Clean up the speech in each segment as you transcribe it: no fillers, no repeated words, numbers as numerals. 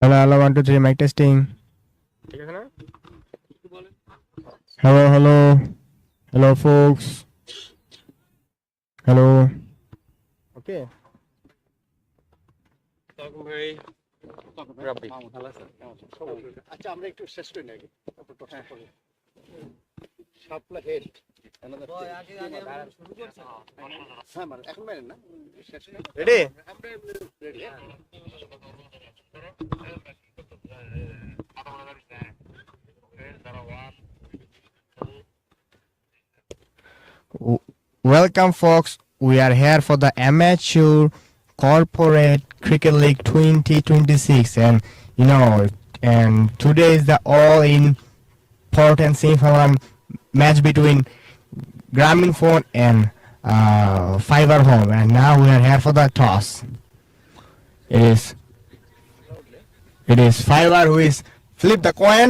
Hello, hello, 1, 2, 3, mic testing. ঠিক আছে না? Hello, hello, hello, folks. Hello. Okay. আচ্ছা আমরা একটু শেষ করি নাকি তারপর টসটা করব শাপলা হেড হ্যাঁ মানে এখন মানে না শেষ না Ready? আমরা ready Welcome, folks. We are here for the Amateur Corporate Cricket League 2026, and today is the all-important semi-final match between Grameen Phone and Fiverr Home, and now we are here for the toss. It is it is Fiverr who is flip the coin.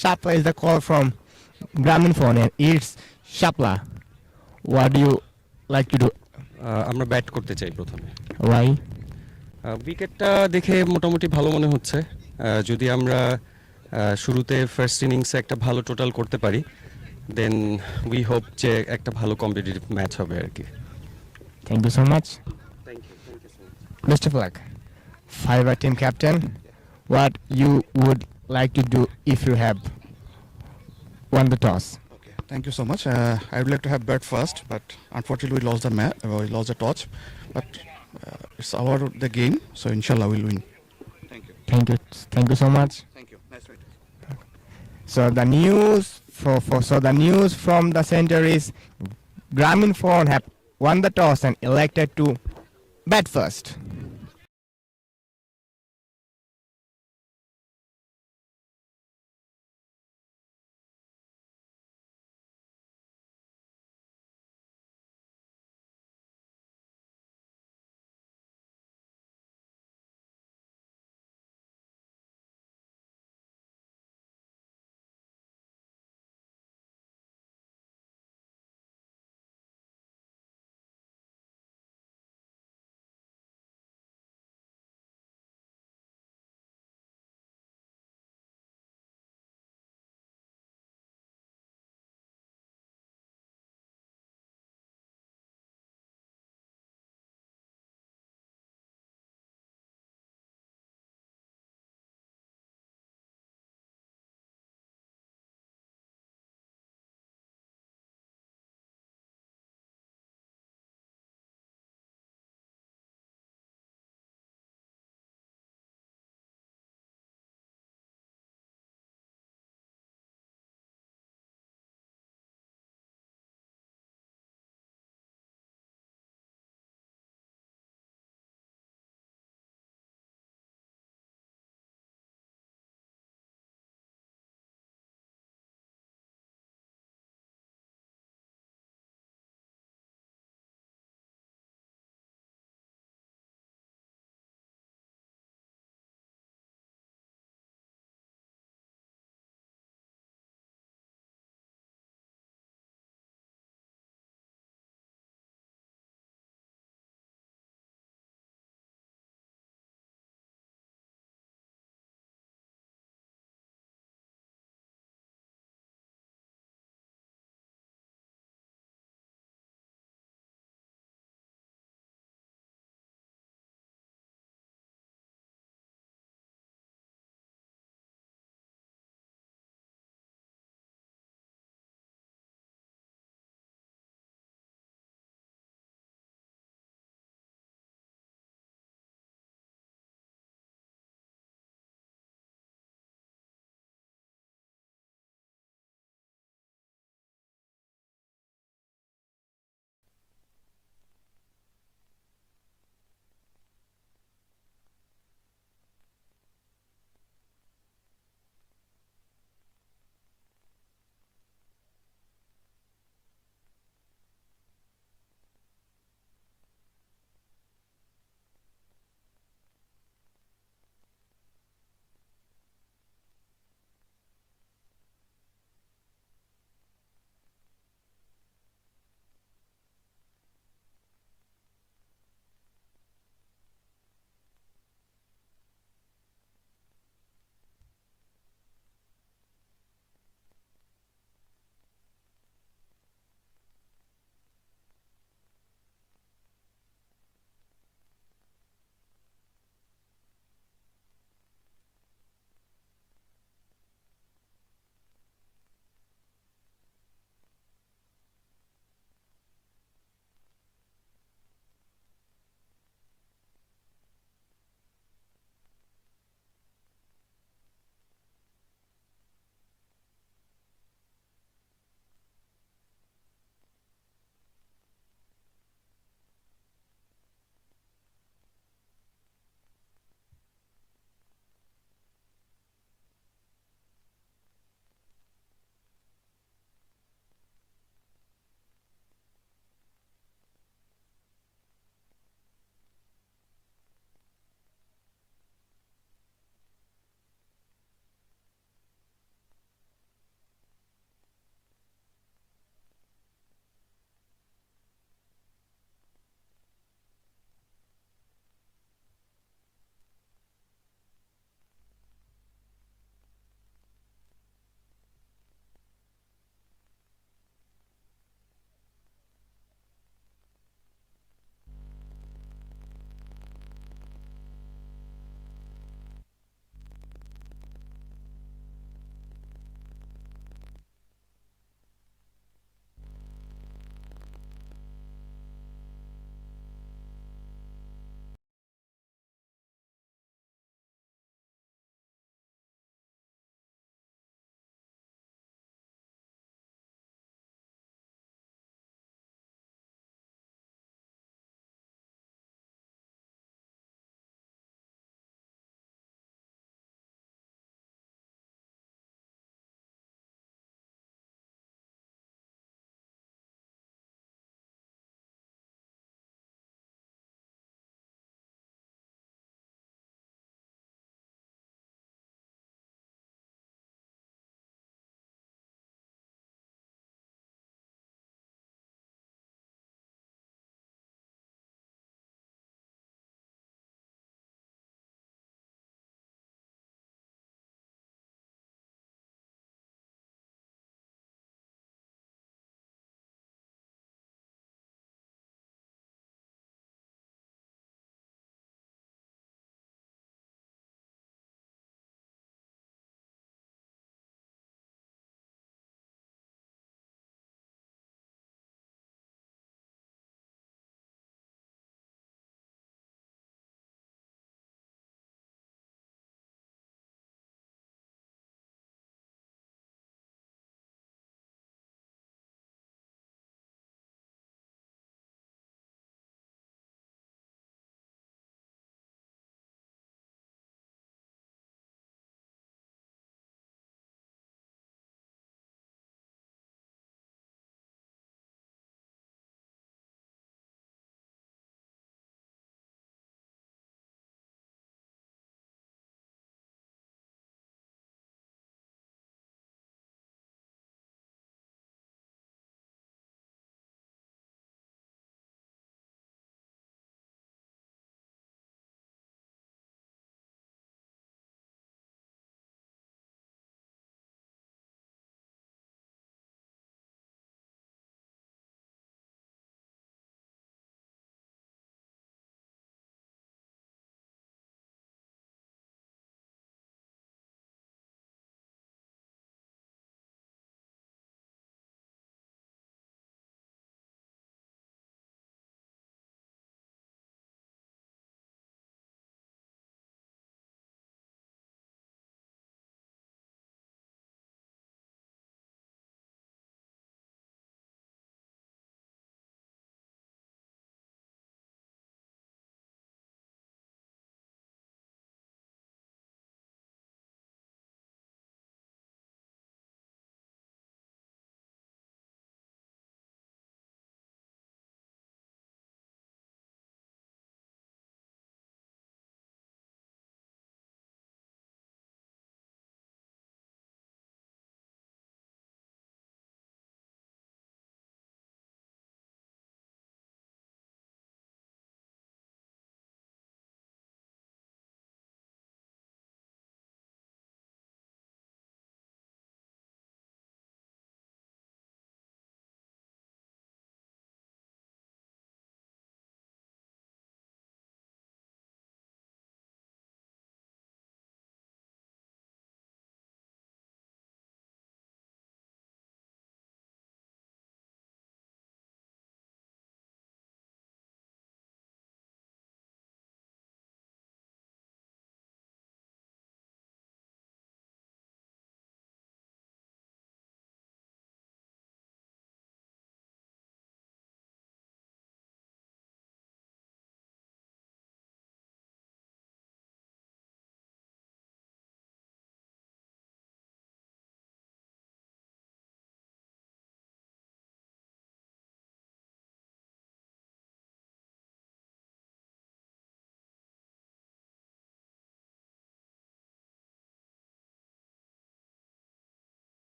Shapla is the call from Grameen Phone, and it's Shapla. What do you like to do? আমরা bat করতে চাই প্রথমে। Why? উইকেটটা দেখে মোটামুটি ভালো মনে হচ্ছে। যদি আমরা শুরুতে ফার্স্ট ইনিংসে একটা ভালো টোটাল করতে পারি, দেন উই হোপ যে একটা ভালো কম্পিটিটিভ ম্যাচ হবে আর কি। Thank you so much. Thank you so much. Best of luck. Fiverr team captain, what you would like to do if you have won the toss? Okay, thank you so much. I would like to have bat first, but unfortunately we lost the match. We lost the toss, but it's the game, so inshallah we'll win. Thank you. Thank you so much. Thank you. Nice meeting. So the news from the center is Grameen Phone have won the toss and elected to bat first.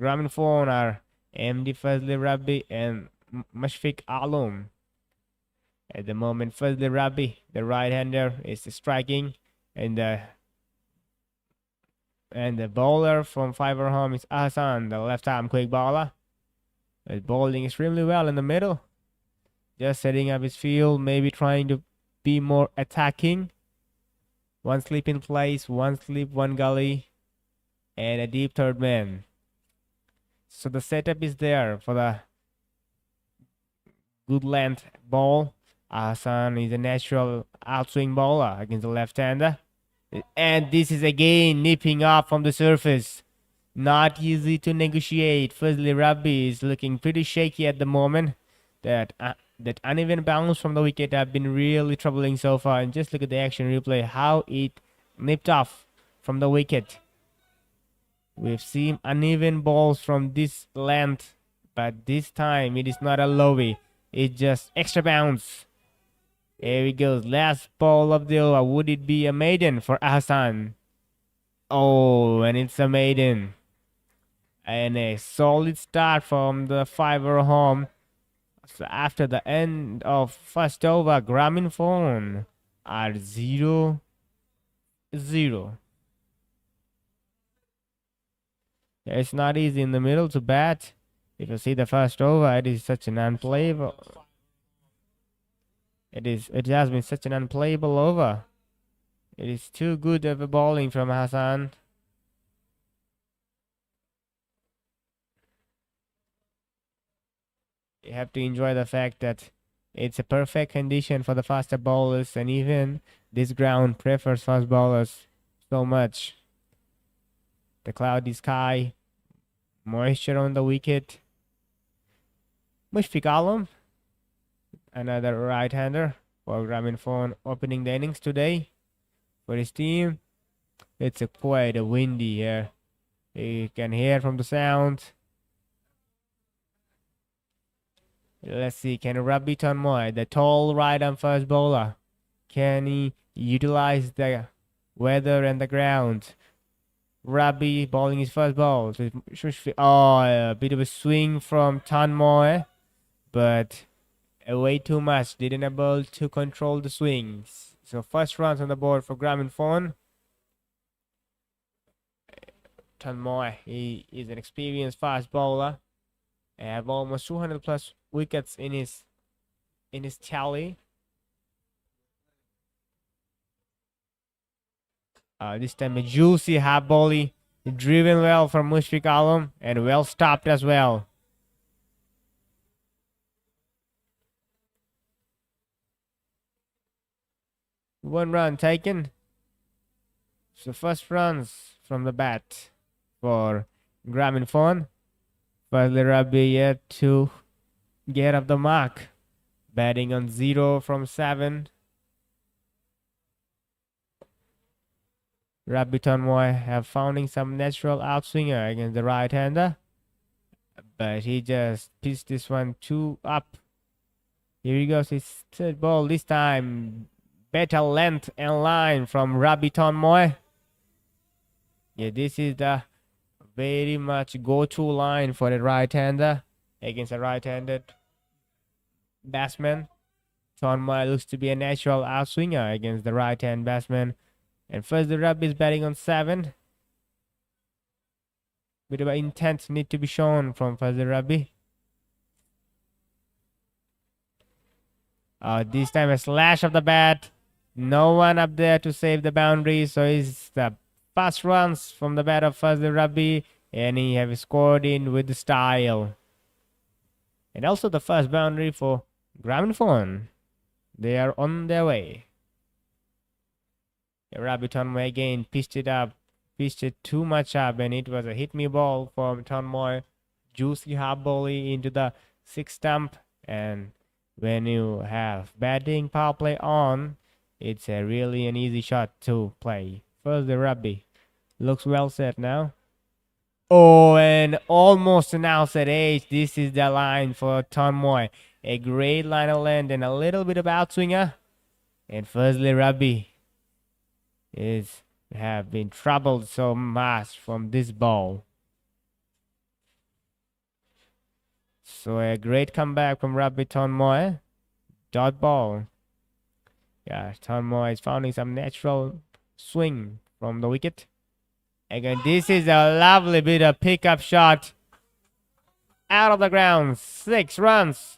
Grameen Phone are MD Fazli Rabbi and Mashfiq Alum. At the moment, Fazli Rabbi, the right-hander, is striking, and the bowler from Fiverhome is Hassan, the left-arm quick bowler. He's bowling extremely well in the middle, just setting up his field, maybe trying to be more attacking. One slip in place, one slip, one gully, and a deep third man. So the setup is there for the good length ball. Hassan is a natural outswing bowler against the left-hander. And this is again nipping up from the surface. Not easy to negotiate. Fazli Rabbi is looking pretty shaky at the moment. That uneven bounce from the wicket have been really troubling so far. And just look at the action replay, how it nipped off from the wicket. We've seen uneven balls from this length, but this time it is not a lowy. It's just extra bounce. Here he goes. Last ball of the over. Would it be a maiden for Hassan? Oh, and it's a maiden. And a solid start from the Fiverhome. So after the end of first over, Grameen Phone are 0-0. It's not easy in the middle to bat. If you see the first over, it is such an unplayable. It has been such an unplayable over. It is too good of a bowling from Hassan. You have to enjoy the fact that it's a perfect condition for the faster bowlers, and even this ground prefers fast bowlers so much. The cloudy sky, moisture on the wicket. Mushfiq Alam, another right-hander for Grameen Phone, opening the innings today for his team. It's quite a windy here. You can hear from the sound. Let's see, can Rabbi Tanmoy, the tall right-arm fast bowler, can he utilize the weather and the ground? Rabbi bowling his first ball. Oh, a bit of a swing from Tanmoy, but way too much. Didn't able to control the swings. So first runs on the board for Grameen Phone. Tanmoy, he is an experienced fast bowler. Have almost 200 plus wickets in his tally. This time a juicy half volley, driven well from Mushfiq Alam and well stopped as well. One run taken. So first runs from the bat for Grameen Phone. Fazli Rabbi yet to get up the mark. Batting on 0 from 7. Rabbi Tanmoy have founding some natural outswinger against the right-hander, but he just pitched this one too up. Here he goes, his third ball this time. Better length and line from Rabbi Tanmoy. Yeah, this is the very much go-to line for the right-hander against a right-handed batsman. Tanmoy looks to be a natural outswinger against the right-hand batsman. And first the Rabbi is batting on 7. Bit of an intent need to be shown from Fazli Rabbi. This time a slash of the bat. No one up there to save the boundary. So it's the fast runs from the bat of Fazli Rabbi. And he have scored in with the style. And also the first boundary for Grameen Phone. They are on their way. Rabbi Tanmoy again pitched it too much up, and it was a hit me ball from Tanmoy. Juicy half volley into the 6th stump, and when you have batting power play on, it's a really an easy shot to play. First the Rabbi looks well set now. Oh, and almost an outside edge. This is the line for Tanmoy. A great line of length and a little bit of outswinger. And Fazli Rabbi have been troubled so much from this ball. So a great comeback from Rabbi Tonmoy. Dot ball. Yeah, Tonmoy is finding some natural swing from the wicket. Again, this is a lovely bit of pickup shot. Out of the ground, 6 runs.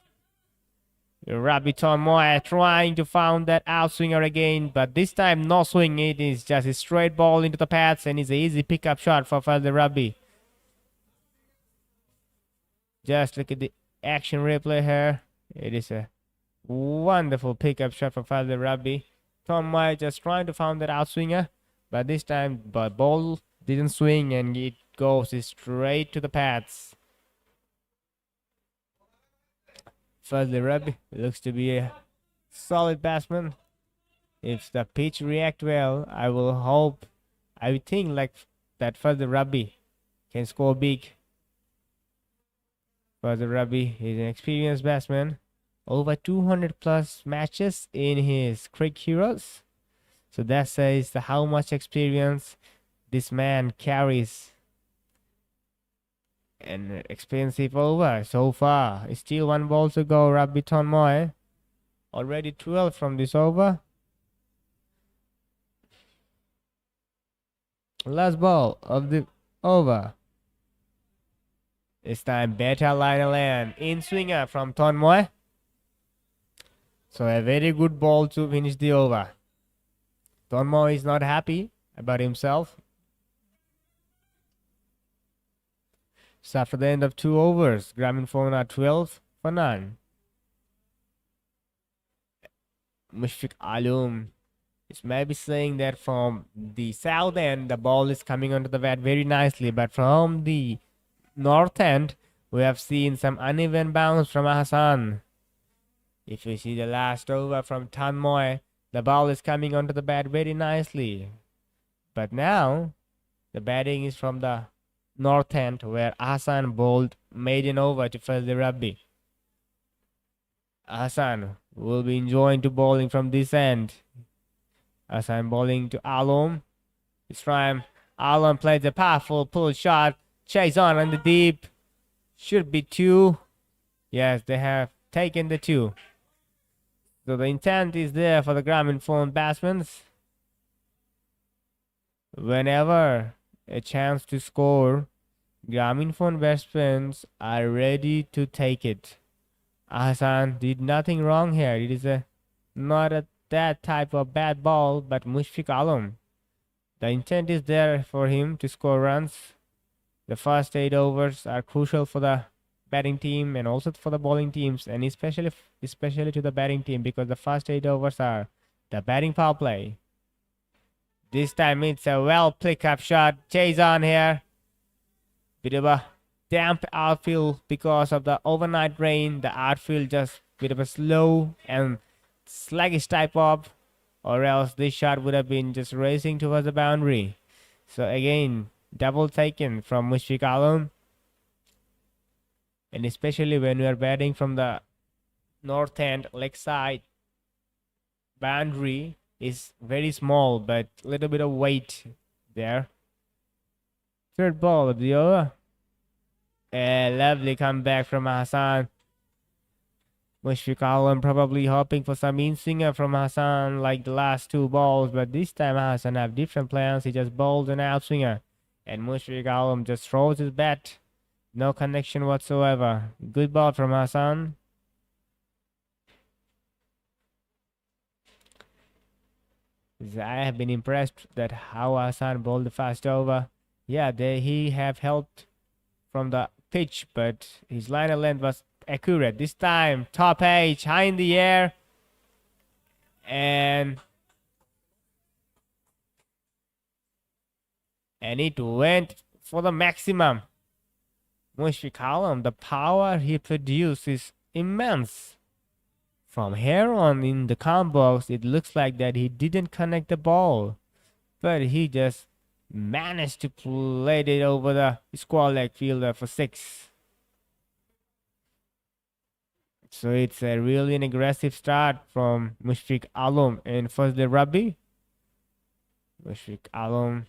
Rabbi Tonmoy trying to find that outswinger again, but this time no swing. It is just a straight ball into the pads, and it's an easy pickup shot for Fazli Rabbi. Just look at the action replay here. It is a wonderful pickup shot for Fazli Rabbi. Tonmoy just trying to find that outswinger, but this time the ball didn't swing and it goes straight to the pads. Fazli Rabbi looks to be a solid batsman. If the pitch react well, I would think like that Fazli Rabbi can score big. Fazli Rabbi is an experienced batsman. Over 200 plus matches in his Cricket Heroes. So that says how much experience this man carries. An expensive over so far. Still 1 ball to go. Rabbi Tonmoy already 12 from this over. Last ball of the over. This time better line land. In swinger from Tonmoy. So a very good ball to finish the over. Tonmoy is not happy about himself. So after the end of 2 overs, Grameen Phone are 12 for none. Mushfiq Alum is maybe saying that from the south end, the ball is coming onto the bat very nicely. But from the north end, we have seen some uneven bounce from Hassan. If you see the last over from Tonmoy, the ball is coming onto the bat very nicely. But now, the batting is from the north end where Hassan bowled maiden over to Fazli Rabbi. Hassan will be enjoying to bowling from this end. Hassan bowling to Alom. This time, Alom plays a powerful pull shot. Chase on the deep. Should be 2. Yes, they have taken the 2. So the intent is there for the Grameen Phone batsmen. Whenever a chance to score, Grameen Phone batsmen are ready to take it. Hassan did nothing wrong here. It is not that type of bad ball, but Mushfiq Alam. The intent is there for him to score runs. The first 8 overs are crucial for the batting team and also for the bowling teams, and especially to the batting team, because the first 8 overs are the batting power play. This time it's a well pick up shot. Chase on here. Bit of a damp outfield because of the overnight rain. The outfield just bit of a slow and sluggish type of, or else this shot would have been just racing towards the boundary. So again, double taken from Mushfiq Alam. And especially when we are batting from the north end leg side, boundary is very small, but a little bit of weight there. Third ball of the over. A lovely comeback from Hassan. Mushfiq Alam probably hoping for some in-swinger from Hassan like the last 2 balls, but this time Hassan have different plans. He just bowls an outswinger, and Mushfiq Alam just throws his bat. No connection whatsoever. Good ball from Hassan. I have been impressed that how Hassan bowled the fast over. Yeah, he have helped from the pitch, but his line of length was accurate. This time, top edge, high in the air. And it went for the maximum. Mushfiq Alam, the power he produced is immense. From here on in the count box, it looks like that he didn't connect the ball, but he just managed to play it over the square leg fielder for 6. So it's a really an aggressive start from Mushfiq Alam and Fazli Rabbi. Mushfiq Alam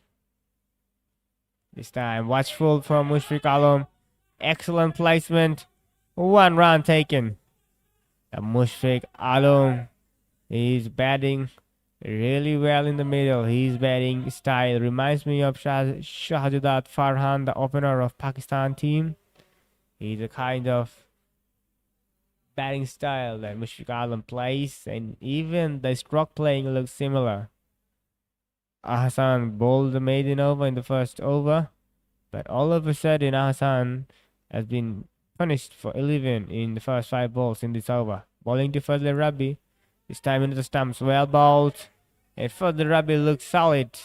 this time watchful from Mushfiq Alam. Excellent placement. 1 run taken. Mushfiq Alam is batting really well in the middle. His batting style reminds me of Shahjadat Farhan, the opener of Pakistan team. He's a kind of batting style that Mushfiq Alam plays, and even the stroke playing looks similar. Ahsan bowled the maiden over in the first over, but all of a sudden Ahsan has been punished for 11 in the first 5 balls in this over. Bowling to Fazli Rabi, this time into the stumps, well bowled, and Fazli Rabi looks solid.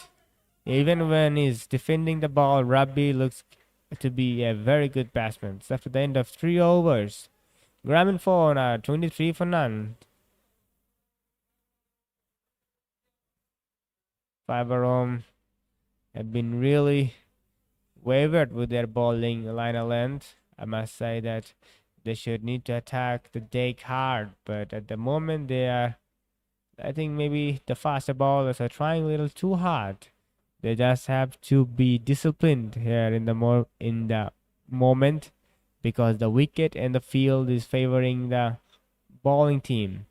Even when he's defending the ball, Rabi looks to be a very good batsman. So after the end of 3 overs, Grameen 4 are 23 for none. Fiberom have been really wavered with their bowling line of length. I must say that they should need to attack the deck hard, but at the moment they are, I think maybe the faster bowlers are trying a little too hard. They just have to be disciplined here in the moment, because the wicket and the field is favoring the bowling team,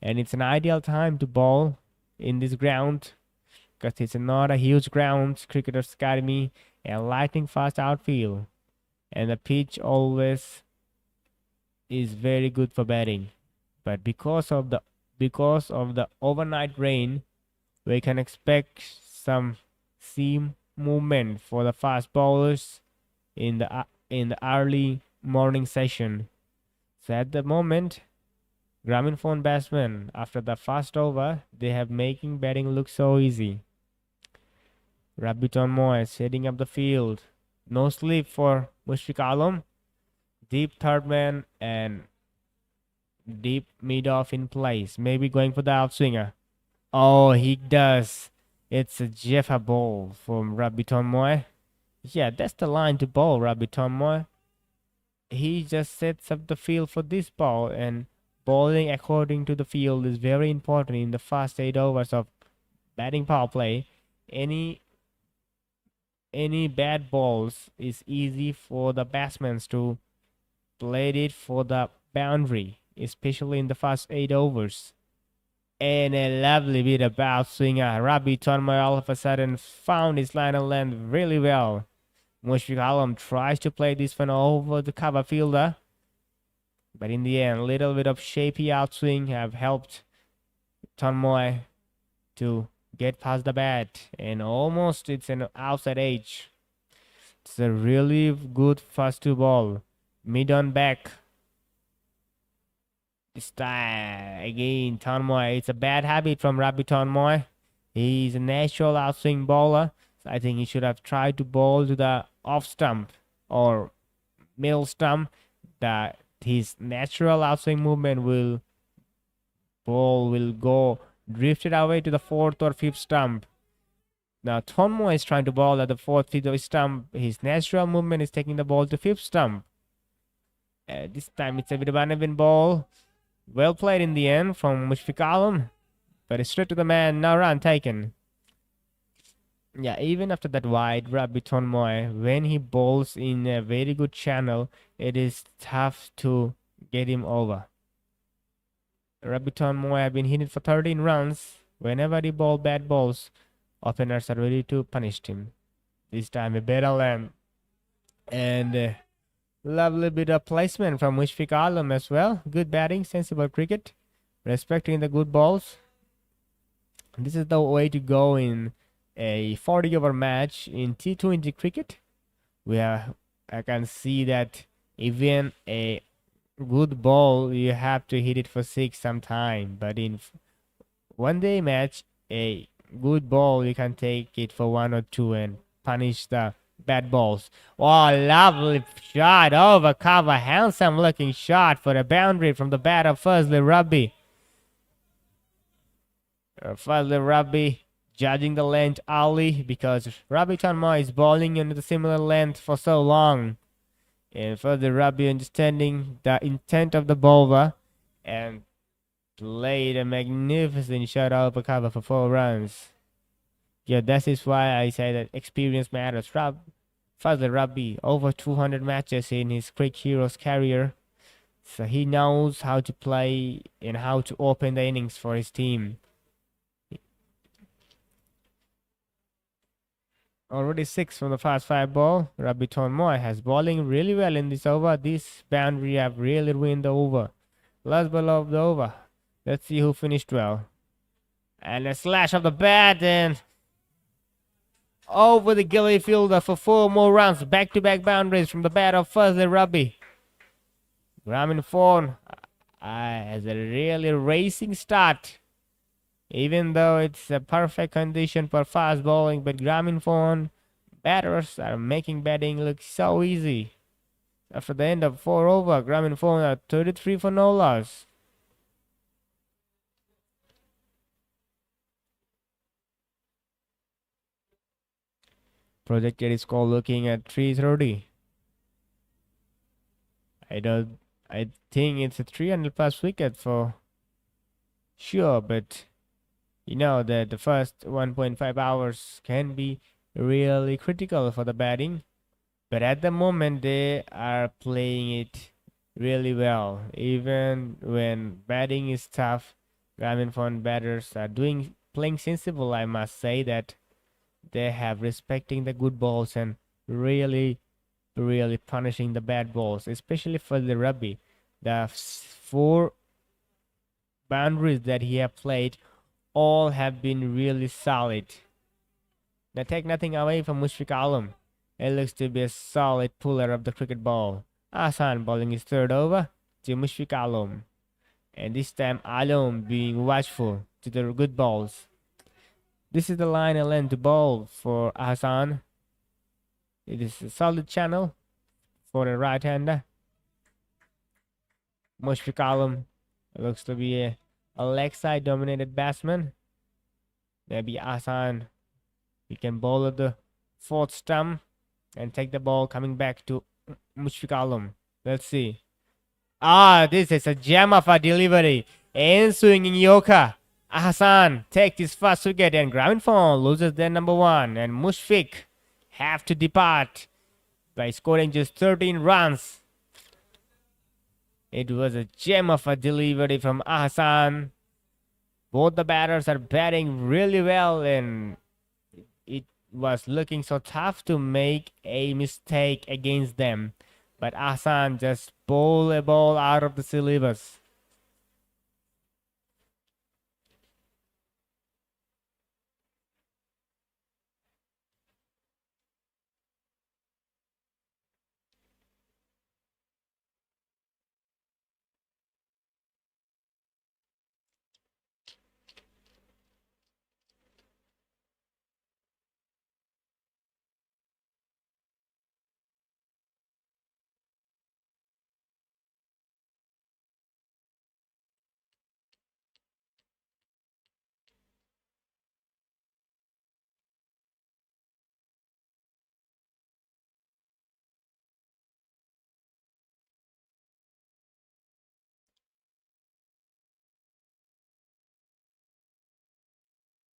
and it's an ideal time to bowl in this ground because it's not a huge ground, Cricketers Academy, and lightning fast outfield, and the pitch always is very good for batting. But because of the overnight rain, we can expect some seam movement for the fast bowlers in the early morning session. So at the moment, Grameen phone batsmen, after the first over, they have making batting look so easy. Rabbiton Moyes heading up the field. No sleep for Mushfiq Alam. Deep third man and deep mid-off in place. Maybe going for the outswinger. Oh, he does. It's a Jeffa ball from Rabbiton Moy. Yeah, that's the line to bowl, Rabbiton Moy. He just sets up the field for this ball, and bowling according to the field is very important in the first 8 overs of batting power play. Any bad balls is easy for the batsmen to play it for the boundary, especially in the first 8 overs. And a lovely bit of outswinger. Rabi Tonmoy all of a sudden found his line of length really well. Mushfiq Alam tries to play this one over the cover fielder, but in the end, a little bit of shapy outswing have helped Tonmoy to get past the bat, and almost it's an outside edge. It's a really good first 2 ball. Mid on back. This time again, Tonmoy. It's a bad habit from Rabi Tonmoy. He's a natural outswing bowler. So I think he should have tried to bowl to the off stump or middle stump. That his natural outswing movement will go drifted away to the 4th or 5th stump. Now Tonmoy is trying to bowl at the 4th, 5th stump. His natural movement is taking the ball to 5th stump. This time it's a bit of an uneven ball. Well played in the end from Mushfiq Alam, but it's straight to the man. No run taken. Yeah, even after that wide, Rabbi Tonmoy, when he bowls in a very good channel, it is tough to get him over. Rabbi Tonmoy have been hitting for 13 runs. Whenever he bowls bad balls, openers are ready to punish him. This time a better lamb. And lovely bit of placement from Mushfiq Alam as well. Good batting, sensible cricket, respecting the good balls. This is the way to go in a 40-over match in T20 cricket. I can see that even a good ball, you have to hit it for 6 sometime. But in one-day match, a good ball, you can take it for 1 or 2 and punish the bad balls. Oh, lovely shot over cover. Handsome looking shot for the boundary from the bat of Fazli Rabi. Fazli Rabi judging the length early because Rabi Tonmoy is bowling under the similar length for so long. And Fazli Rabi understanding the intent of the bowler and played a magnificent shot over cover for 4 runs. Yeah, that is why I say that experience matters. Fazli Rabbi, over 200 matches in his Cricket Heroes career. So he knows how to play and how to open the innings for his team. Already 6 from the fast 5 ball. Rabbi Tonmoy has bowling really well in this over. This boundary have really ruined the over. Last ball of the over. Let's see who finished well. And a slash of the bat and over the gilly fielder for 4 more runs. Back-to-back boundaries from the bat of Fazli Rabbi. Grameen Phone has a really racing start. Even though it's a perfect condition for fast bowling, but Grameen Phone batters are making batting look so easy. After the end of 4 over, Grameen Phone are 33 for no loss. Projected score looking at 330. I think it's a 300 plus wicket for sure, but you know that the first 1.5 hours can be really critical for the batting. But at the moment they are playing it really well. Even when batting is tough, Grameen Phone batters are playing sensible. I must say that they have respecting the good balls and really punishing the bad balls, especially for the Rabbi. The 4 boundaries that he have played all have been really solid. Now take nothing away from Mushfiq Alam. It looks to be a solid puller of the cricket ball. Hassan bowling his 3rd over to Mushfiq Alam. And this time Alam being watchful to the good balls. This is the line and length to bowl for Hassan. It is a solid channel for the right-hander. Mushfiq Alam looks to be a leg side dominated batsman. Maybe Hassan, he can bowl at the 4th stump and take the ball coming back to Mushfiq Alam. Let's see. This is a gem of a delivery. In swinging Yoka. Hassan takes his first wicket and Grameen Phone loses their number 1. And Mushfiq have to depart by scoring just 13 runs. It was a gem of a delivery from Hassan. Both the batters are batting really well and it was looking so tough to make a mistake against them. But Hassan just bowled a ball out of the syllabus.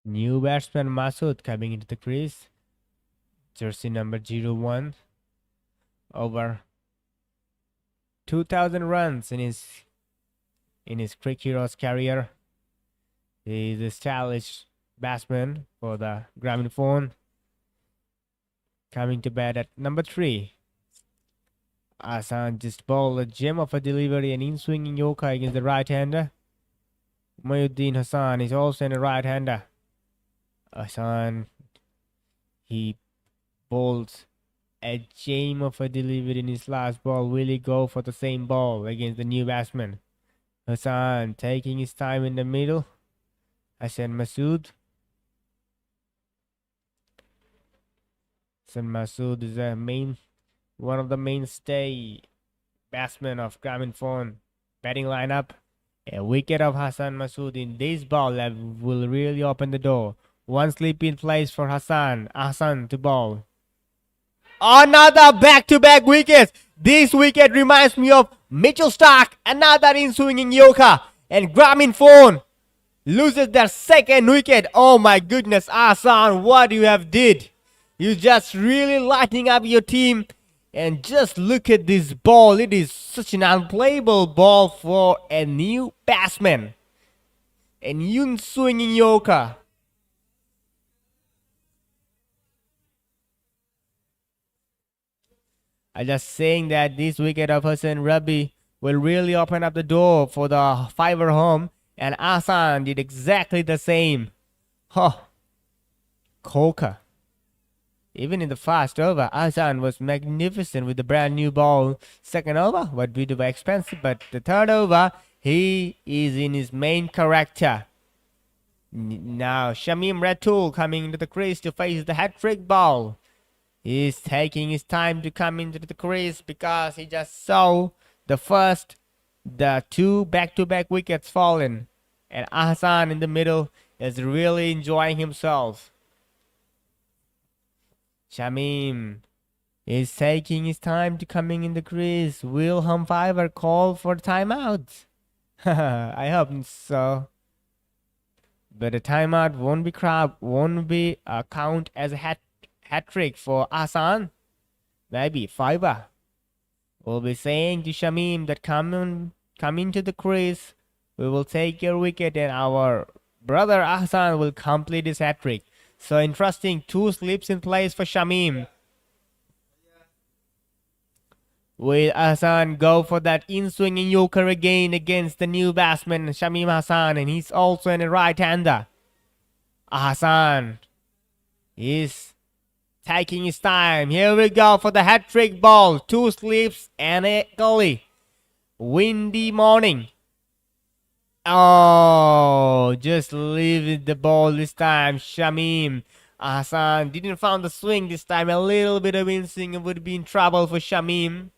New batsman Masood coming into the crease. Jersey number 01. Over 2,000 runs in his Cricket Heroes career. He is a stylish batsman for the Grameen Phone. Coming to bat at number 3. Hassan just bowled a gem of a delivery and in-swinging Yoka against the right-hander. Mayuddin Hassan is also a right-hander. Hassan, he bowled a gem of a delivery in his last ball. Will he go for the same ball against the new batsman? Hassan taking his time in the middle. Hassan Masood. Hassan Masood is one of the mainstay batsmen of Grameen Phone batting lineup. A wicket of Hassan Masood in this ball will really open the door. One slip in place for Hassan. Hassan to bowl. Another back-to-back wickets. This wicket reminds me of Mitchell Stark. Another in-swinging Yoka. And Grameen Phone loses their 2nd wicket. Oh my goodness, Hassan, what you have did. You just really lighting up your team. And just look at this ball. It is such an unplayable ball for a new batsman. And Yun swinging Yoka. I just saying that this wicket of Hassan Rabi will really open up the door for the fiver home, and Asan did exactly the same. Huh. Coca. Even in the first over, Asan was magnificent with the brand new ball. Second over, what bit of expensive, but the third over, he is in his main character. Now Shamim Ratul coming into the crease to face the hat-trick ball. He's taking his time to come into the crease because he just saw the two back-to-back wickets fallen. And Ahsan in the middle is really enjoying himself. Shamim is taking his time to coming in the crease. Will Humfiver call for timeout? I hope so. But the timeout won't be count as a hat trick for Ahsan. Maybe Fiver will be saying to Shamim that come into the crease. We will take your wicket and our brother Ahsan will complete his hat trick. So interesting, 2 slips in place for Shamim. Will Ahsan go for that in-swinging Yorker again against the new batsman Shamim Hassan, and he's also in a right-hander. Ahsan is taking his time. Here we go for the hat-trick ball. 2 slips and a gully. Windy morning. Oh, just leave the ball this time. Shamim Hassan didn't find the swing this time. A little bit of in-swing would be in trouble for Shamim.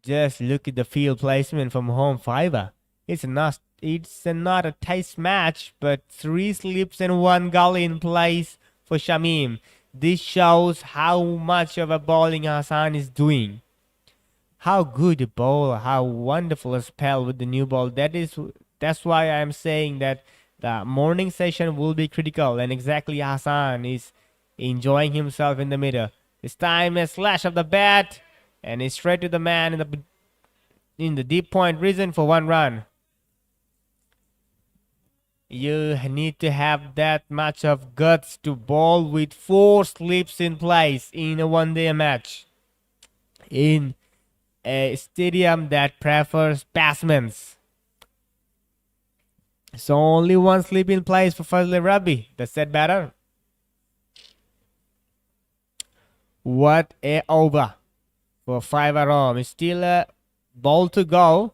Just look at the field placement from home fiver. It's not a test match, but 3 slips and 1 gully in place for Shamim. This shows how much of a bowling Hassan is doing. How good a ball, how wonderful a spell with the new ball. That's why I'm saying that the morning session will be critical, and exactly Hassan is enjoying himself in the middle. This time a slash of the bat, and it's straight to the man in the deep point region for 1 run. You need to have that much of guts to bowl with 4 slips in place in a one-day match. In a stadium that prefers batsmen. So only 1 slip in place for Fazli Rabi. The set batter. What a over for 5 home. Still a ball to go.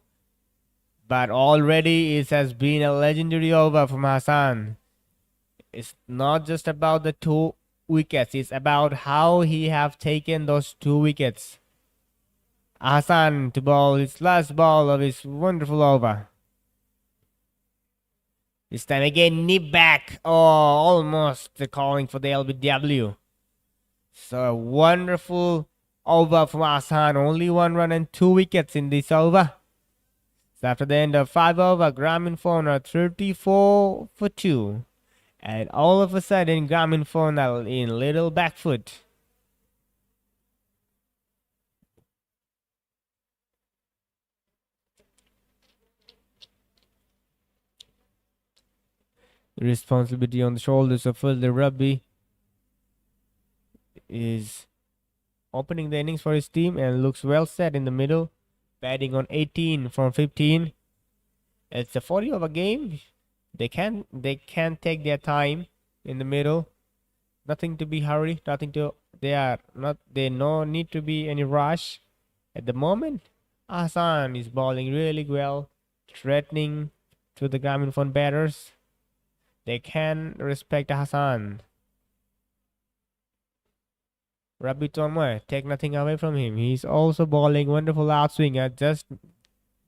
But already it has been a legendary over from Hassan. It's not just about the 2 wickets. It's about how he have taken those 2 wickets. Hassan to bowl his last ball of his wonderful over. This time again, nip back. Oh, almost calling for the LBW. So a wonderful over from Hassan. Only 1 run and 2 wickets in this over. After the end of 5 over, Grameen are 34 for 2. And all of a sudden, Grameen are in little back foot. The responsibility on the shoulders of Fazli Rabi is opening the innings for his team and looks well set in the middle. Batting on 18 from 15. It's a 40 over game. They can take their time in the middle. Nothing to be hurry. They no need to be any rush. At the moment, Hassan is bowling really well, threatening to the Grameen batters. They can respect Hassan. Rabi Tonmoy, take nothing away from him. He's also bowling wonderful outswinger, just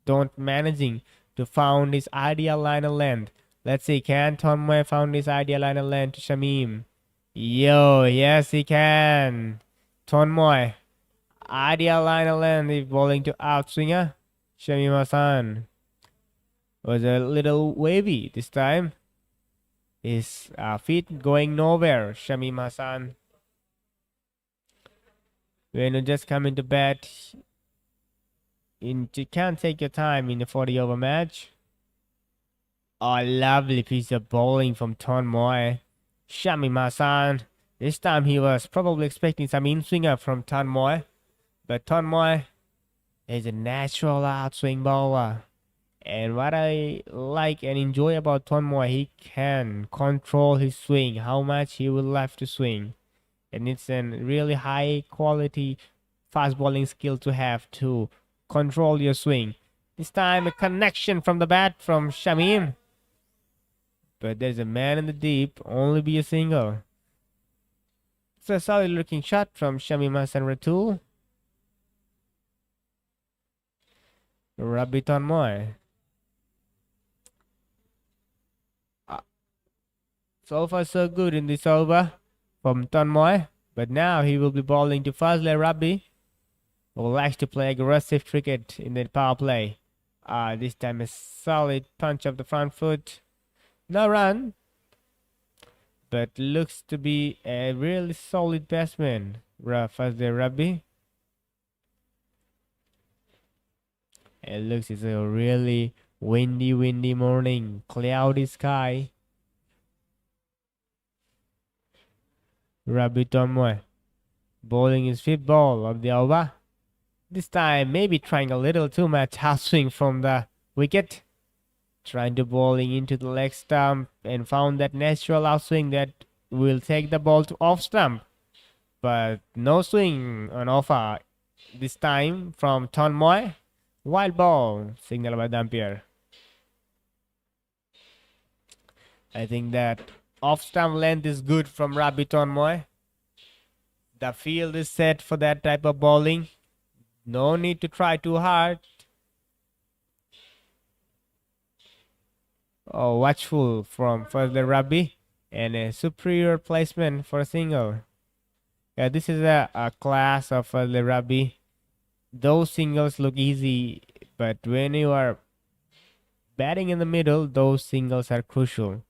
don't managing to found his ideal line of length. Let's see, can Tonmoy found his ideal line of length to Shamim? Yo, yes he can. Tonmoy, ideal line of length is bowling to outswinger Shamim Hassan. was a little wavy this time. His feet going nowhere. Shamim Hassan, when you just come into bat, you can't take your time in a 40-over match. Oh, lovely piece of bowling from Ton Moy. Shamim Hassan. This time he was probably expecting some in-swinger from Ton Moy. But Ton Moy is a natural outswing bowler. And what I like and enjoy about Ton Moy, he can control his swing, how much he will love to swing. And it's a really high quality fast bowling skill to have to control your swing. This time a connection from the bat from Shamim. But there's a man in the deep, only be a single. It's a solid looking shot from Shamim Hassan Ratul. Rabbi Ton Moy. So far so good in this over from Ton Moy. But now he will be bowling to Fazle Rabbi, who likes to play aggressive cricket in the power play. This time a solid punch of the front foot. No run, but looks to be a really solid batsman, Fazle Rabbi. It looks it's a really windy morning, cloudy sky. Rabbi Ton Moy bowling his fifth ball of the over. This time maybe trying a little too much half swing from the wicket. Trying to bowling into the leg stump and found that natural outswing that will take the ball to off stump. But no swing on offer this time from Ton Moy. Wild ball, signal by the umpire. I think that off stump length is good from Rabbi Ton Moy. The field is set for that type of bowling. No need to try too hard. Oh, watchful from Fazle Rabbi and a superior placement for a single. Yeah, this is a class of Fazle Rabbi. Those singles look easy, but when you are batting in the middle, those singles are crucial.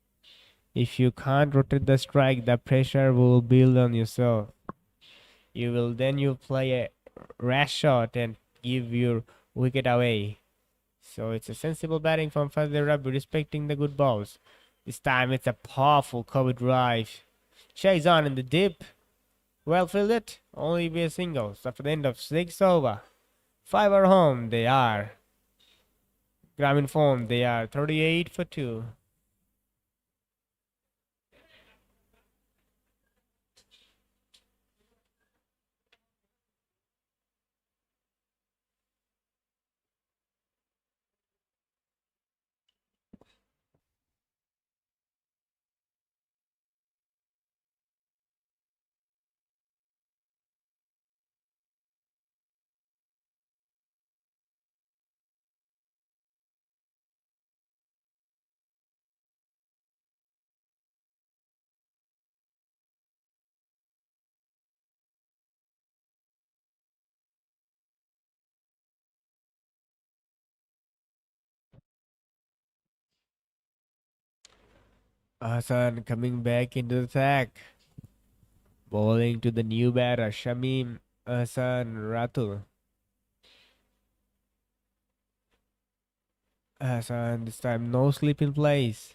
If you can't rotate the strike, the pressure will build on yourself. You play a rash shot and give your wicket away. So it's a sensible batting from Fazle Rabbi, respecting the good balls. This time it's a powerful cover drive. Chase on in the deep. Well fielded, only be a single. So for the end of 6 over. 5 are home, they are. Grameen form, they are 38 for 2. Hassan coming back into the attack. Bowling to the new batter, Shamim Hassan Ratul. Hassan, this time no slip in place.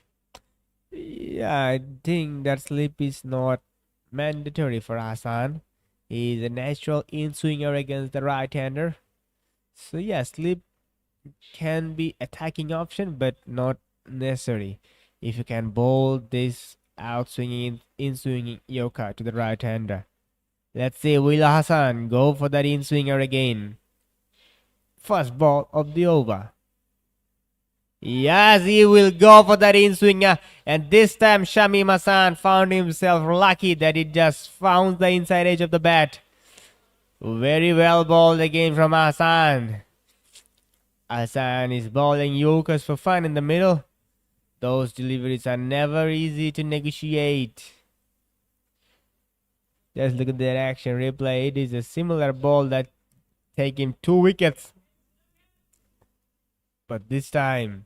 Yeah, I think that slip is not mandatory for Hassan. He is a natural in-swinger against the right-hander. So yeah, slip can be attacking option, but not necessary. If you can bowl this outswinging, in-swinging Yorker to the right-hander. Let's see, will Hassan go for that in-swinger again? First ball of the over. Yes, he will go for that in-swinger. And this time Shamim Hassan found himself lucky that he just found the inside edge of the bat. Very well bowled again from Hassan. Hassan is bowling Yorkers for fun in the middle. Those deliveries are never easy to negotiate. Just look at that action replay. It is a similar ball that take him 2 wickets. But this time,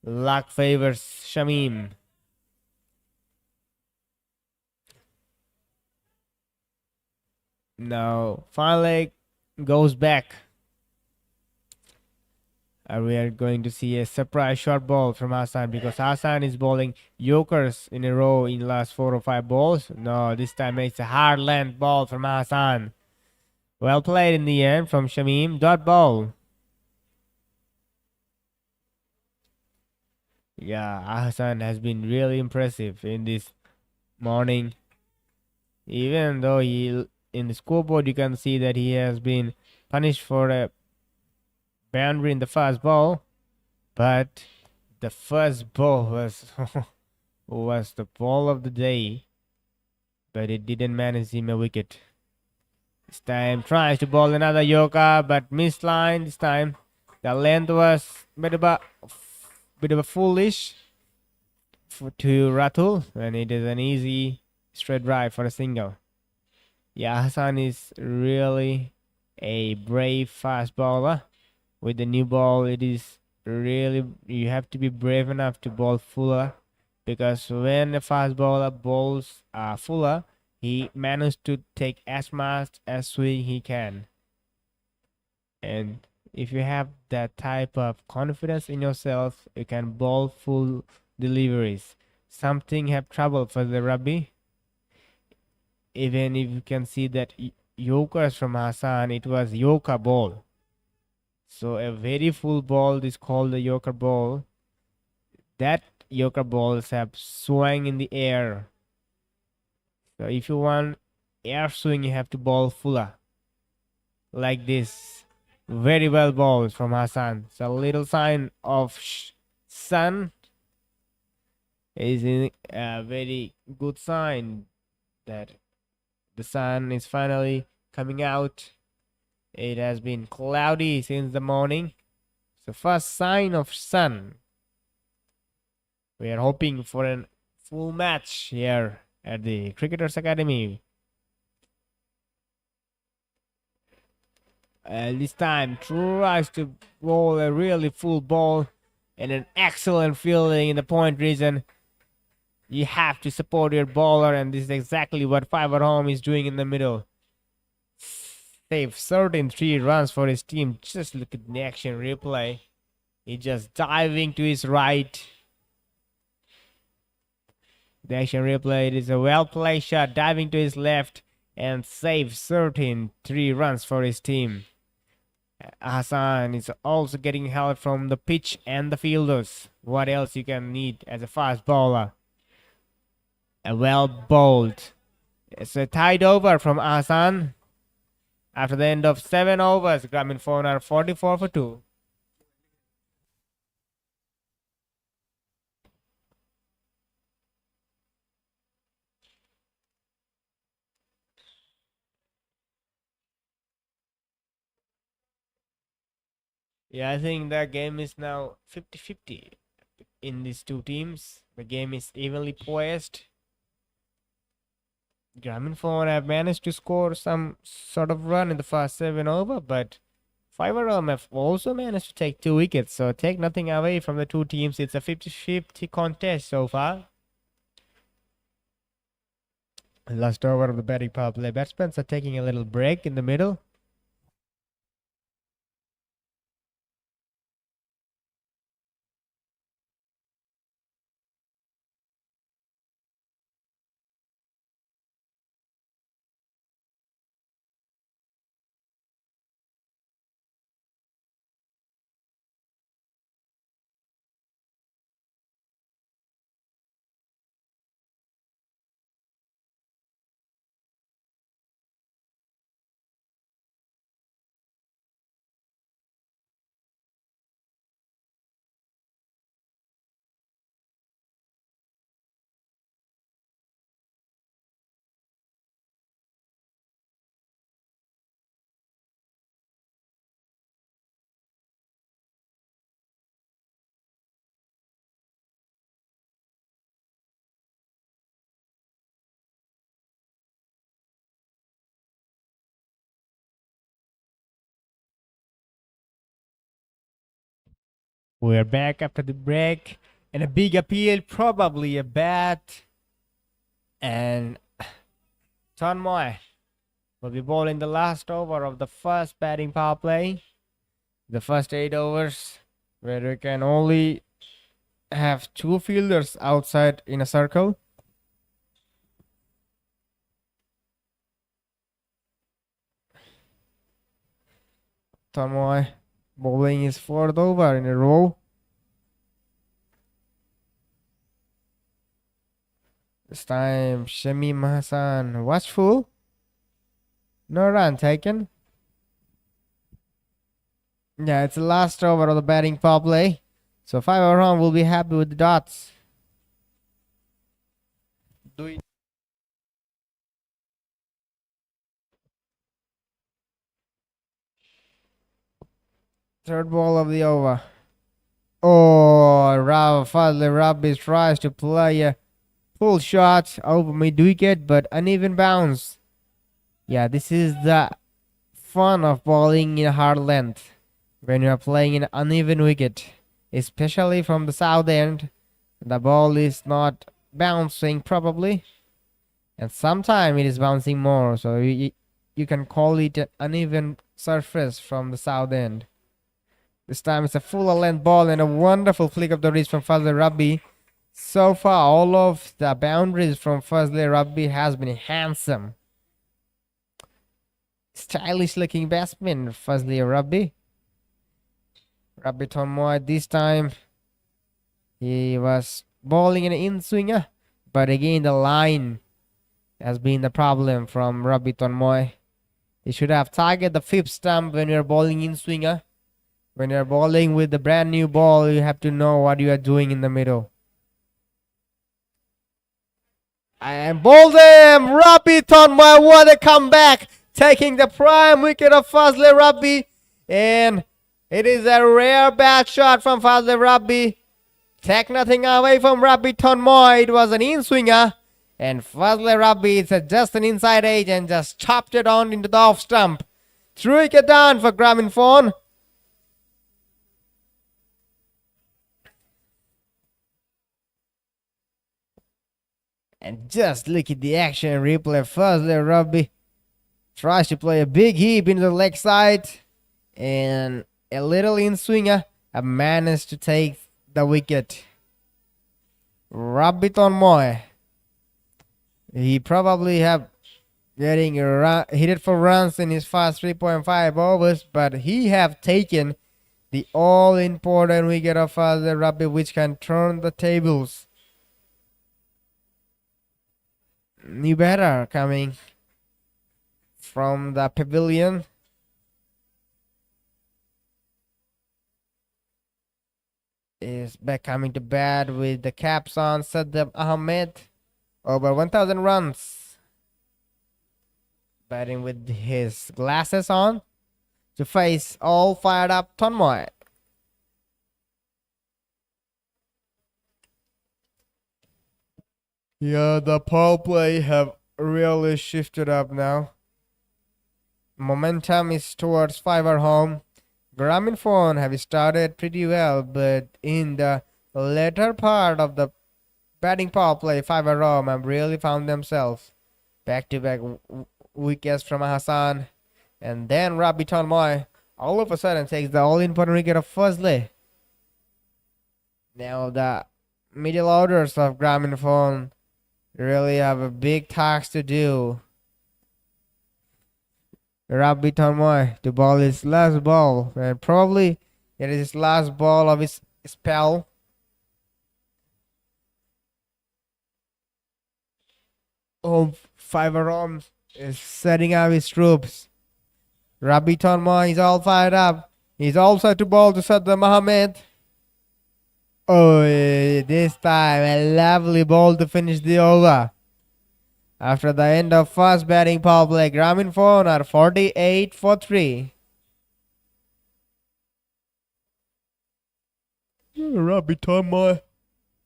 Luck favors Shamim. Now, finally goes back. We are going to see a surprise short ball from Hassan because Hassan is bowling yokers in a row in the last 4 or 5 balls. No, this time it's a hard length ball from Hassan. Well played in the end from Shamim. Dot ball. Yeah, Hassan has been really impressive in this morning. Even though he in the scoreboard you can see that he has been punished for a boundary in the first ball, but the first ball was the ball of the day, but it didn't manage him a wicket. This time tries to bowl another Yorker, but missed line this time. The length was bit of a foolish to Ratul, and it is an easy straight drive for a single. Yeah, Hassan is really a brave fast bowler. With the new ball, it is really, you have to be brave enough to bowl fuller, because when a fast bowler bowls fuller, he managed to take as much as swing he can. And if you have that type of confidence in yourself, you can bowl full deliveries. Something have trouble for the Rabbi. Even if you can see that Yokers from Hassan, it was Yoka ball. So a very full ball is called the Yorker ball. That Yorker balls have swung in the air. So if you want air swing, you have to bowl fuller. Like this. Very well bowled from Hassan. So a little sign of sun is a very good sign that the sun is finally coming out. It has been cloudy since the morning. So first sign of sun. We are hoping for a full match here at the Cricketers Academy. This time tries to roll a really full ball and an excellent fielding in the point region. You have to support your bowler, and this is exactly what Fiver Home is doing in the middle. They've 3 runs for his team. Just look at the action replay. He just diving to his right. The action replay, it is a well played shot, diving to his left and saves 3 runs for his team. Hassan is also getting help from the pitch and the fielders. What else you can need as a fast bowler? A well bowled. It's a tied over from Hassan. After the end of 7 overs, Grameen Phone are 44 for 2. Yeah, I think the game is now 50-50 in these two teams. The game is evenly poised. Grameen Phone have managed to score some sort of run in the first 7 over, but Fiverr have also managed to take 2 wickets. So take nothing away from the two teams. It's a 50-50 contest so far. Last over of the batting power play. Batsmen are taking a little break in the middle. We're back after the break, and a big appeal, probably a bat, and Tanmoy will be bowling the last over of the first batting power play. The first 8 overs, where we can only have 2 fielders outside in a circle. Tanmoy bowling his 4th over in a row. This time, Shamim Hassan watchful. No run taken. Yeah, it's the last over of the batting power play. So 5 over round will be happy with the dots. Third ball of the over. Oh, Fazli Rabbi tries to play a full shot over mid wicket, but uneven bounce. Yeah, this is the fun of bowling in hard length when you are playing in uneven wicket, especially from the south end. The ball is not bouncing probably, and sometimes it is bouncing more, so you can call it an uneven surface from the south end. This time it's a full length ball and a wonderful flick of the wrist from Fazli Rabbi. So far, all of the boundaries from Fazli Rabbi has been handsome. Stylish looking batsman, Fazli Rabbi. Rabbi Tanmoy this time, he was bowling an in-swinger, but again the line has been the problem from Rabbi Tanmoy. He should have targeted the 5th stump when you're bowling in-swinger. When you're bowling with the brand new ball, you have to know what you are doing in the middle. And bowled him! Rabbi Tanmoy, what a comeback! Taking the prime wicket of Fazli Rabbi. And it is a rare bad shot from Fazli Rabbi. Take nothing away from Rabbi Tanmoy. It was an in-swinger. And Fazli Rabbi is just an inside edge and just chopped it on into the off stump. 3 wicket down for Grameen Phone. And just look at the action replay. Fazli Rabbi tries to play a big heap into the leg side, and a little in-swinger have managed to take the wicket. Rabbi Tanmoy, he probably have getting hit it for runs in his first 3.5 overs, but he have taken the all-important wicket of Fazli Rabbi, which can turn the tables. New batter coming from the pavilion. Is back coming to bat with the caps on. Saddam Ahmed, over 1,000 runs. Batting with his glasses on to face all fired up Tanmoy. Yeah, the power play have really shifted up now. Momentum is towards 5 or home. Grameen Phone have started pretty well, but in the later part of the batting power play, 5 or home have really found themselves. Back-to-back wickets from Hassan, and then Rabbi Tanmoy all of a sudden takes the all-important wicket of Fazli. Now the middle orders of Grameen Phone really have a big task to do. Rabbi Tanmoy to bowl his last ball, and probably it is his last ball of his spell. Five arms is setting up his troops. Rabbi Tanmoy is all fired up. He's also to bowl to Saddam Ahmed. Oh, this time a lovely ball to finish the over. After the end of first batting power play, Grameen Phone are 48 for 3. Rabbi Tanmoy,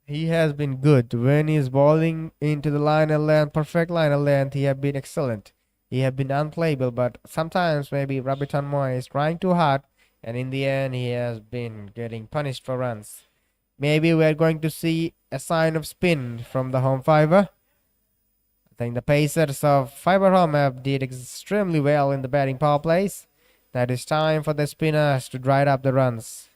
he has been good. When he's bowling into the line of length, perfect line of length, he has been excellent. He has been unplayable, but sometimes maybe Rabbi Tanmoy is trying too hard and in the end, he has been getting punished for runs. Maybe we are going to see a sign of spin from the home fiver. I think the Pacers of Fiber Home have did extremely well in the batting power plays. That is time for the spinners to dry up the runs.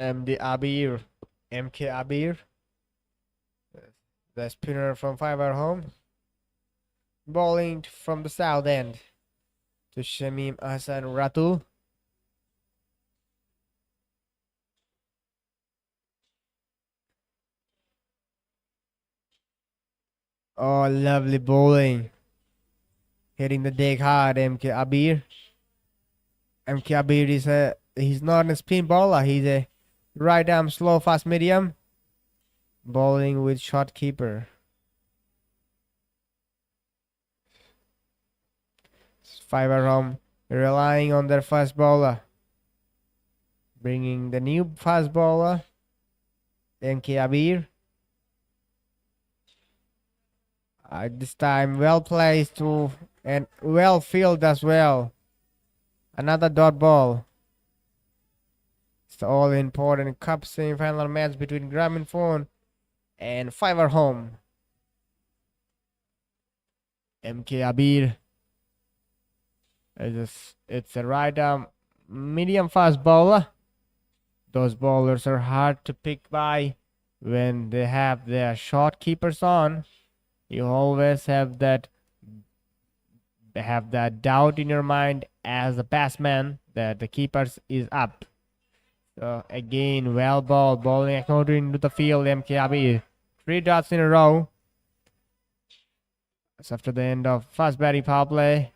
MD Abir, MK Abir, the spinner from Fiber Home, bowling from the south end to Shamim Hassan Ratu. Oh, lovely bowling. Hitting the deck hard, MK Abir. MK Abir he's not a spin bowler, he's a right arm slow fast medium. Bowling with short keeper. Fiber Home relying on their fast bowler. Bringing the new fast bowler, MK Abir. This time well placed and well fielded as well. Another dot ball. It's the all important cup semi-final match between Grameen Phone and Fiber Home. MK Abir. It's a right arm medium fast bowler. Those bowlers are hard to pick by when they have their short keepers on. You always have that doubt in your mind as a batsman that the keeper is up. So again, well bowled, bowling according to the field. MK Abir, 3 dots in a row. So after the end of first batting power play,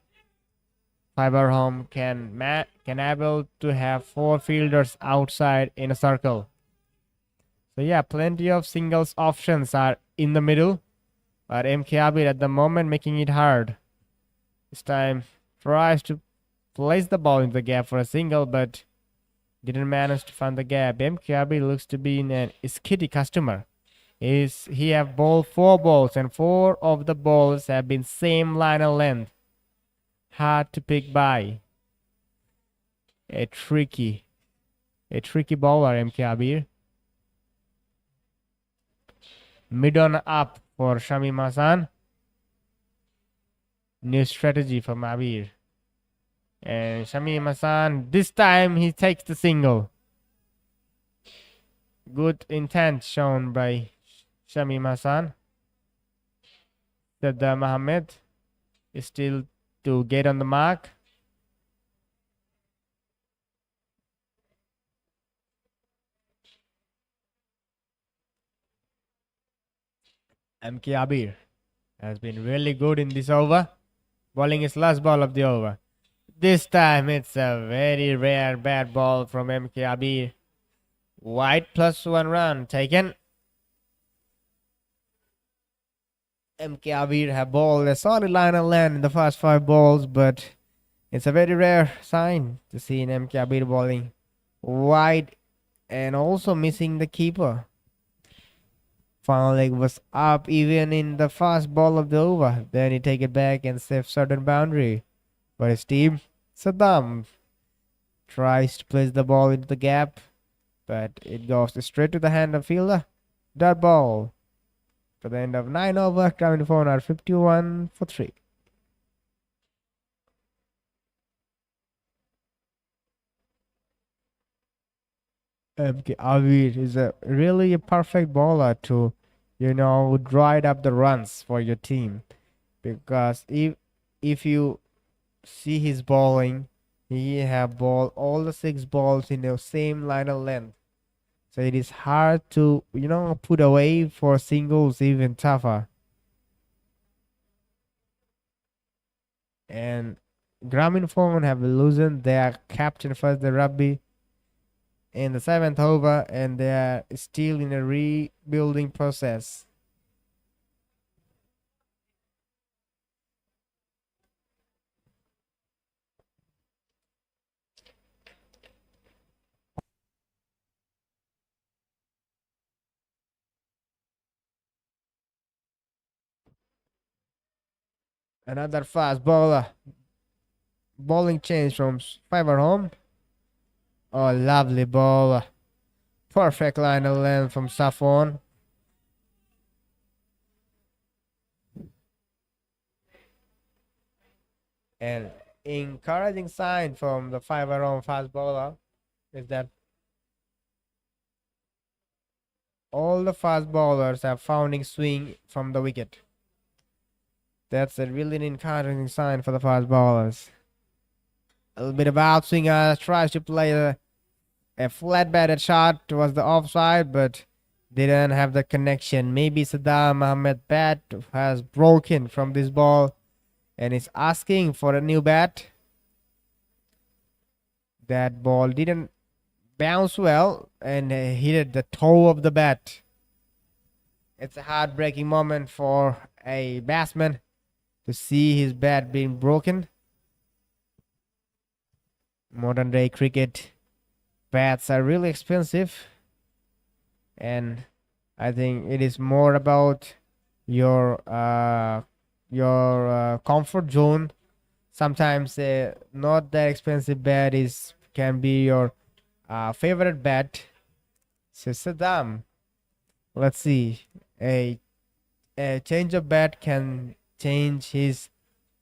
Fiber Home can able to have 4 fielders outside in a circle. So yeah, plenty of singles options are in the middle, but MK Abir at the moment making it hard. This time tries to place the ball in the gap for a single, but didn't manage to find the gap. MK Abir looks to be an skitty customer. He have bowled 4 balls and 4 of the balls have been same line and length. Hard to pick by. A tricky bowler, MK Abir. Mid on up for Shamim Hassan. New strategy from Abir. And Shamim Hassan, this time he takes the single. Good intent shown by Shamim Hassan. Sadda Mohammed is still to get on the mark. MK Abir has been really good in this over, bowling his last ball of the over. This time it's a very rare bad ball from MK Abir. Wide +1 run taken. MK Abir have bowled a solid line and land in the first 5 balls, but it's a very rare sign to see in MK Abir bowling wide and also missing the keeper. Final leg was up even in the fast ball of the over. Then he take it back and save certain boundary for his team. Saddam tries to place the ball into the gap, but it goes straight to the hand of fielder. Dot ball. To the end of 9 over, Grameen Phone are 51 for 3. MK Avid is a really a perfect bowler to, drive up the runs for your team. Because if you see his bowling, he have ball all the 6 balls in the same line of length. So it is hard to, put away for singles, even tougher. And Grameen Phone have loosened their captain first the Rabbi in the 7th over, and they are still in a rebuilding process. Another fast bowler. Bowling change from Fiver home. Oh, lovely ball. Perfect line of length from Safon. And encouraging sign from the Fiver home fast bowler is that all the fast bowlers have founding swing from the wicket. That's a really encouraging sign for the fast bowlers. A little bit of outswinger tries to play a flat batted shot towards the offside, but didn't have the connection. Maybe Saddam Ahmed bat has broken from this ball and is asking for a new bat. That ball didn't bounce well and hit the toe of the bat. It's a heartbreaking moment for a batsman to see his bat being broken. Modern day cricket bats are really expensive, and I think it is more about your comfort zone. Sometimes not that expensive bat can be your favorite bat. So Saddam, let's see, a change of bat can change his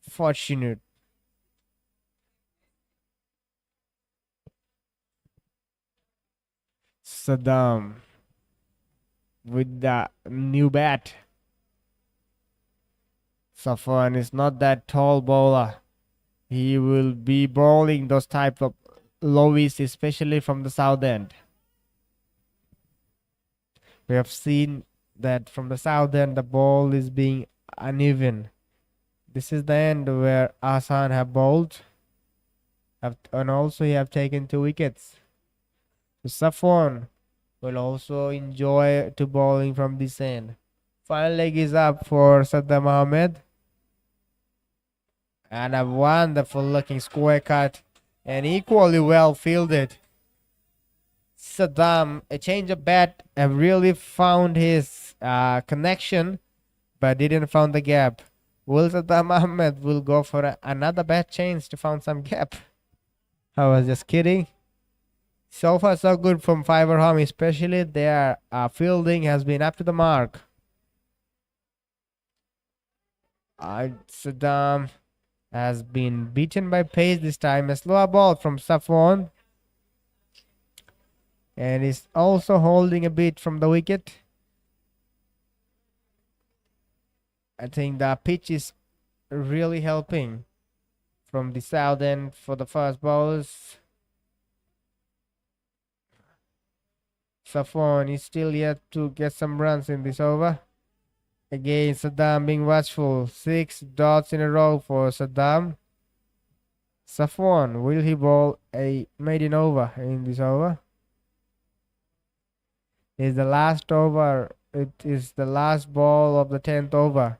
fortune. Saddam with the new bat. Safwan is not that tall bowler. He will be bowling those type of lowies, especially from the south end. We have seen that from the south end the ball is being uneven. This is the end where Asan have bowled, and also he have taken 2 wickets. Safwan will also enjoy to bowling from this end. Final leg is up for Saddam Ahmed. And a wonderful looking square cut and equally well fielded. Saddam, a change of bat, have really found his connection, but didn't found the gap. Will Saddam Ahmed will go for another bat change to find some gap? I was just kidding. So far so good from Fiverham, especially their fielding has been up to the mark. Saddam has been beaten by pace this time. A slower ball from Safwan. And is also holding a bit from the wicket. I think the pitch is really helping from the south end for the fast bowlers. Safwan is still yet to get some runs in this over. Again, Saddam being watchful. 6 dots in a row for Saddam. Safwan, will he bowl a maiden over in this over? Is the last over. It is the last ball of the 10th over.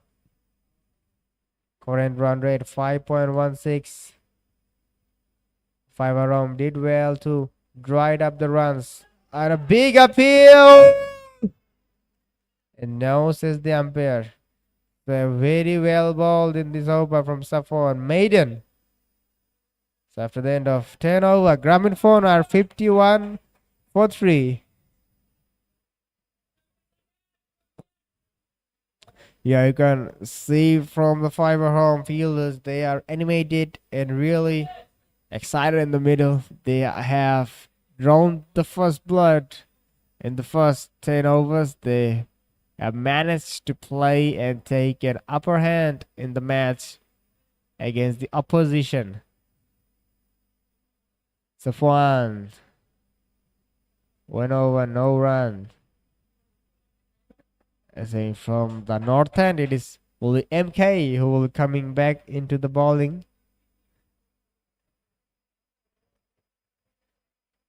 Current run rate 5.16. Fiverham did well to dried up the runs. And a big appeal. And no, says the umpire. They're very well bowled in this over from Safwan. Maiden. So after the end of 10 over, Grameen Phone are 51 for 3. Yeah, you can see from the fiber home fielders, they are animated and really excited in the middle. They have drawn the first blood in the first 10 overs. They have managed to play and take an upper hand in the match against the opposition. Safwan, 1 over, no run. I think from the north end, it is only MK who will be coming back into the bowling.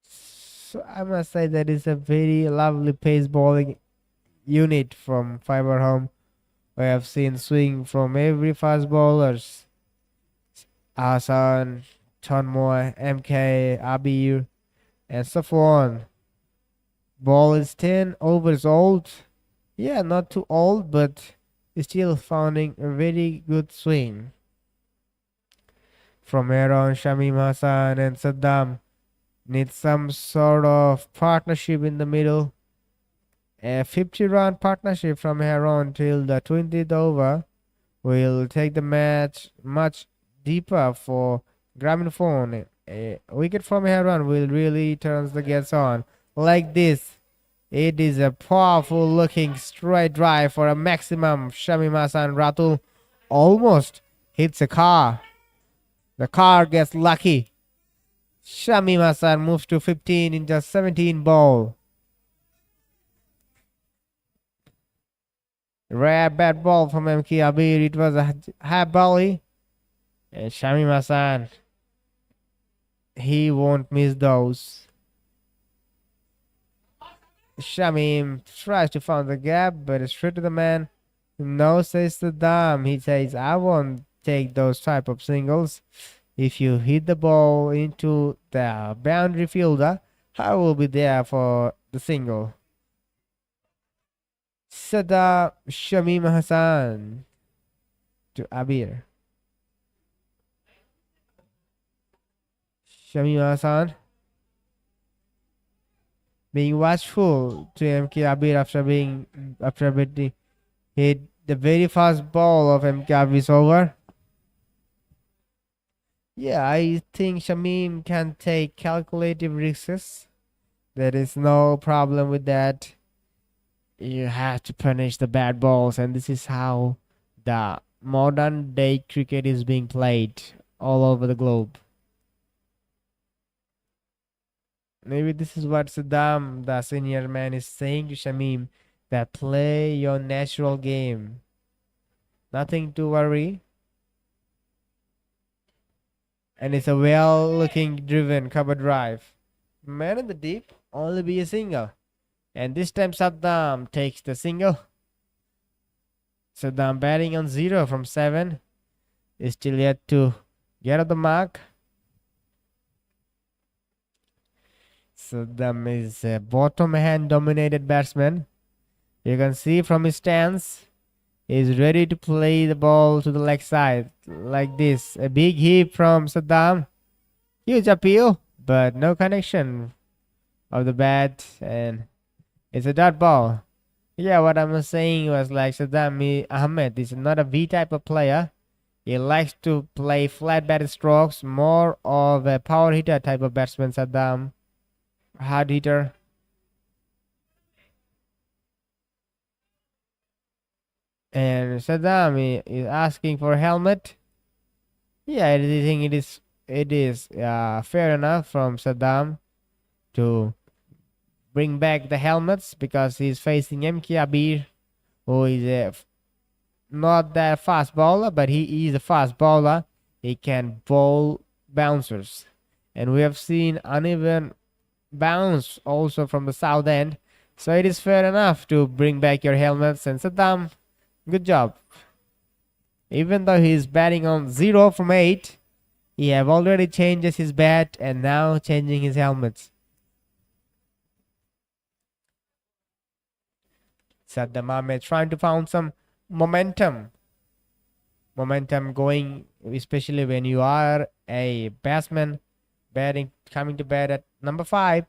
So I must say that is a very lovely pace bowling unit from Fiber Home. We have seen swing from every fast bowlers. Hassan, Chanmoy, MK, Abir, and Safwan. Ball is 10 overs old. Yeah, not too old, but still finding a very good swing. From here on, Shamim Hassan and Saddam need some sort of partnership in the middle. A 50-run partnership from here on till the 20th over will take the match much deeper for Grameen Phone. A wicket from here on will really turn the gas on. Like this. It is a powerful looking straight drive for a maximum. Shamim Hassan Ratul almost hits a car. The car gets lucky. Shamim Hassan moves to 15 in just 17 ball. Rare bad ball from MK Abir. It was a high volley. And Shamim Hassan, he won't miss those. Shamim tries to find the gap, but straight to the man. No, says Saddam. He says, I won't take those type of singles. If you hit the ball into the boundary fielder, I will be there for the single. Saddam, Shamim Hassan to Abir. Shamim Hassan being watchful to MK Abir after being hit the very fast ball of MK Abir's over. Yeah, I think Shamim can take calculative risks. There is no problem with that. You have to punish the bad balls, and this is how the modern day cricket is being played all over the globe. Maybe this is what Saddam, the senior man, is saying to Shamim, that play your natural game. Nothing to worry. And it's a well-looking driven cover drive. Man in the deep, only be a single. And this time Saddam takes the single. Saddam batting on 0 from 7. Is still yet to get at the mark. Saddam is a bottom hand dominated batsman. You can see from his stance, he's ready to play the ball to the leg side like this. A big hit from Saddam. Huge appeal, but no connection of the bat, and it's a dot ball. Yeah, what I'm saying was like Saddam Ahmed is not a V type of player. He likes to play flat batted strokes, more of a power hitter type of batsman. Saddam, hard hitter. And Saddam is asking for a helmet. Yeah, I think it is fair enough from Saddam to bring back the helmets, because he's facing MK Abir, who is not that fast bowler, but he is a fast bowler. He can bowl bouncers, and we have seen uneven bounce also from the south end. So it is fair enough to bring back your helmets. And Saddam, good job. Even though he's batting on 0 from 8, he have already changed his bat and now changing his helmets. Saddam Ahmed trying to find some momentum going, especially when you are a batsman coming to bat at number 5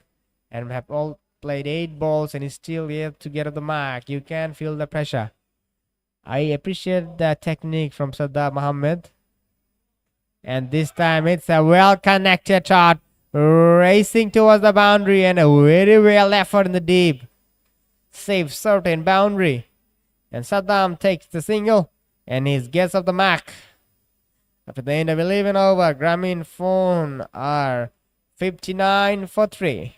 and have all played 8 balls and is still yet to get at the mark. You can feel the pressure. I appreciate that technique from Saddam Mohammed. And this time it's a well connected shot, racing towards the boundary, and a very well effort in the deep. Safe certain boundary. And Saddam takes the single and he gets off the mark. After the end of 11 over, Grameen phone are 59 for 3.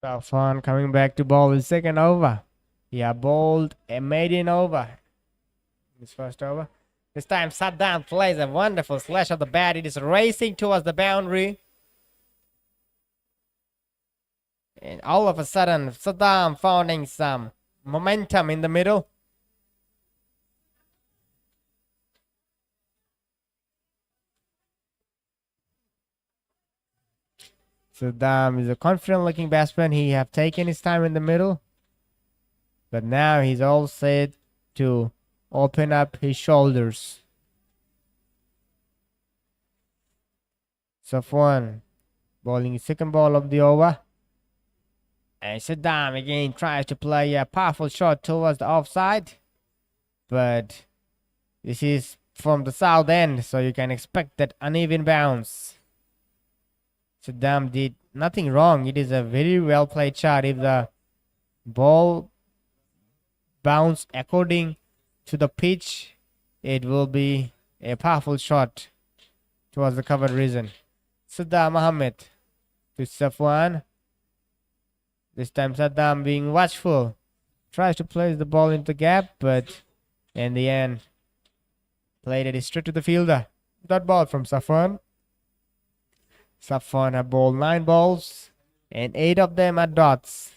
Safwan coming back to bowl his second over. He bowled a maiden over. His first over. This time Saddam plays a wonderful slash of the bat. It is racing towards the boundary. And all of a sudden, Saddam finding some momentum in the middle. Saddam is a confident looking batsman. He have taken his time in the middle. But now he's all set to open up his shoulders. Safwan bowling his second ball of the over. And Saddam again tries to play a powerful shot towards the offside. But this is from the south end, so you can expect that uneven bounce. Saddam did nothing wrong. It is a very well played shot. If the ball bounce according to the pitch, it will be a powerful shot towards the covered region. Saddam Mohammed to Safwan. This time Saddam being watchful. Tries to place the ball into the gap, but in the end, played it straight to the fielder. Dot ball from Safwan. Safwan have bowled 9 balls and 8 of them are dots.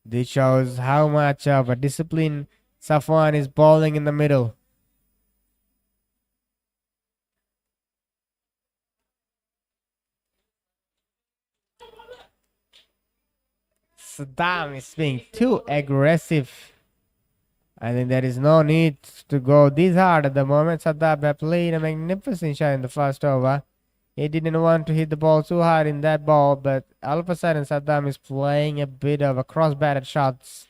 This shows how much of a discipline Safwan is bowling in the middle. Saddam is being too aggressive. I think there is no need to go this hard at the moment. Saddam have played a magnificent shot in the first over. He didn't want to hit the ball too hard in that ball, but all of a sudden Saddam is playing a bit of a cross-batted shots.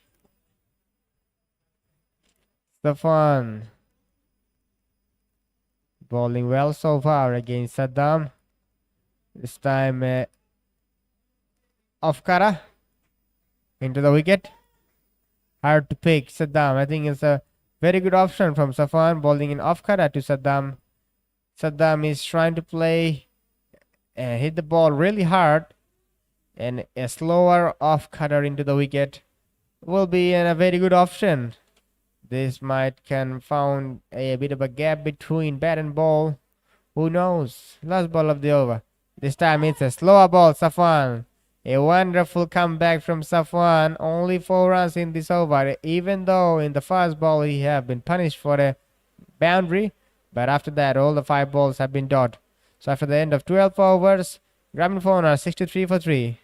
Safwan bowling well so far against Saddam. This time off cutter into the wicket. Hard to pick Saddam. I think it's a very good option from Safwan bowling in off cutter to Saddam. Saddam is trying to play and hit the ball really hard, and a slower off cutter into the wicket will be a very good option. This might can found a bit of a gap between bat and ball. Who knows? Last ball of the over. This time it's a slower ball. Safwan. A wonderful comeback from Safwan. Only 4 runs in this over. Even though in the first ball he have been punished for a boundary, but after that all the 5 balls have been dot. So after the end of 12 overs, Grameen phone are 63 for 3.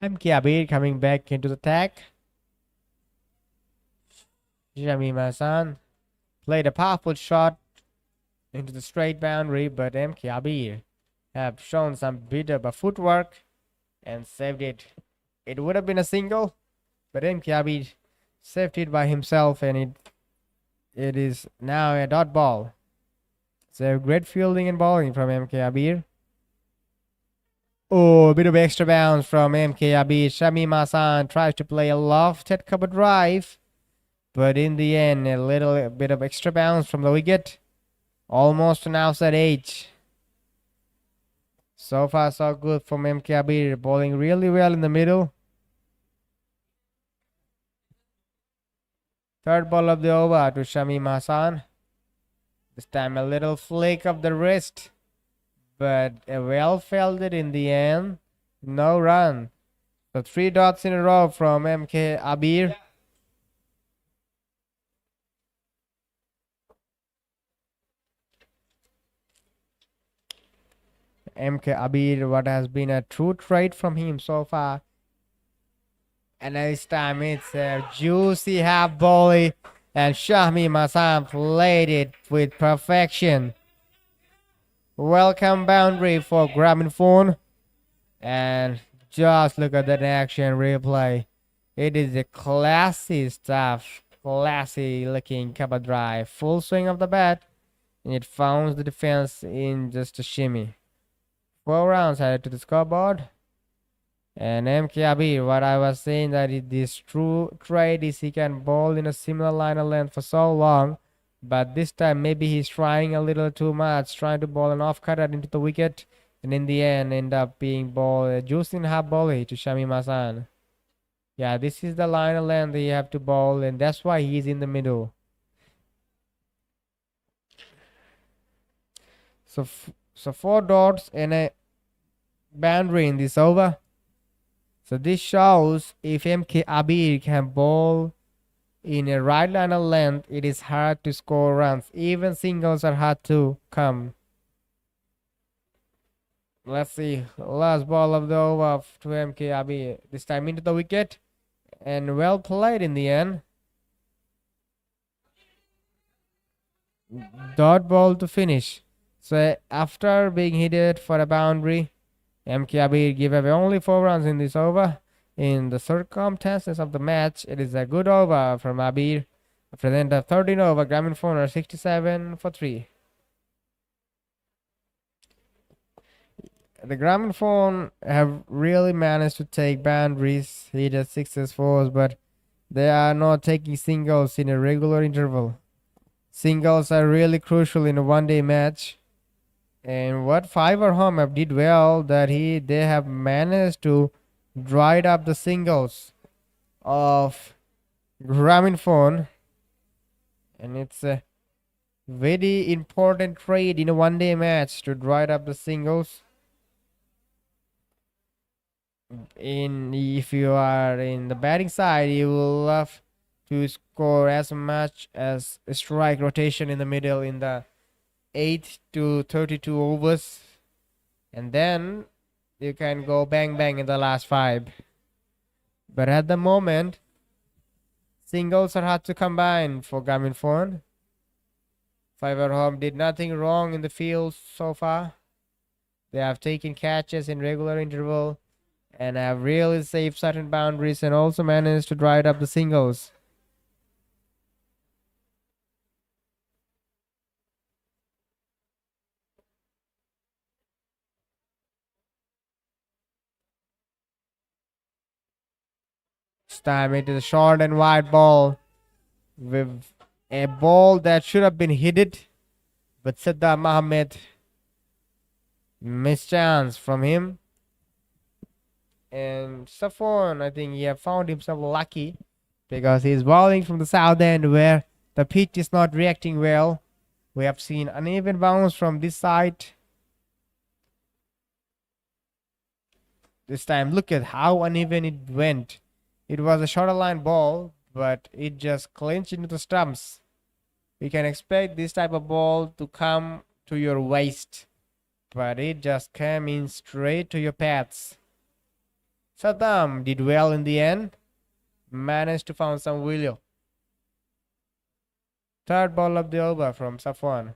MK Abir coming back into the attack. Shamim Hassan played a powerful shot into the straight boundary, but MK Abir have shown some bit of a footwork and saved it. It would have been a single, but MK Abir saved it by himself, and it is now a dot ball. So great fielding and bowling from MK Abir. Oh, a bit of extra bounce from MK Abir. Shamim Hassan tries to play a lofted cover drive, but in the end, a little bit of extra bounce from the wicket. Almost an outside edge. So far, so good from MK Abir, bowling really well in the middle. Third ball of the over to Shamim Hassan. This time a little flick of the wrist, but well fielded in the end. No run. So 3 dots in a row from MK Abir. MK Abir, what has been a true trait from him so far. And this time it's a juicy half volley, and Shamim Hassan played it with perfection. Welcome boundary for Grameen. And just look at that action replay. It is a classy stuff. Classy looking cover drive. Full swing of the bat. And it founds the defense in just a shimmy. 4 rounds added to the scoreboard. And MK Abir, what I was saying that this true trade is he can bowl in a similar line of length for so long, but this time maybe he's trying a little too much, trying to bowl an off cutter into the wicket, and in the end up being bowled a juicing half volley to Shamim Hassan. Yeah, this is the line of length that you have to bowl, and that's why he's in the middle. So 4 dots and a boundary in this over. So this shows if MK Abir can bowl in a right line of length, it is hard to score runs. Even singles are hard to come. Let's see. Last ball of the over to MK Abir. This time into the wicket. And well played in the end. Dot ball to finish. So after being hit for a boundary, MK Abir gave away only 4 runs in this over. In the circumstances of the match, it is a good over from Abir. After the end of 13 over, Grameen are 67 for 3. The Grameen have really managed to take boundaries, hit at 6s, 4s, but they are not taking singles in a regular interval. Singles are really crucial in a one-day match. And what Fiver Home have did well that they have managed to dried up the singles of Grameen, and it's a very important trade in a one-day match to dry up the singles. If you are in the batting side, you will love to score as much as a strike rotation in the middle in the 8 to 32 overs, and then you can go bang bang in the last 5. But at the moment, singles are hard to combine for Grameen. Fiver Home did nothing wrong in the field so far. They have taken catches in regular interval and have really saved certain boundaries and also managed to dry up the singles. This time it is a short and wide ball with a ball that should have been hit, but Saddam Mohammed missed chance from him. And Safwan, I think he have found himself lucky because he's bowling from the south end where the pitch is not reacting well. We have seen uneven bounce from this side. This time, look at how uneven it went. It was a shorter line ball, but it just clinched into the stumps. You can expect this type of ball to come to your waist, but it just came in straight to your pads. Saddam did well in the end. Managed to find some willow. Third ball of the over from Safwan.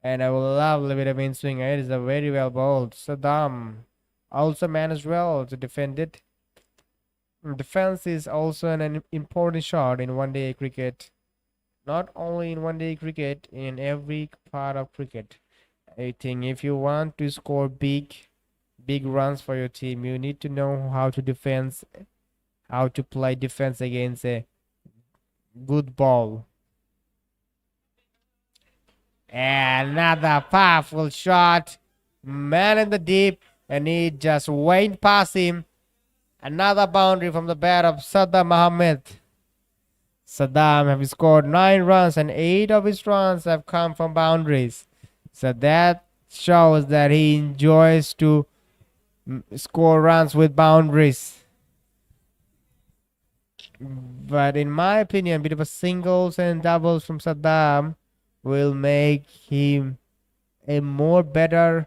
And I will love a bit of in swing. It is a very well bowled. Saddam also managed well to defend it. Defense is also an important shot in one-day cricket. Not only in one-day cricket, in every part of cricket. I think if you want to score big runs for your team, you need to know how to play defense against a good ball. And another powerful shot. Man in the deep, and he just went past him. Another boundary from the bat of Saddam Mohammed. Saddam have scored 9 runs, and 8 of his runs have come from boundaries. So that shows that he enjoys to score runs with boundaries. But in my opinion, a bit of a singles and doubles from Saddam will make him a more better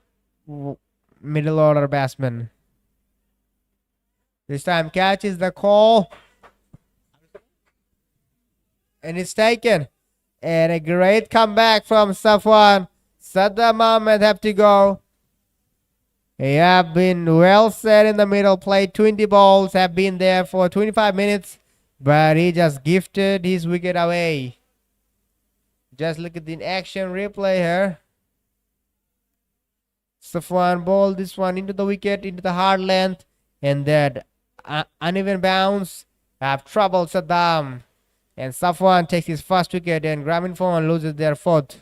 middle order batsman. This time catches the call, and it's taken. And a great comeback from Safwan. Saddam Ahmed have to go. He have been well set in the middle, played 20 balls, have been there for 25 minutes, but he just gifted his wicket away. Just look at the action replay here. Safwan bowled this one into the wicket, into the hard length, and that uneven bounce have troubled Saddam. And Safwan takes his first wicket, and Grameen loses their fourth.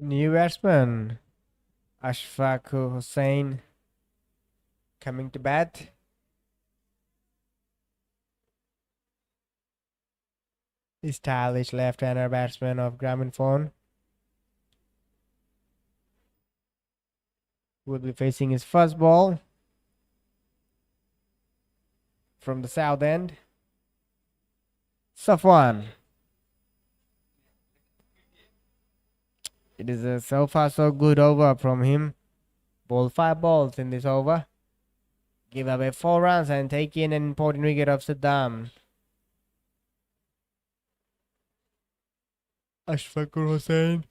New batsman Ashfaq Hussain coming to bat. The stylish left-hander batsman of Grameen will be facing his first ball from the south end. Safwan. It is a so far so good over from him. Bowled 5 balls in this over. Give away 4 runs and take in an important wicket of Saddam. Ashfaq Hussain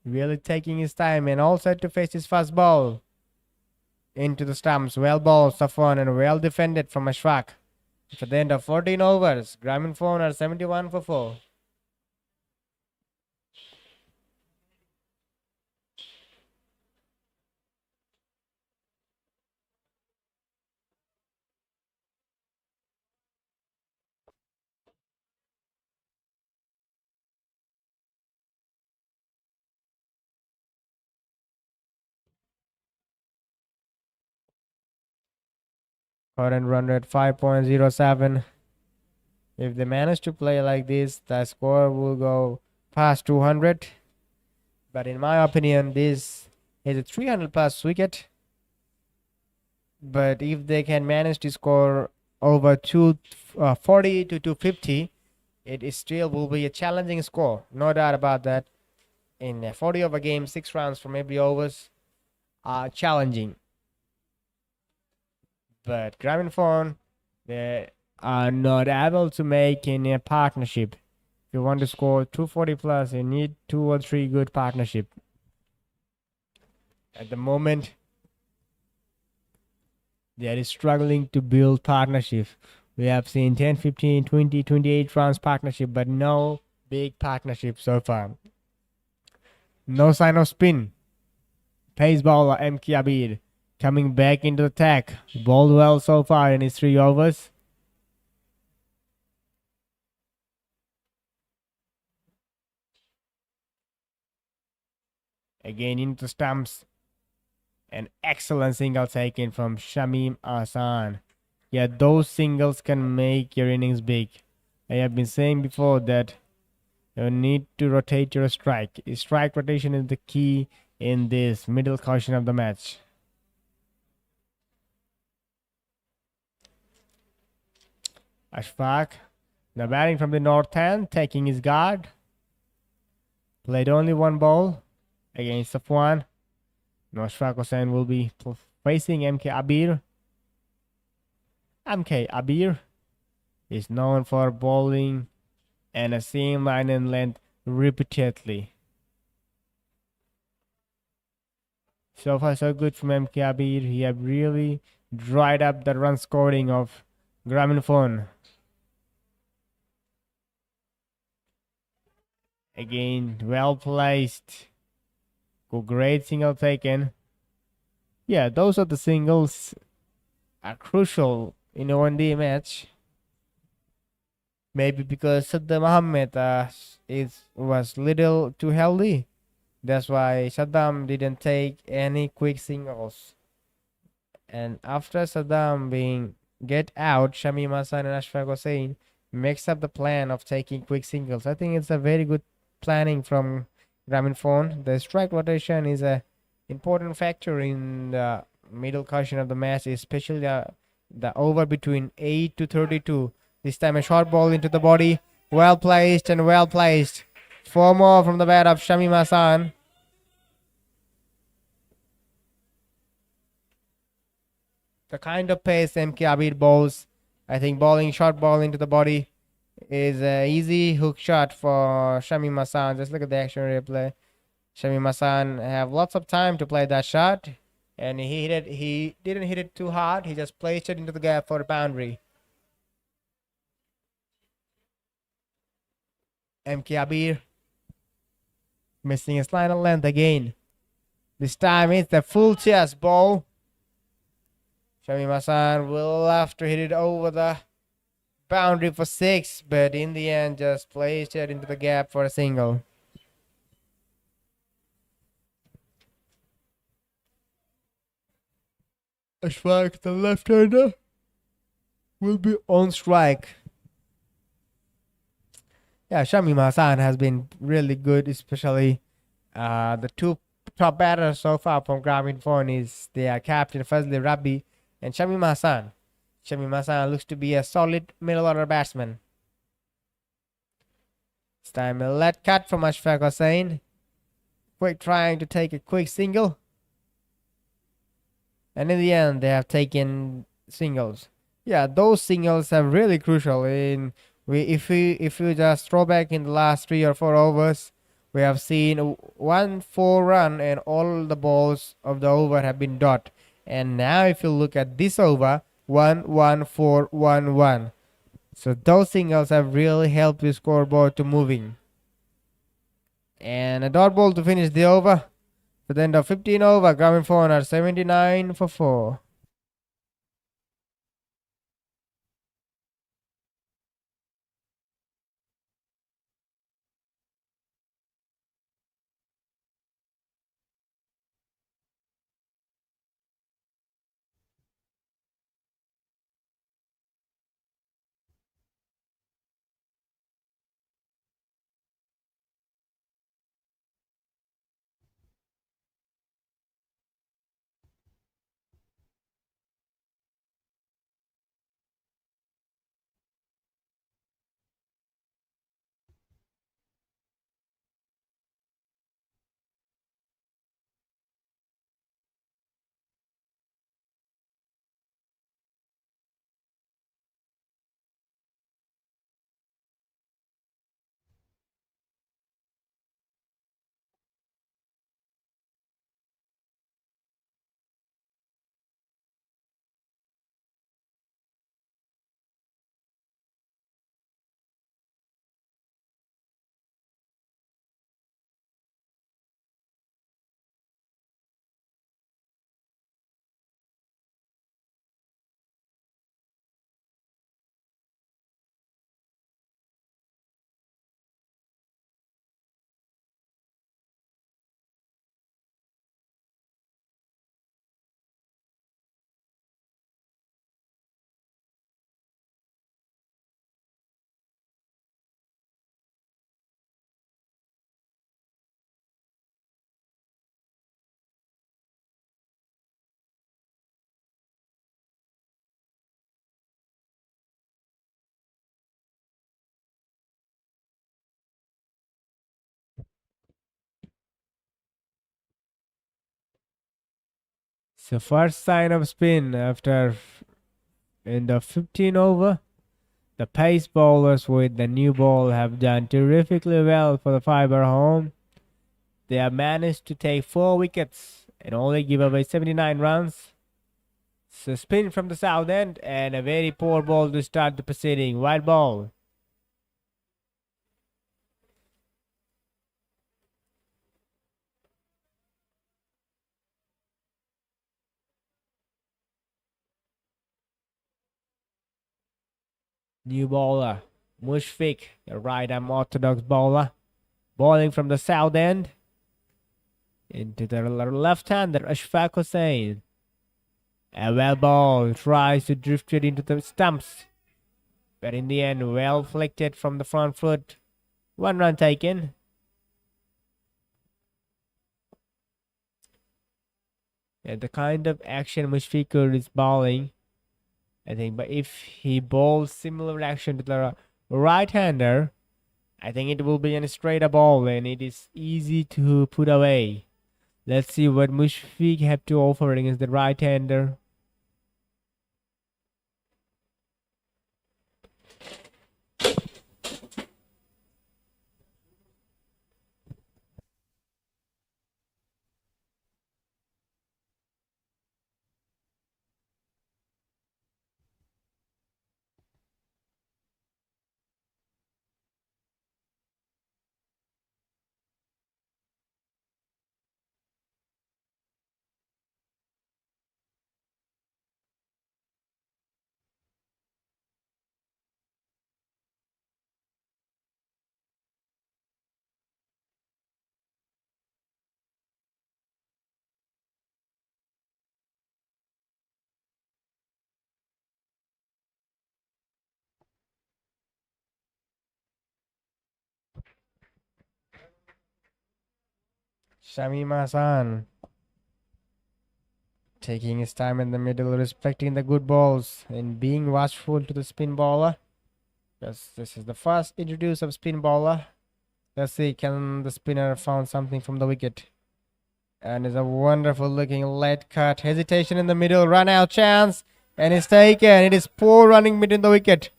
really taking his time and all set to face his first ball. Into the stumps. Well bowled Safwan and well defended from Ashfaq. At the end of 14 overs, Grameen are 71 for 4. Current run rate 5.07. If they manage to play like this, the score will go past 200. But in my opinion, this is a 300 plus wicket. But if they can manage to score over 240 to 250, it is still will be a challenging score. No doubt about that. In a 40 over game, 6 runs from every overs are challenging. But Grameen they are not able to make in a partnership. If you want to score 240 plus, you need 2 or 3 good partnership. At the moment, they are struggling to build partnership. We have seen 10, 15, 20, 28 runs partnership, but no big partnership so far. No sign of spin. Pace bowler M.K. Abid coming back into the attack. Bowled well so far in his 3 overs. Again into stumps. An excellent single taken from Shamim Ahsan. Yeah, those singles can make your innings big. I have been saying before that you need to rotate your strike. Strike rotation is the key in this middle portion of the match. Ashfaq, the batting from the north end, taking his guard. Played only 1 ball against Safwan. No, Ashfaq Hussain will be facing MK Abir. MK Abir is known for bowling and a seam line and length repeatedly. So far so good from MK Abir. He have really dried up the run scoring of Grameen. Again, well placed. Great single taken. Yeah, those are the singles are crucial in a 1-day match. Maybe because Saddam Mohammed was little too healthy. That's why Saddam didn't take any quick singles. And after Saddam being get out, Shamim Hassan and Ashfaq Hussain makes up the plan of taking quick singles. I think it's a very good planning from Grameen. The strike rotation is a important factor in the middle portion of the match, especially the over between 8 to 32. This time a short ball into the body. Well placed and well placed. 4 more from the bat of Shamim Hassan. The kind of pace MK Abid bowls, I think bowling short ball into the body is an easy hook shot for Shamim Hassan. Just look at the action replay. Shamim Hassan have lots of time to play that shot, and he didn't hit it too hard. He just placed it into the gap for a boundary. MK Abir missing his line of length again. This time it's the full chest ball. Shamim Hassan will have to hit it over the boundary for 6, but in the end just placed it into the gap for a single. Ashfaq, the left-hander, will be on strike. Yeah, Shamim Hassan has been really good, especially the 2 top batters so far from Grameen is their captain Fazli Rabbi and Shamim Hassan. Shamim Hassan looks to be a solid middle order batsman. This time a let cut from Ashfaq Hussain. Quick trying to take a quick single. And in the end they have taken singles. Yeah, those singles are really crucial. If we just throw back in the last 3 or 4 overs, we have seen 1 4 run and all the balls of the over have been dot. And now if you look at this over, 1 1 4 1 1. So those singles have really helped the scoreboard to moving. And a dot ball to finish the over. At the end of 15 over, Grameen are 79 for 4. So first sign of spin after in the 15 over. The pace bowlers with the new ball have done terrifically well for the fiber home. They have managed to take 4 wickets and only give away 79 runs. So spin from the south end and a very poor ball to start the proceeding. Wide ball. New bowler, Mushfiq, a right-arm orthodox bowler, bowling from the south end. Into the left-hander, Ashfaq Hussain. A well ball tries to drift it into the stumps, but in the end, well flicked from the front foot. 1 run taken. And the kind of action Mushfiqur is bowling, I think, but if he bowls similar action to the right-hander, I think it will be a straighter ball and it is easy to put away. Let's see what Mushfiq have to offer against the right-hander. Shamim Hassan taking his time in the middle, respecting the good balls and being watchful to the spin bowler. Yes, this is the first introduce of spin bowler. Let's see, can the spinner found something from the wicket? And it's a wonderful looking late cut. Hesitation in the middle, run out chance, and it's taken. It is poor running between the wicket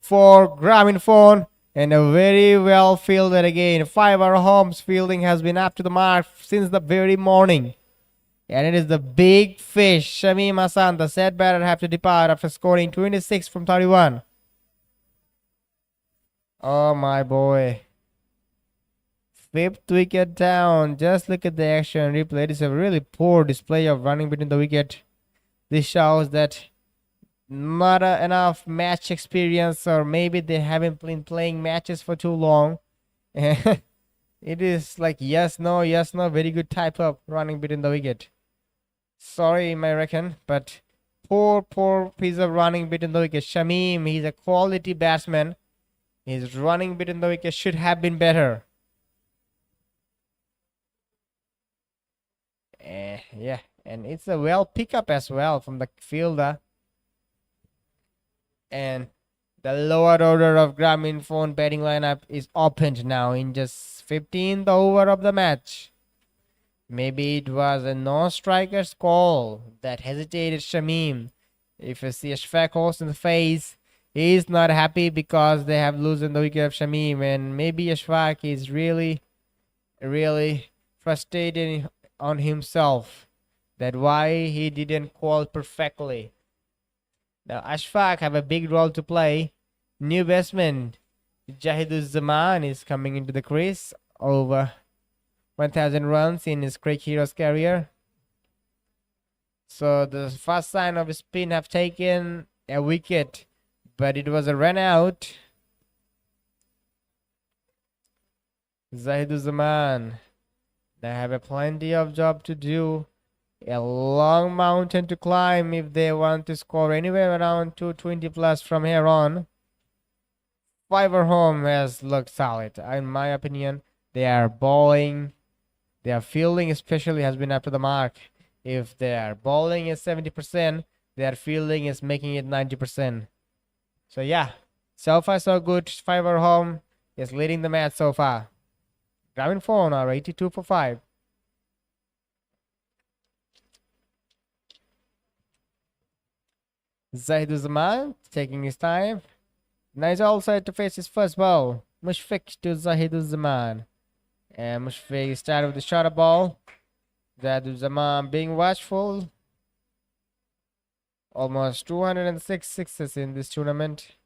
for Grameen phone. And a very well fielded again. 5 Home's fielding has been up to the mark since the very morning. And it is the big fish, Shamim Hassan, the set batter, have to depart after scoring 26 from 31. Oh my boy. 5th wicket down. Just look at the action replay. It is a really poor display of running between the wicket. This shows that not enough match experience, or maybe they haven't been playing matches for too long. It is like yes, no, very good type of running between the wicket. Sorry, I reckon, but poor piece of running between the wicket. Shamim, he's a quality batsman. His running between the wicket should have been better. Yeah, and it's a well pickup as well from the fielder. And the lower order of Grameen phone batting lineup is opened now in just 15th over of the match. Maybe it was a non-striker's call that hesitated Shamim. If you see Ashfaq Hossain in the face, he is not happy because they have loosened the wicket of Shamim, and maybe Ashfaq is really frustrated on himself that why he didn't call perfectly. Now Ashfaq have a big role to play. New batsman Zaman is coming into the crease, over 1,000 runs in his Cricket Heroes career. So the first sign of spin have taken a wicket, but it was a run out. Zaman, they have a plenty of job to do. A long mountain to climb if they want to score anywhere around 220 plus from here on. Fiver Home has looked solid. In my opinion, they are bowling. Their fielding especially has been up to the mark. If their bowling is 70%, their fielding is making it 90%. So yeah, so far so good. Fiver Home is leading the match so far. Grameen phone are 82 for 5. Zahiduzzaman taking his time. Nice all set to face his first ball. Mushfiq to Zahiduzzaman. And Mushfiq started with the shorter ball. Zahiduzzaman being watchful. Almost 206 sixes in this tournament.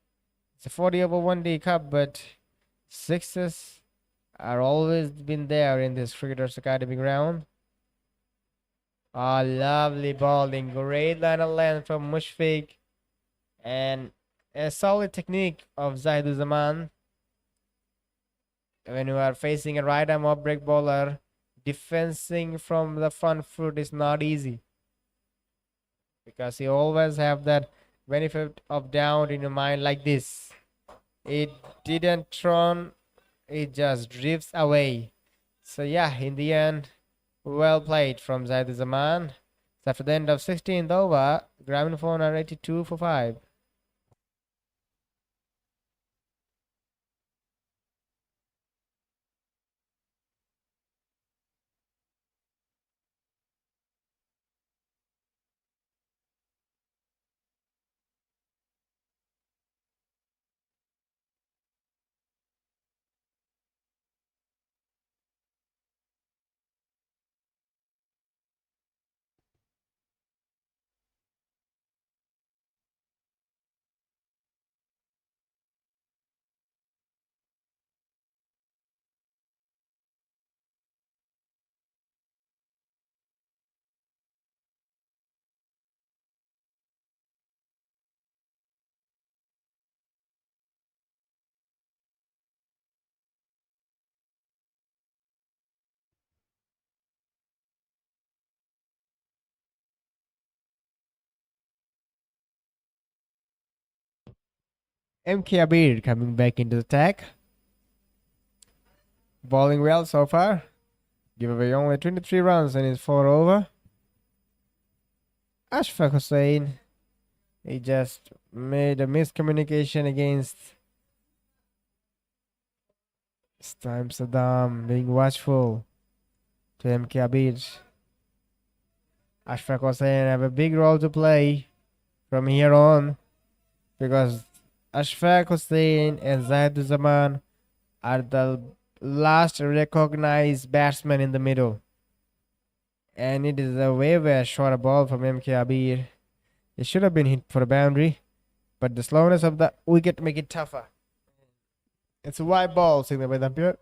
It's a 40 over 1D cup, but sixes are always been there in this Cricketers Academy ground. Ah, lovely bowling. Great line of length from Mushfiq. And a solid technique of Zahiduzzaman. When you are facing a right arm off break bowler, defending from the front foot is not easy. Because you always have that benefit of doubt in your mind like this. It didn't turn, it just drifts away. So yeah, in the end, well played from Zahiduzzaman. So after the end of 16th over, Grameen phone are 82 for 5. MK Abir coming back into the attack. Bowling well so far. Give away only 23 runs in his 4 over. Ashfaq Hussain, he just made a miscommunication against this time Saddam, being watchful to MK Abir. Ashfaq Hussain have a big role to play from here on, because Ashfaq Hussain and Zahiduzzaman are the last recognized batsmen in the middle. And it is a way shorter ball from MK Abir. It should have been hit for a boundary, but the slowness of the wicket make it tougher. It's a wide ball, signaled by the umpire.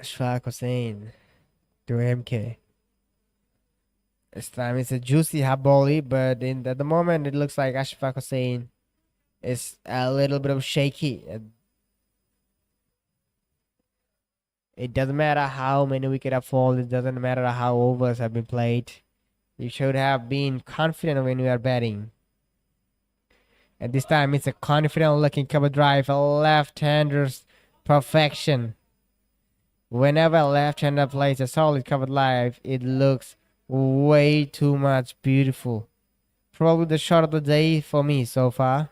Ashfaq Hussain to MK. This time it's a juicy half volley, but at the moment it looks like Ashfaq Hussain is a little bit of shaky. It doesn't matter how many wickets have fallen. It doesn't matter how overs have been played. You should have been confident when you are batting. And this time it's a confident looking cover drive, a left-hander's perfection. Whenever a left-hander plays a solid covered drive, it looks way too much beautiful. Probably the shot of the day for me so far.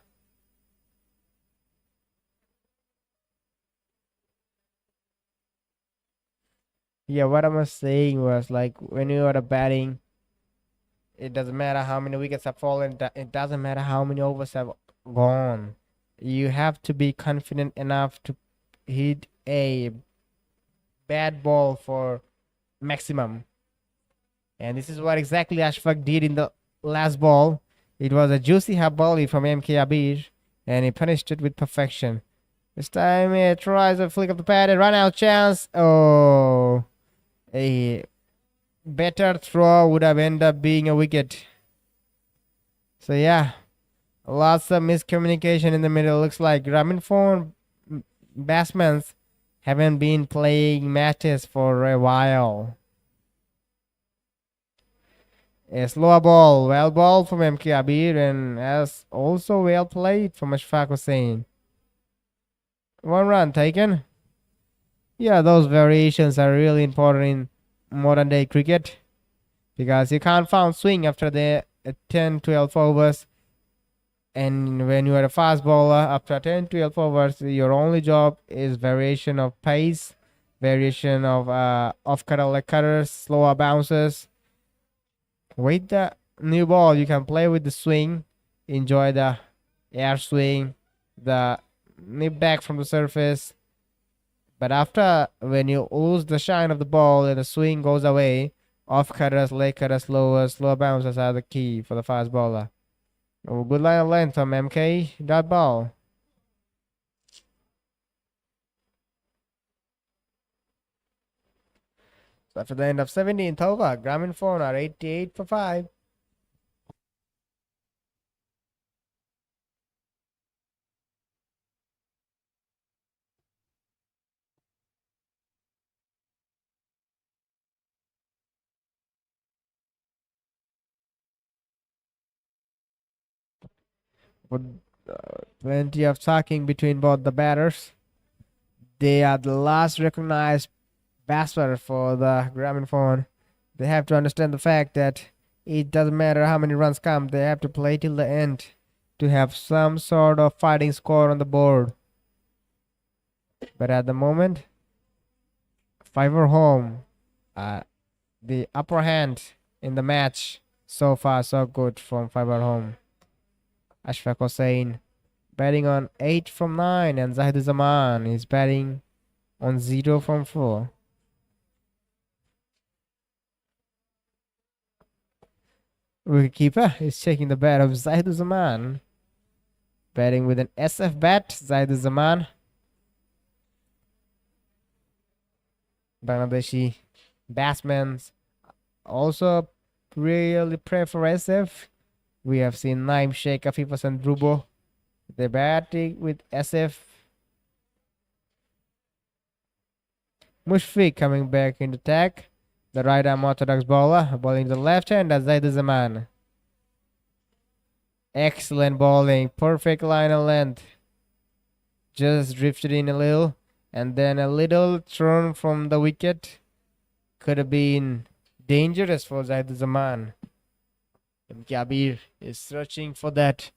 Yeah, what I was saying was, like, when you are batting, it doesn't matter how many wickets have fallen. It doesn't matter how many overs have gone. You have to be confident enough to hit a bad ball for maximum. And this is what exactly Ashfaq did in the last ball. It was a juicy half volley from MK Abir, and he punished it with perfection. This time he tries a flick of the pad, a run out chance. Oh, a better throw would have ended up being a wicket. So yeah, lots of miscommunication in the middle. Looks like Grameen phone batsmen haven't been playing matches for a while. A slower ball, well balled from MK Abir, and as also well played from Ashfaq Hussain. 1 run taken. Yeah, those variations are really important in modern day cricket, because you can't find swing after the 10-12 overs. And when you are a fast bowler, after 10-12 overs, your only job is variation of pace variation of off cutter, leg cutters, slower bounces. With the new ball, you can play with the swing, enjoy the air swing, the nip back from the surface. But after, when you lose the shine of the ball and the swing goes away, off cutters, leg cutters, slower bounces are the key for the fast bowler. Oh, good line of length from MK. Dot ball. So after the end of 17th over, Grameen phone are 88 for 5. With plenty of talking between both the batters. They are the last recognized batsman for the Grameen phone. They have to understand the fact that it doesn't matter how many runs come, they have to play till the end to have some sort of fighting score on the board. But at the moment, Fiver home, the upper hand in the match. So far, so good from Fiver home. Ashfaq Hussain batting on 8 from 9, and Zahid Zaman is batting on 0 from 4. Wicketkeeper is checking the bat of Zahid Zaman. Batting with an SF bat, Zahid Zaman. Bangladeshi batsmen also really prefer SF. We have seen Naim Sheikh, Afif and Drubo. They're batting with SF. Mushfiq coming back into attack. The right arm orthodox bowler bowling to the left hand as Zaid Zaman. Excellent bowling, perfect line of length. Just drifted in a little, and then a little thrown from the wicket. Could have been dangerous for Zaid Zaman. Kabir is searching for that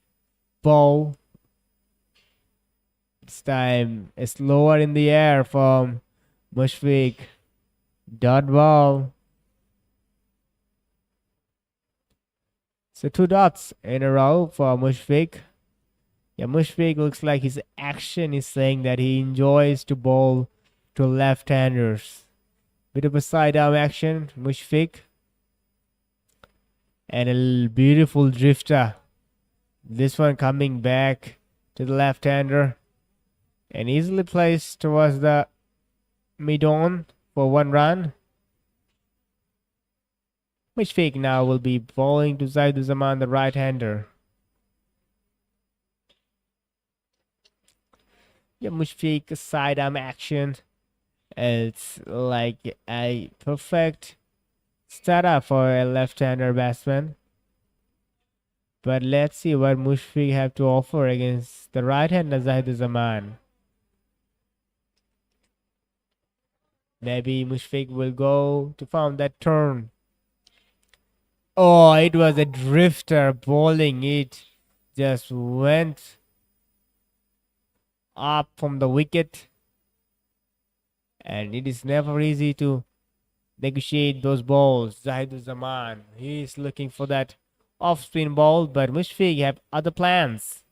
ball. This time it's lower in the air from Mushfiq. Dot ball. So 2 dots in a row for Mushfiq. Yeah, Mushfiq looks like his action is saying that he enjoys to bowl to left-handers. Bit of a side arm action, Mushfiq. And a beautiful drifter. This one coming back to the left-hander. And easily placed towards the mid-on for 1 run. Mushfiq now will be bowling to Zaid Zaman, the right-hander. Yeah, Mushfiq side-arm action. It's like a perfect startup for a left-hander batsman. But let's see what Mushfiq have to offer against the right-hander Zaid Zaman. Maybe Mushfiq will go to find that turn. Oh, it was a drifter bowling. It just went up from the wicket. And it is never easy to negotiate those balls. Zahid Zaman, he is looking for that off-spin ball, but Mushfiq have other plans.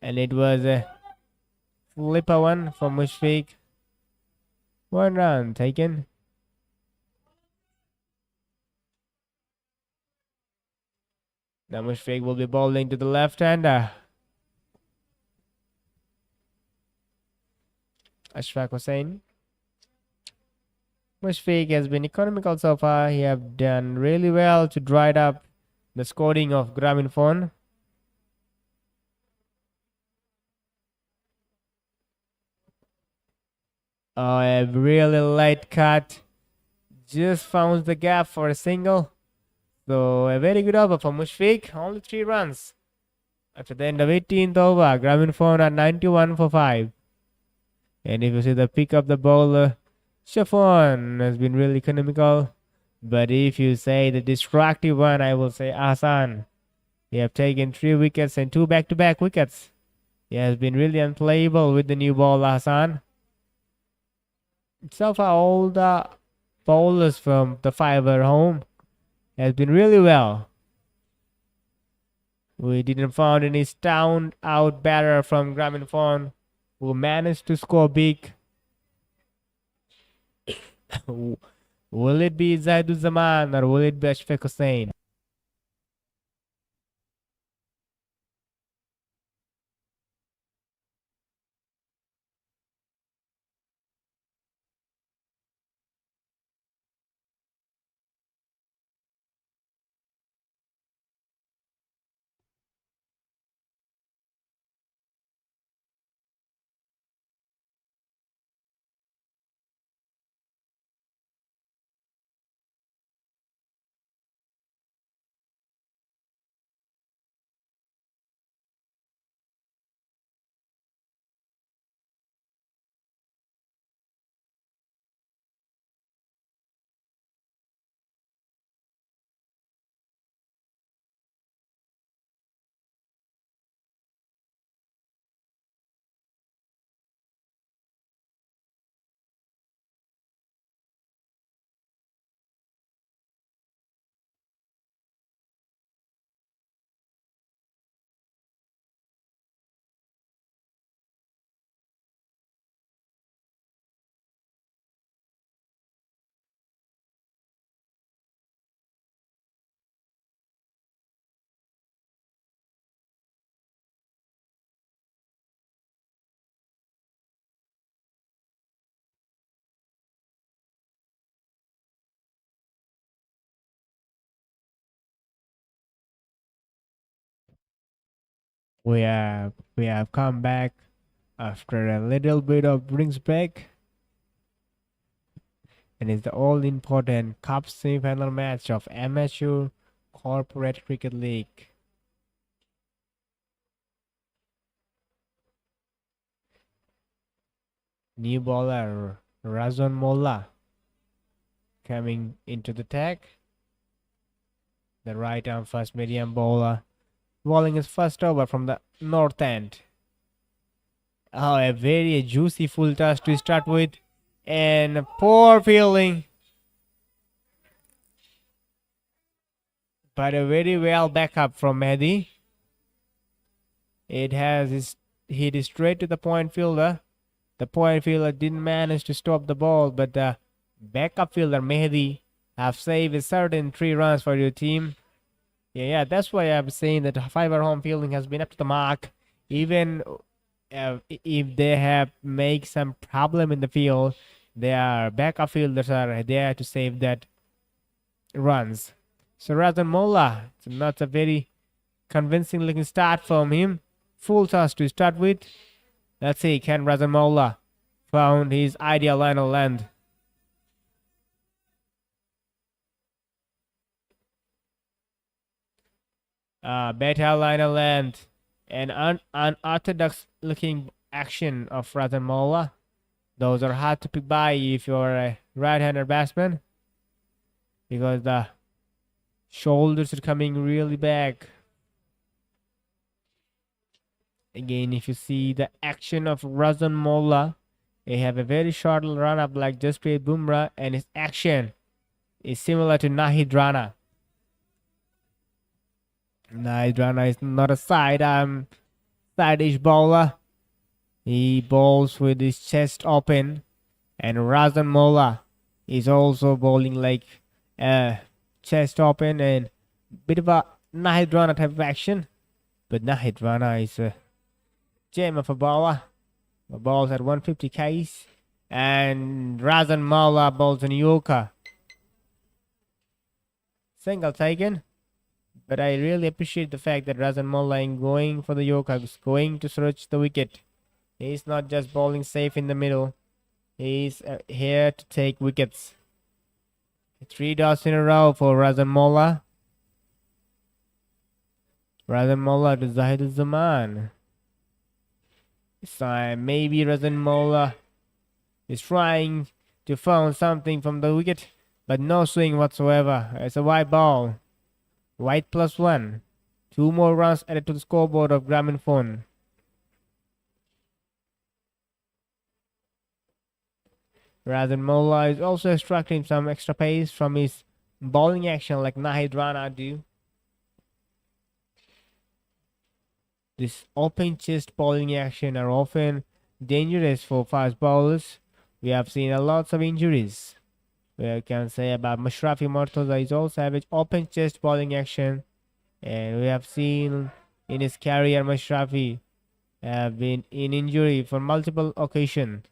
And it was a flipper one for Mushfiq. 1 run taken. Now Mushfiq will be bowling to the left-hander. Ashfaq Hussain. Mushfiq has been economical so far. He have done really well to dry up the scoring of Grameen phone. Oh, a really light cut. Just found the gap for a single. So a very good over for Mushfiq. Only 3 runs. After the end of 18th over, Grameen phone at 91 for 5. And if you see the pick of the bowler, Shafon has been really economical. But if you say the destructive one, I will say Ahsan. He have taken 3 wickets and 2 back-to-back wickets. He has been really unplayable with the new ball, Hassan. So far, all the bowlers from the fiber home has been really well. We didn't find any stand out batter from Grameen who managed to score big. Will it be Zaman or will it be Ashfaq Hussain? We have come back after a little bit of brings break, and it's the all important Cup semi-final match of Amateur Corporate Cricket League. New bowler Razan Molla coming into the tag. The right arm first medium bowler bowling his first over from the north end. Oh, a very juicy full toss to start with, and poor fielding, but a very well backup from Mehdi. It has hit straight to the point fielder. The point fielder didn't manage to stop the ball, but the backup fielder Mehdi have saved a certain 3 runs for your team. Yeah, that's why I'm saying that fiber home fielding has been up to the mark. Even if they have make some problem in the field, their backup fielders are there to save that runs. So Razan Molla, it's not a very convincing looking start from him. Full toss to start with. Let's see, can Razan Molla found his ideal line of length? Better line of length and unorthodox looking action of Razan Molla. Those are hard to pick by if you're a right-hander batsman, because the shoulders are coming really back. Again, if you see the action of Razan Molla, they have a very short run up like Jasprit Bumrah, and his action is similar to Nahid Rana. Nahid Rana is not a side-ish bowler. He bowls with his chest open, and Razan Molla is also bowling like chest open and bit of a Nahid Rana type of action. But Nahid Rana is a gem of a bowler. The ball's at 150 Ks, and Razan Molla bowls in Yorker. Single taken, but I really appreciate the fact that Razan Molla is going for the Yorker, is going to search the wicket. He's not just bowling safe in the middle. He's here to take wickets. 3 dots in a row for Razan Molla. Razan Molla to Zahid Zaman. This time, maybe Razan Molla is trying to find something from the wicket, but no swing whatsoever. It's a white ball. White +1. 2 more runs added to the scoreboard of Grameen. Razan Molla is also extracting some extra pace from his bowling action like Nahid Rana do. This open chest bowling action are often dangerous for fast bowlers. We have seen a lots of injuries. We can say about Mashrafi Mortaza is also have an open chest bowling action, and we have seen in his career Mashrafi have been in injury for multiple occasions.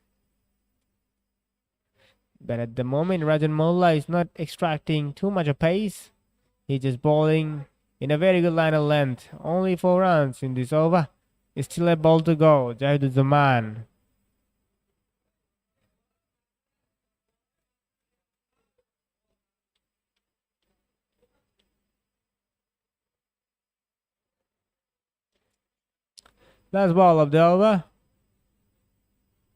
But at the moment, Rajan Molla is not extracting too much of pace. He's just bowling in a very good line of length. Only 4 runs in this over. Still a ball to go. Zahiduzaman. Last ball of the over.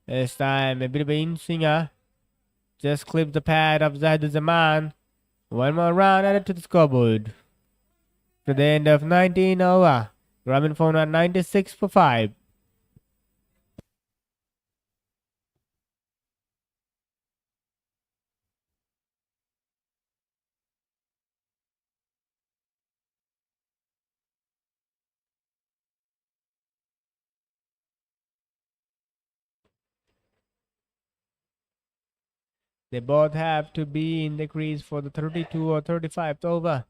This time a bit of an swinger. Just clip the pad of Zahiduzaman. One more round added to the scoreboard. To the end of 19 over. Grameen phone at 96 for 5. They both have to be in the crease for the 32 or 35th over.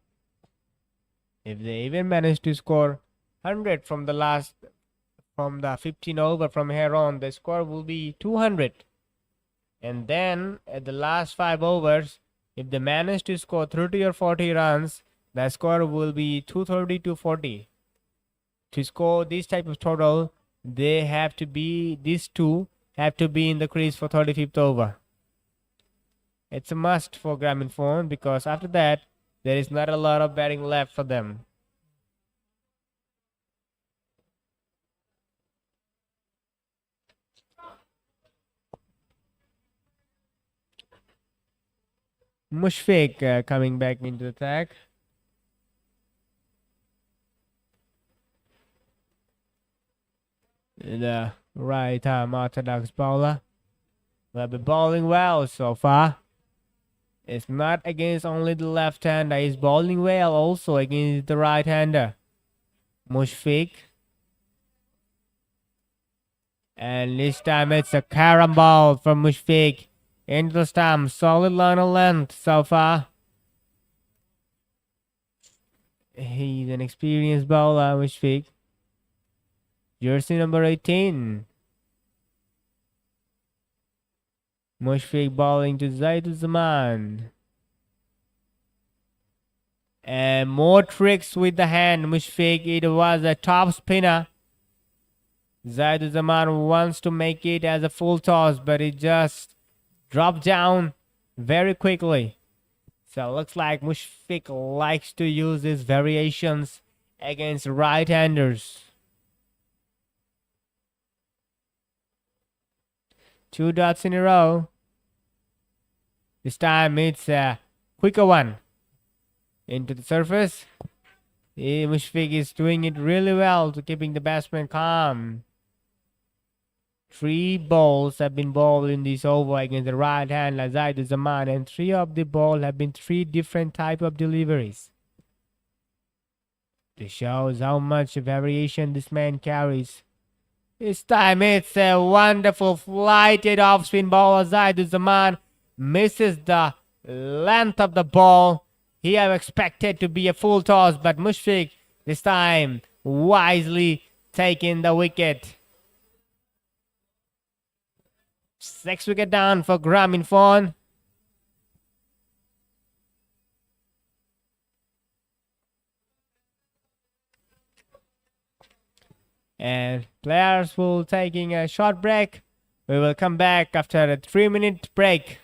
If they even manage to score 100 from the 15 over from here on, the score will be 200. And then at the last 5 overs, if they manage to score 30 or 40 runs, the score will be 230 to 40. To score this type of total, these two have to be in the crease for 35th over. It's a must for Grameen phone because after that, there is not a lot of batting left for them. Mushfiq coming back into attack. The right arm orthodox bowler. Will be bowling well so far. It's not against only the left-hander. He's bowling well also against the right-hander. Mushfiq. And this time it's a carom ball from Mushfiq. Into the stump. Solid line of length so far. He's an experienced bowler, Mushfiq. Jersey number 18. Mushfiq bowling to Zahiduzaman. And more tricks with the hand. Mushfiq, it was a top spinner. Zahiduzaman wants to make it as a full toss, but it just dropped down very quickly. So it looks like Mushfiq likes to use his variations against right-handers. 2 dots in a row. This time it's a quicker one. Into the surface. Mushfiq is doing it really well to keeping the batsman calm. 3 balls have been bowled in this over against the right hand Zahiduzaman, and 3 of the ball have been 3 different type of deliveries. This shows how much variation this man carries. This time it's a wonderful flighted off-spin ball. Zahiduzaman misses the length of the ball. He have expected to be a full toss, but Mushfiq this time wisely taking the wicket. 6 wicket down for Grameen phone. And players will taking a short break. We will come back after a 3-minute break.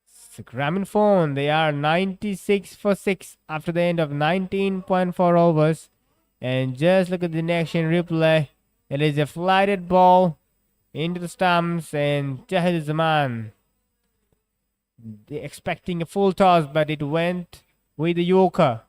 So Grameen phone, they are 96 for 6 after the end of 19.4 overs. And just look at the action replay. It is a flighted ball into the stumps, and Zahiduzaman expecting a full toss, but it went with the Yorker.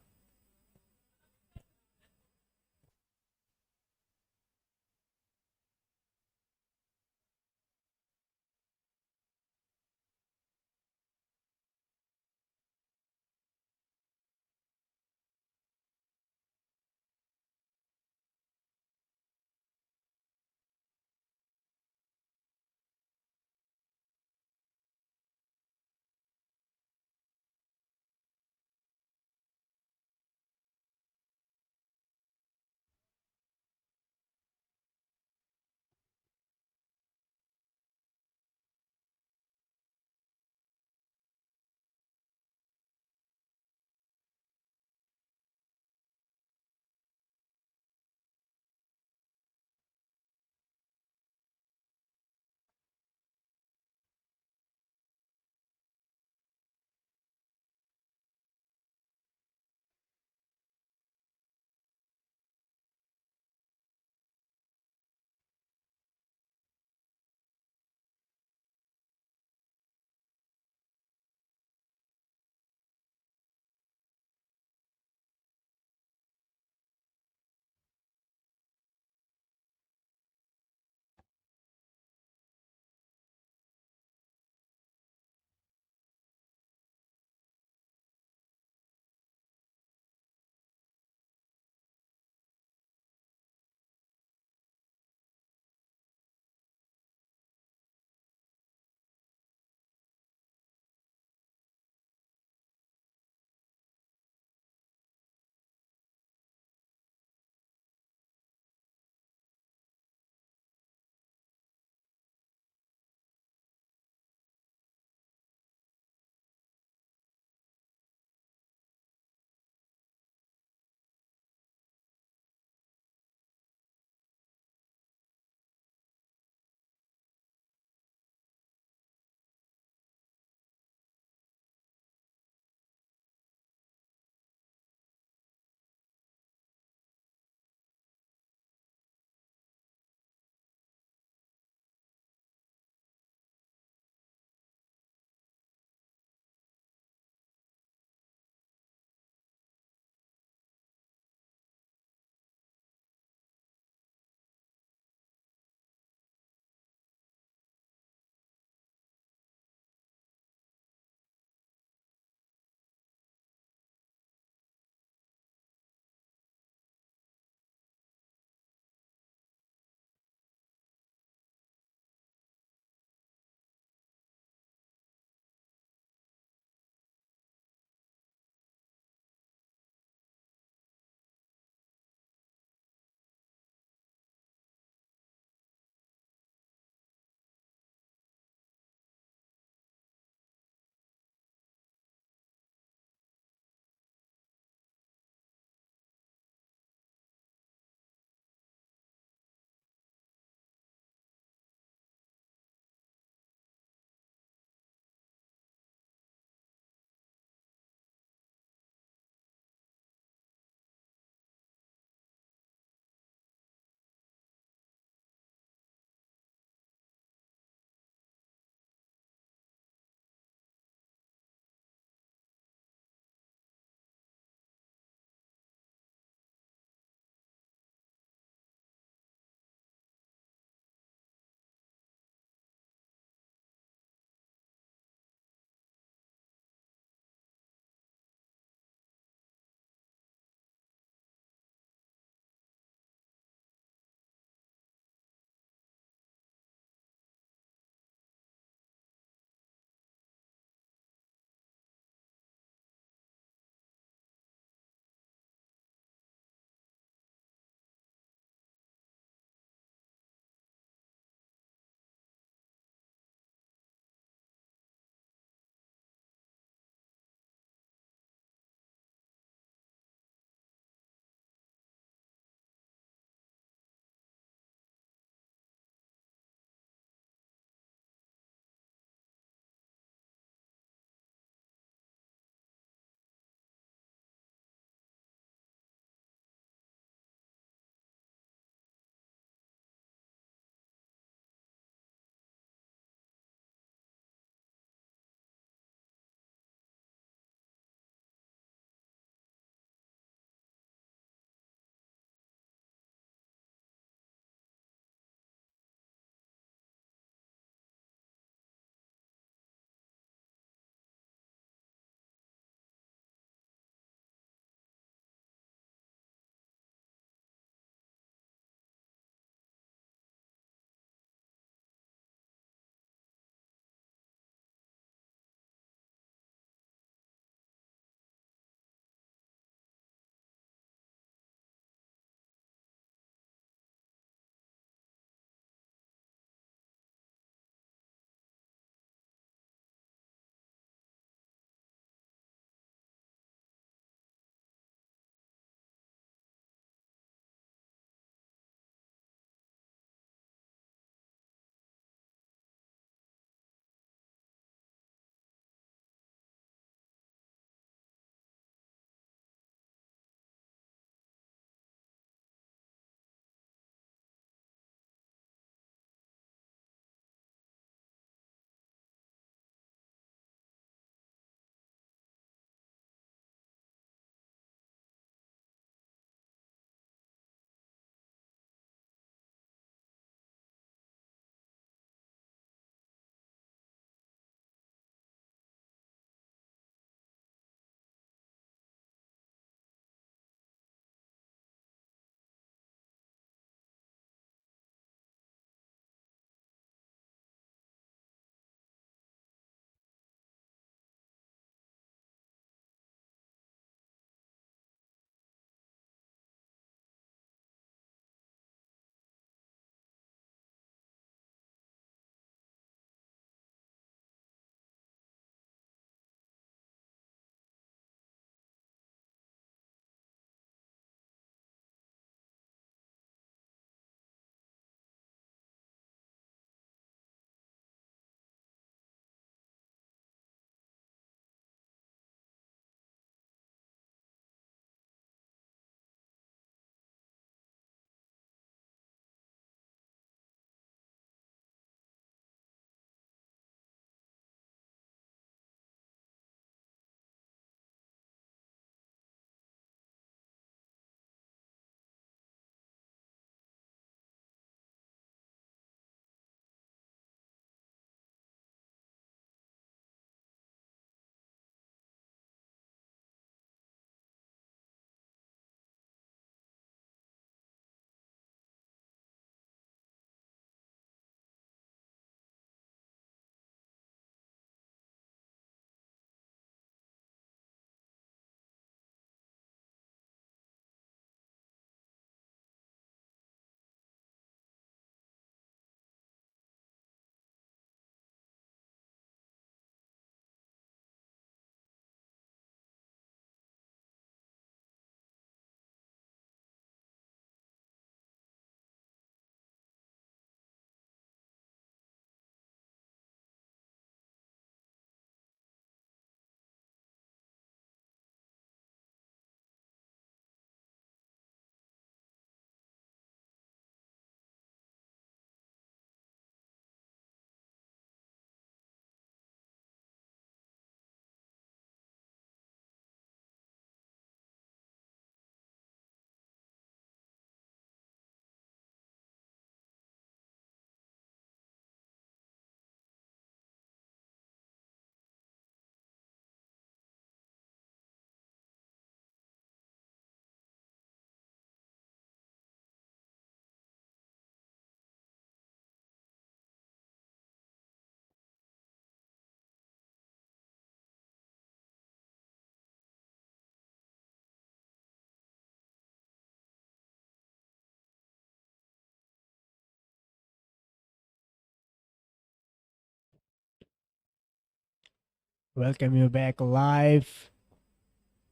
Welcome you back live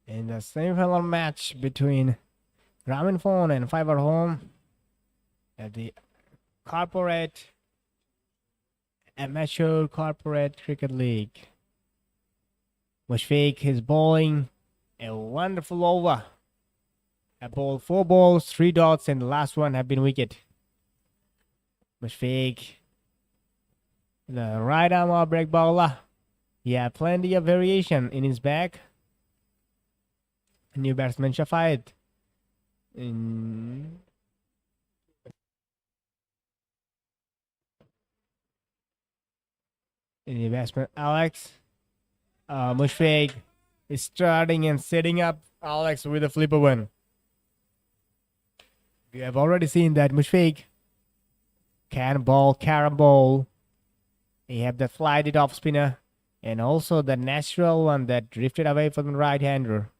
in the semi-final match between Grameen Phone and Fiber Home at the Corporate Amateur Corporate Cricket League. Mushfiq is bowling a wonderful over. I bowled 4 balls, 3 dots, and the last one have been wicket. Mushfiq, the right arm off break bowler. He had plenty of variation in his bag. New batsman Shafayed. New batsman Alex. Mushfiq is starting and setting up Alex with a flipper one. We have already seen that Mushfiq can bowl, carrom bowl. He have the flighted off spinner and also the natural one that drifted away from the right hander.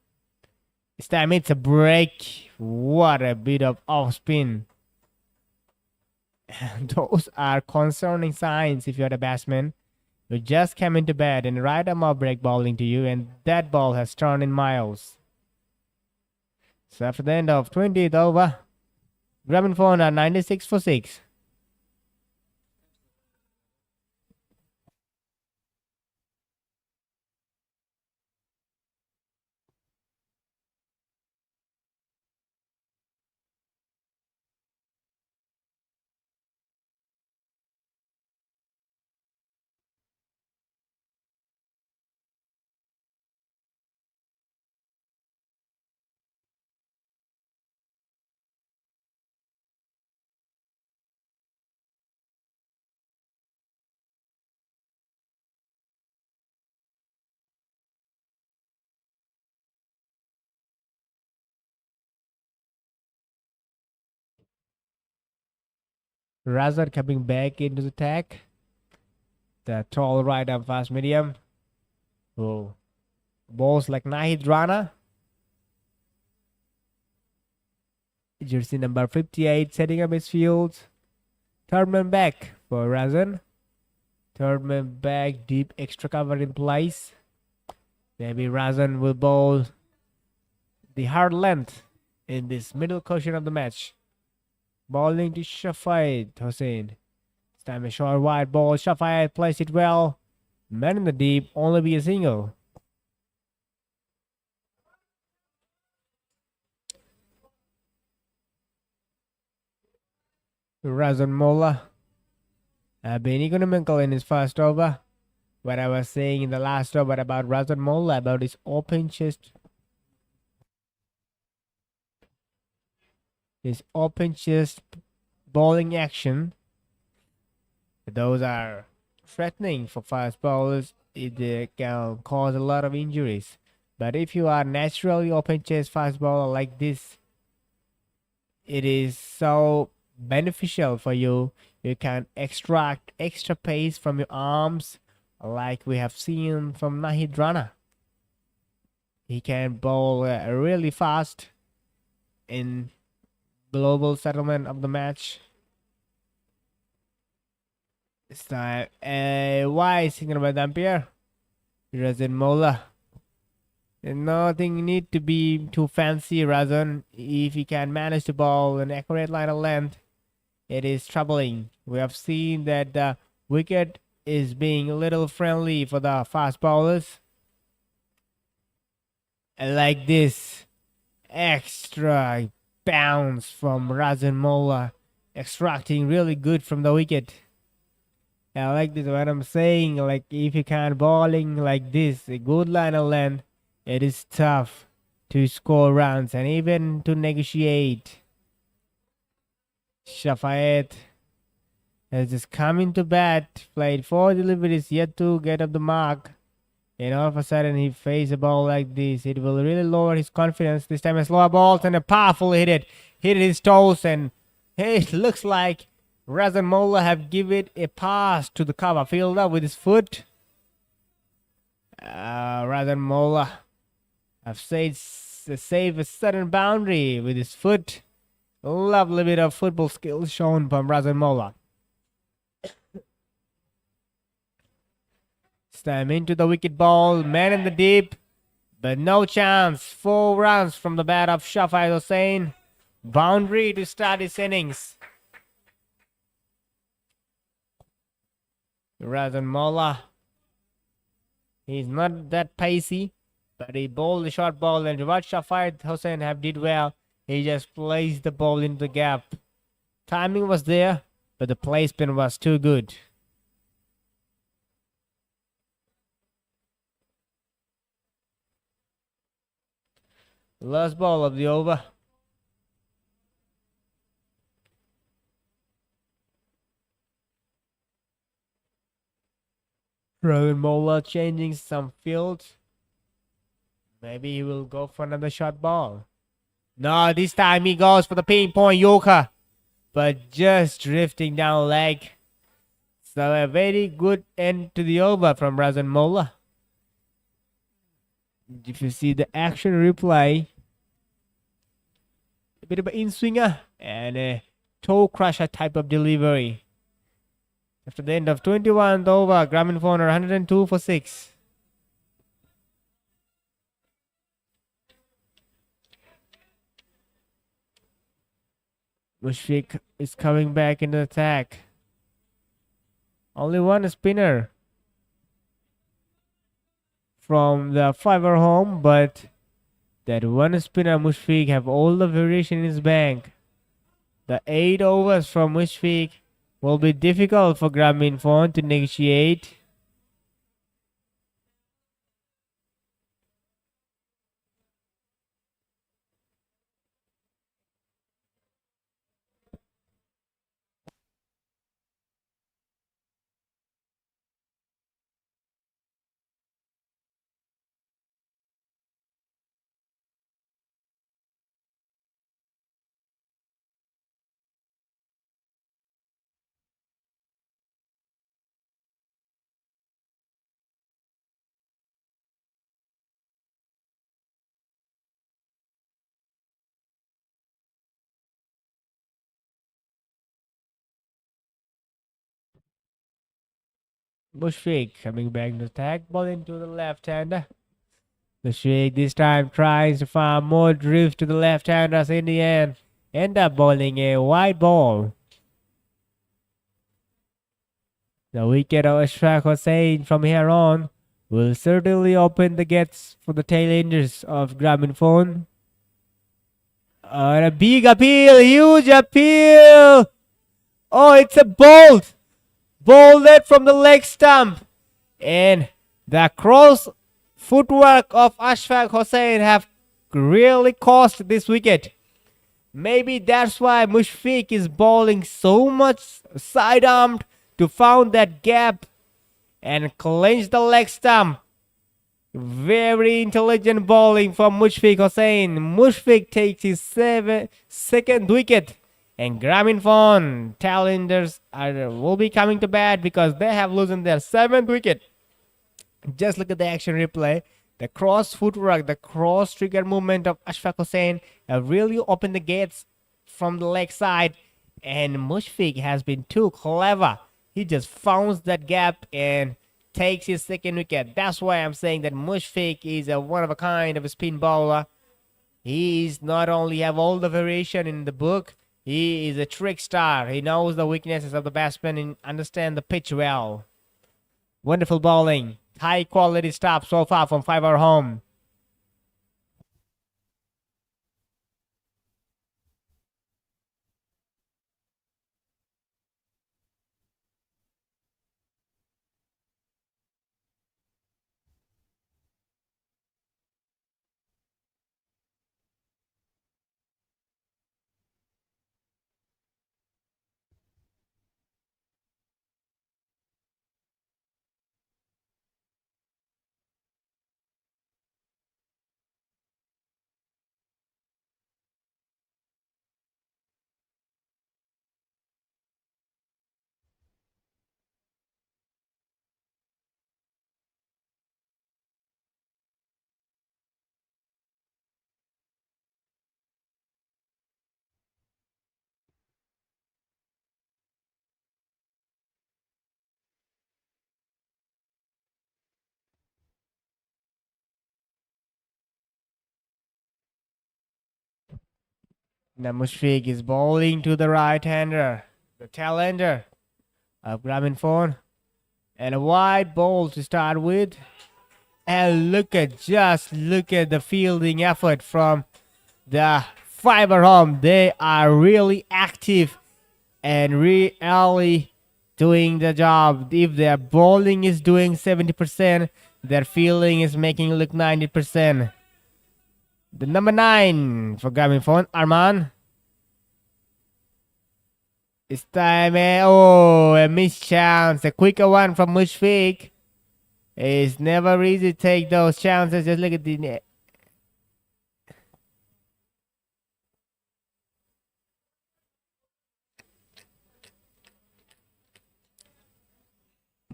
This time it's a break. What a bit of off spin. Those are concerning signs if you're the batsman. You just came into bat and right arm off break bowling to you, and that ball has turned in miles. So after the end of 20th over, Grameen Phone are 96 for 6. Razak coming back into the attack. The tall right arm fast medium. Oh, balls like Nahid Rana. Jersey number 58 setting up his field. Third man back for Razan. Third man back, deep extra cover in place. Maybe Razan will bowl the hard length in this middle portion of the match. Bowling to Shafayed Hossain. This time a short wide ball. Shafayed plays it well. Man in the deep, only be a single. Razan Molla been economical in his first over. What I was saying in the last over about Razan Molla, about his open chest. His open chest bowling action. Those are threatening for fast bowlers. It can cause a lot of injuries. But if you are naturally open chest fast bowler like this, it is so beneficial for you. You can extract extra pace from your arms, like we have seen from Nahid Rana. He can bowl really fast in global settlement of the match. This time, why signal by the umpire? Razan Molla. Nothing need to be too fancy, Razan. If he can manage to bowl an accurate line of length, it is troubling. We have seen that the wicket is being a little friendly for the fast bowlers. Like this, extra bounce from Razan Molla, extracting really good from the wicket. I like this, what I'm saying, like if you can't bowling like this, a good line of length, it is tough to score runs and even to negotiate. Shafayed has just come into bat, played 4 deliveries, yet to get up the mark. And all of a sudden he faced a ball like this. It will really lower his confidence. This time a slower ball and a powerful hit his toes, and it looks like Razan Molla have given a pass to the cover fielder with his foot. Razan Molla have saved a sudden boundary with his foot. Lovely bit of football skills shown from Razan Molla. This time into the wicket ball, man in the deep, but no chance. 4 runs from the bat of Shafai Hussain. Boundary to start his innings. Razan Molla, he's not that pacey, but he bowled the short ball, and what Shafai Hussain have did well, he just placed the ball into the gap. Timing was there, but the placement was too good. Last ball of the over. Rowan Mola changing some field. Maybe he will go for another short ball. No, this time he goes for the pinpoint Yorker, but just drifting down leg. So a very good end to the over from Razan Mola. If you see the action replay, a bit of an in-swinger and a toe crusher type of delivery. After the end of 21th over, Grameen are 102 for 6. Mushfiq is coming back into attack. Only one spinner from the fiver home, but that one spinner Mushfiq have all the variation in his bank. The 8 overs from Mushfiq will be difficult for Grameen to negotiate. Mushfiq coming back to attack, ball into the left-hander. Mushfiq this time tries to find more drift to the left-handers. In the end up bowling a wide ball. The wicket of Ashfaq Hussain from here on will certainly open the gates for the tailenders of Grameen. And a big appeal, huge appeal. Oh, it's a bolt. Bowled from the leg stump. And the cross footwork of Ashfaq Hussain have really cost this wicket. Maybe that's why Mushfiq is bowling so much side-armed to found that gap and clinch the leg stump. Very intelligent bowling from Mushfiq Hussain. Mushfiq takes his second wicket, and Grameen Talenders will be coming to bat because they have loosened their 7th wicket. Just look at the action replay. The cross footwork, the cross trigger movement of Ashfaq Hussain have really opened the gates from the leg side, and Mushfiq has been too clever. He just founds that gap and takes his second wicket. That's why I'm saying that Mushfiq is a one of a kind of a spin bowler. He is not only have all the variation in the book, he is a trick star. He knows the weaknesses of the batsman and understand the pitch well. Wonderful bowling. High quality stuff so far from Fiver Home. Now Mushfiq is bowling to the right-hander, the tail-ender of Grameen Phone. And a wide ball to start with. And look at the fielding effort from the fiber home. They are really active and really doing the job. If their bowling is doing 70%, their fielding is making it look 90%. The number 9 for Grameen Phone, Arman. It's time. Oh, a missed chance. A quicker one from Mushfiq. It's never easy to take those chances. Just look at the net.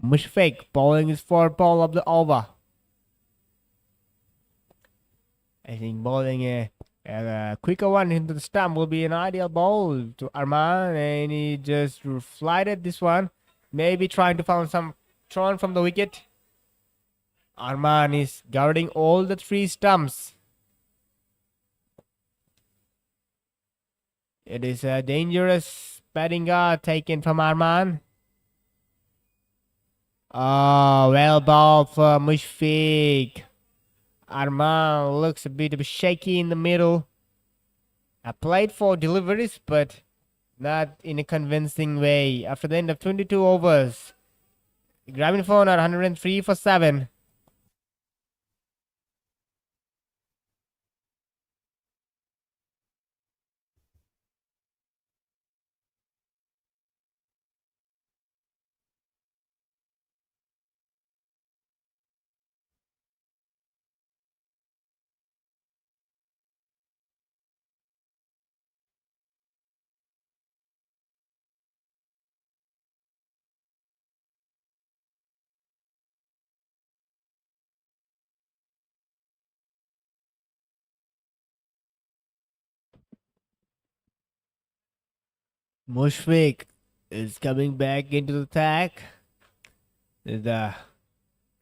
Mushfiq bowling his fourth ball of the over. I think bowling a quicker one into the stump will be an ideal ball to Arman, and he just flighted this one. Maybe trying to find some thrown from the wicket. Arman is guarding all the 3 stumps. It is a dangerous batting guard taken from Arman. Oh, well ball for Mushfiq. Arman looks a bit shaky in the middle. I played 4 deliveries, but not in a convincing way. After the end of 22 overs, Grameen Phone are 103 for 7. Mushfiq is coming back into the attack. The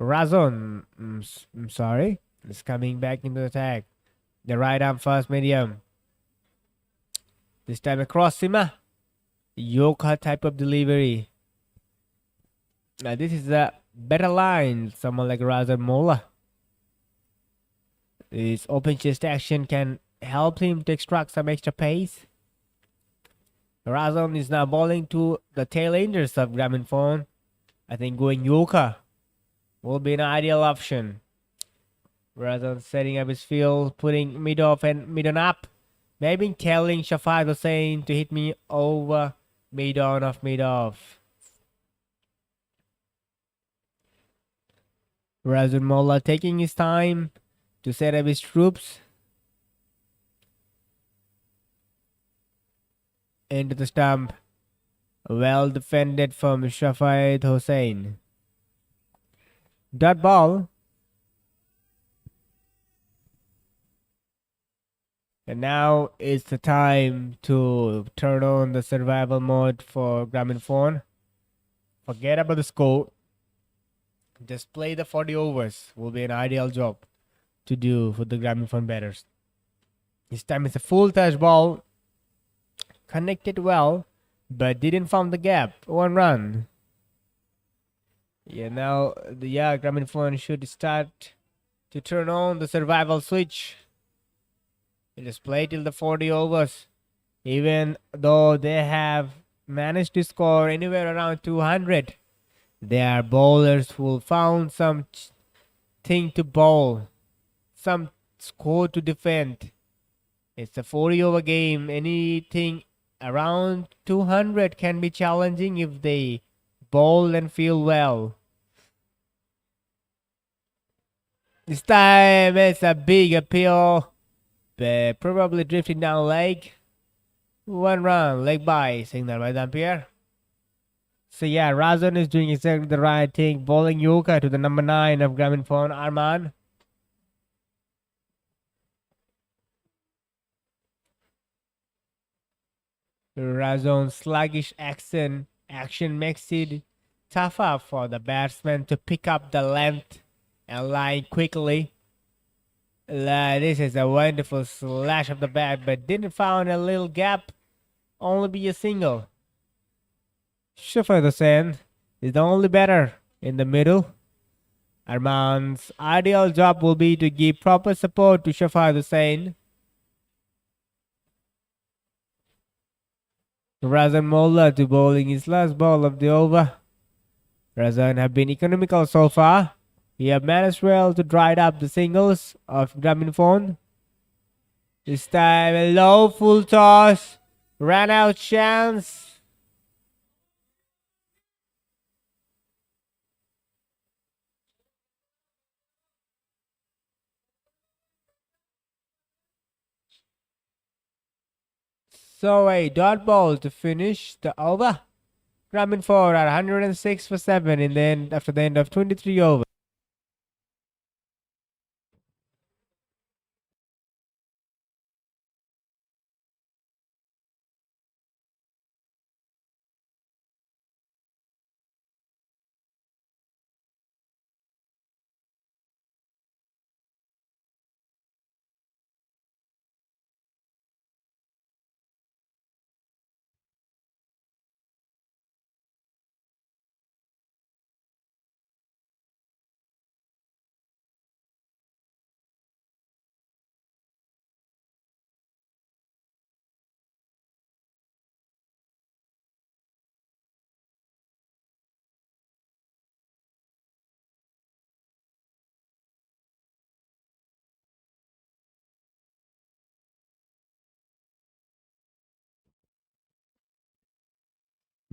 Razon, I'm sorry, is coming back into the attack. The right arm first medium. This time across Sima. Yoka type of delivery. Now this is a better line. Someone like Razon Mola. His open chest action can help him to extract some extra pace. Razon is now bowling to the tail enders of Grameen Phone. I think going Yoka will be an ideal option. Razon setting up his field, putting mid off and mid on up. Maybe telling Shafat Hussain to hit me over mid on off mid off. Razon Molla taking his time to set up his troops. Into the stump. Well defended from Shafat Hussain. Dot ball. And now is the time to turn on the survival mode for Grameen Phone. Forget about the score. Just play the 40 overs. Will be an ideal job to do for the Grameen Phone batters. This time it's a full touch ball. Connected well, but didn't find the gap. 1 run. Yeah, now the Grameen Phone should start to turn on the survival switch. Just play till the 40 overs. Even though they have managed to score anywhere around 200, their bowlers will found some thing to bowl, some score to defend. It's a 40 over game. Anything around 200 can be challenging if they bowl and feel well. This time it's a big appeal. Probably drifting down leg. 1 run, leg by, signal by the umpire. So yeah, Razon is doing exactly the right thing, bowling Yoka to the number 9 of Grameen Phone, Arman. Razon's sluggish action makes it tougher for the batsman to pick up the length and line quickly. This is a wonderful slash of the bat, but didn't found a little gap. Only be a single. Shafar Hussain is the only batter in the middle. Arman's ideal job will be to give proper support to Shafar Hussain. Razan Molla to bowling his last ball of the over. Razan have been economical so far. He have managed well to drive up the singles of Grameen phone. This time a low full toss. Ran out chance. So a dot ball to finish the over. Grameen 4 are 106 for 7 in the end after the end of 23 overs.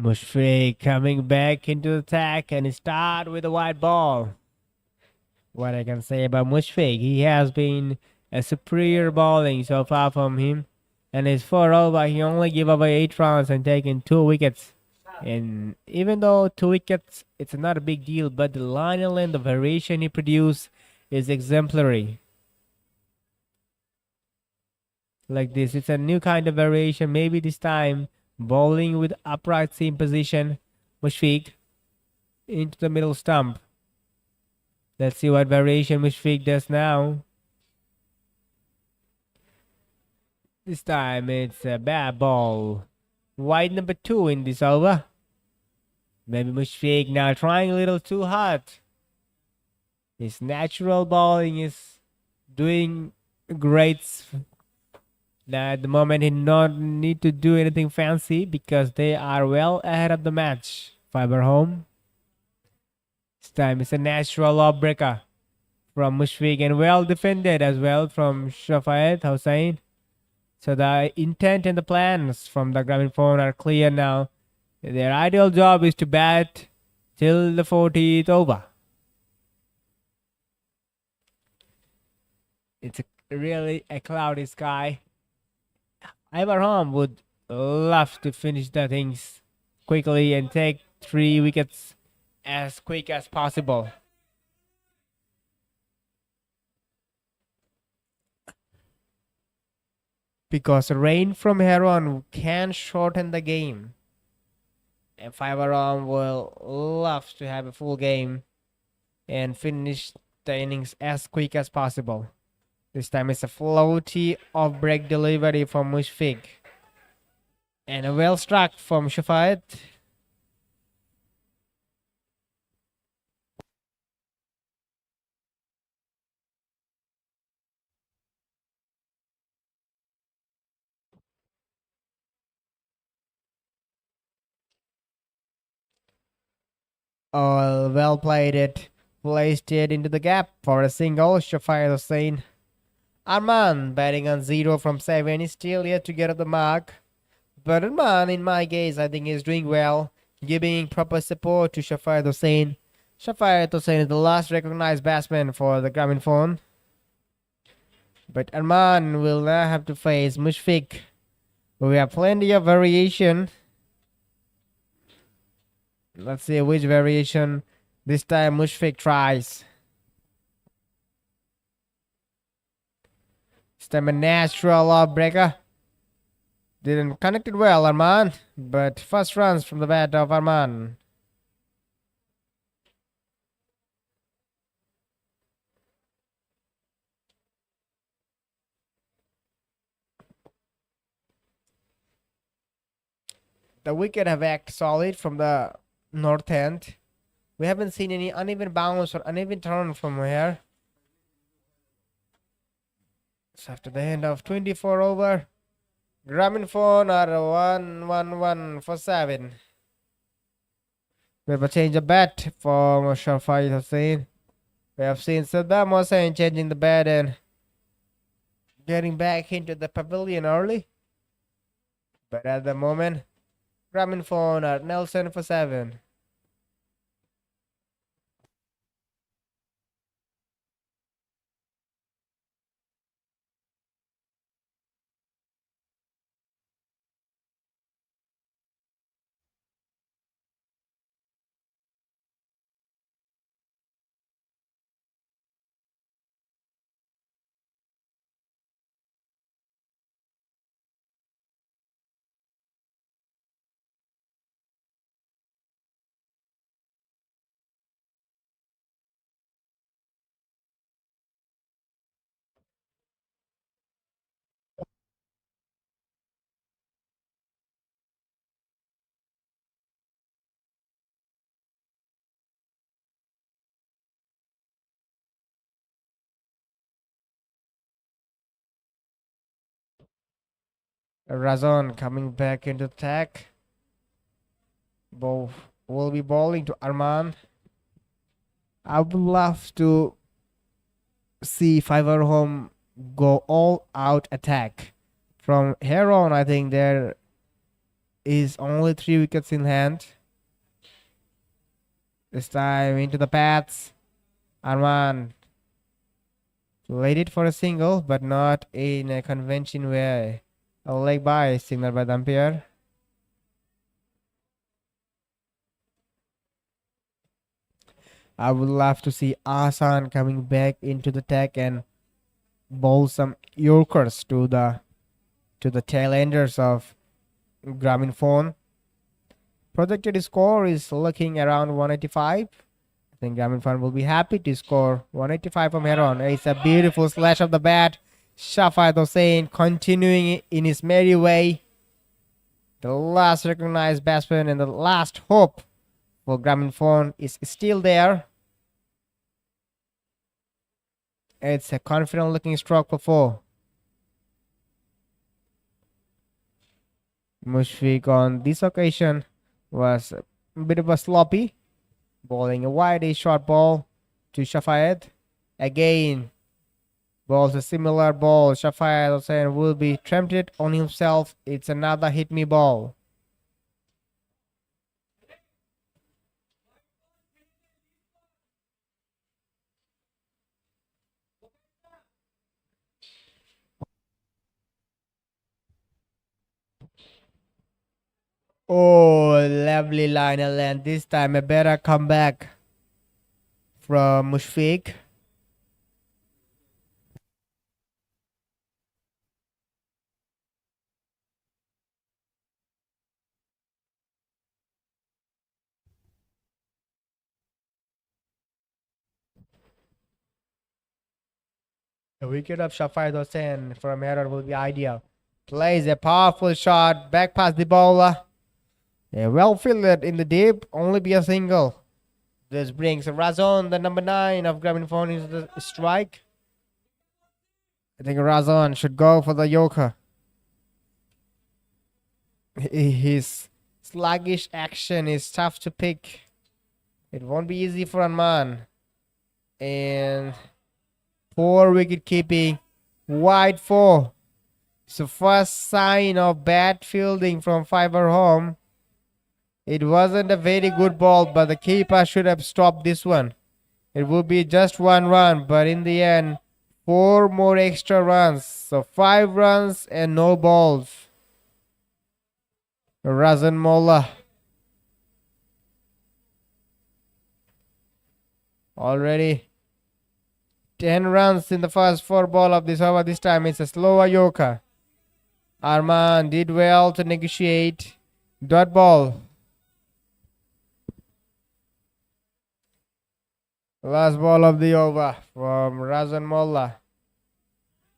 Mushfiq coming back into the attack and start with a wide ball. What I can say about Mushfiq, he has been a superior bowling so far from him. And his 4 over, he only gave away 8 runs and taken 2 wickets. And even though 2 wickets, it's not a big deal, but the line and length, the variation he produced is exemplary. Like this, it's a new kind of variation. Maybe this time bowling with upright seam position. Mushfiq into the middle stump. Let's see what variation Mushfiq does now. This time it's a bad ball. Wide number 2 in this over. Maybe Mushfiq now trying a little too hard. His natural bowling is doing great. Now at the moment he not need to do anything fancy because they are well ahead of the match. Fiber home. This time it's a natural off breaker from Mushfiq and well defended as well from Shafar Hussain. So the intent and the plans from the Grameen phone are clear now. Their ideal job is to bat till the 40th over. It's really a cloudy sky. Ibrahim would love to finish the things quickly and take 3 wickets as quick as possible. Because rain from here on can shorten the game. And Ibrahim will love to have a full game and finish the innings as quick as possible. This time it's a floaty off break delivery from Mushfiq. And a well struck from Shafat. Oh, well played it. Placed it into the gap for a single. Shafir Hussain. Arman batting on 0 from 7 is still yet to get up the mark. But Arman, in my case, I think is doing well, giving proper support to Shafir Hussain. Shafir Hussain is the last recognized batsman for the Grameen phone. But Arman will now have to face Mushfiq. We have plenty of variation. Let's see which variation this time Mushfiq tries. This time a natural off breaker. Didn't connect it well, Arman. But first runs from the bat of Arman. The wicket have acted solid from the north end. We haven't seen any uneven bounce or uneven turn from here. So after the end of 24 over, Grameen phone are 1-1-1 for 7. We have a change of bat for Shafai Hussain. We have seen Saddam Hussain changing the bat and getting back into the pavilion early. But at the moment, Grameen phone are Nelson for 7. Razon coming back into attack. Both will be bowling to Arman. I would love to see Fiver Home go all out attack. From here on, I think there is only 3 wickets in hand. This time into the pads. Arman laid it for a single, but not in a convention way. A leg by signal by the umpire. I would love to see Asan coming back into the attack and bowl some Yorkers to the tail enders of Grameen phone. Projected score is looking around 185. I think Grameen phone will be happy to score 185 from here on. It's a beautiful slash of the bat. Shafat Hussain continuing in his merry way. The last recognized batsman and the last hope for Grameen phone is still there. It's a confident looking stroke for 4. Mushfiq on this occasion was a bit of a sloppy, bowling a wide short ball to Shafayed. Again, bowls a similar ball. Shafayed Hussain will be tempted on himself. It's another hit me ball. Oh, lovely Lionel, and this time a better comeback from Mushfiq. The wicket of Shafayed Hussain from error will be ideal. Plays a powerful shot back past the bowler. Well fielded in the deep, only be a single. This brings Razon, the number 9 of Grameen phone, into the strike. I think Razon should go for the Yorker. His sluggish action is tough to pick. It won't be easy for Arman. And poor wicket keeping. Wide 4. So first sign of bad fielding from Fiver Home. It wasn't a very good ball, but the keeper should have stopped this one. It would be just 1 run, but in the end, 4 more extra runs. So 5 runs and no balls. Razan Molla. Already 10 runs in the first 4 ball of this over. This time it's a slower Yorker. Arman did well to negotiate. Dot ball. Last ball of the over from Razan Molla.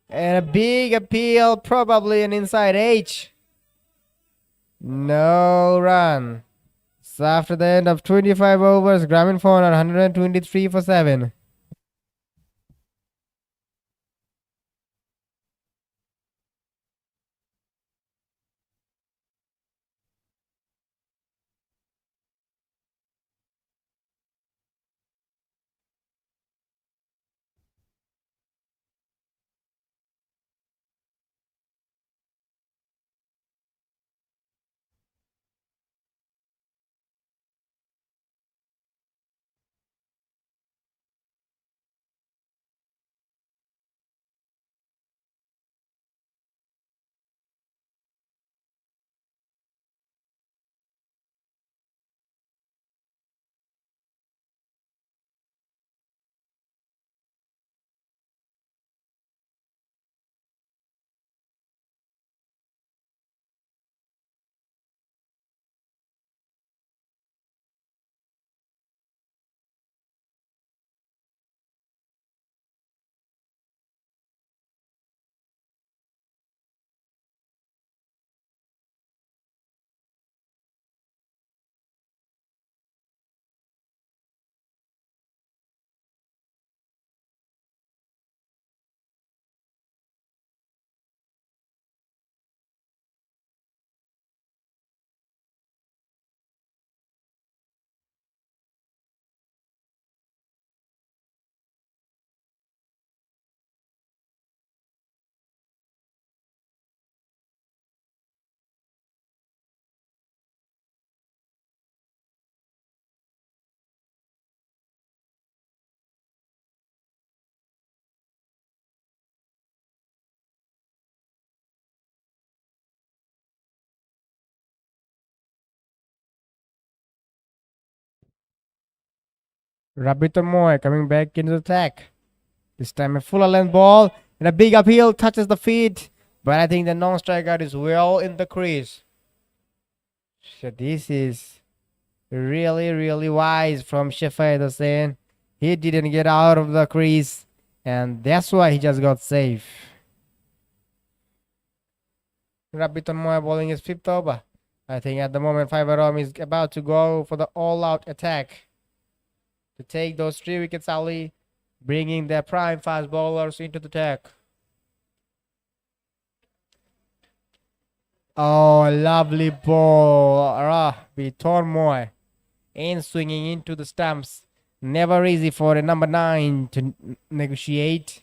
And a big appeal, probably an inside edge. No run. So after the end of 25 overs, Grameen Phone are 123 for 7. Rabito Moy coming back into the attack. This time a fuller length ball and a big uphill touches the feet. But I think the non-striker is well in the crease. So this is really wise from Shafai Hussain. He didn't get out of the crease. And that's why he just got safe. Rabito Moy bowling his 5th over. I think at the moment Fiberom is about to go for the all-out attack to take those 3 wickets early, bringing their prime fast bowlers into the attack. Oh, lovely ball. Biton Moy in swinging into the stumps. Never easy for a number 9 to negotiate.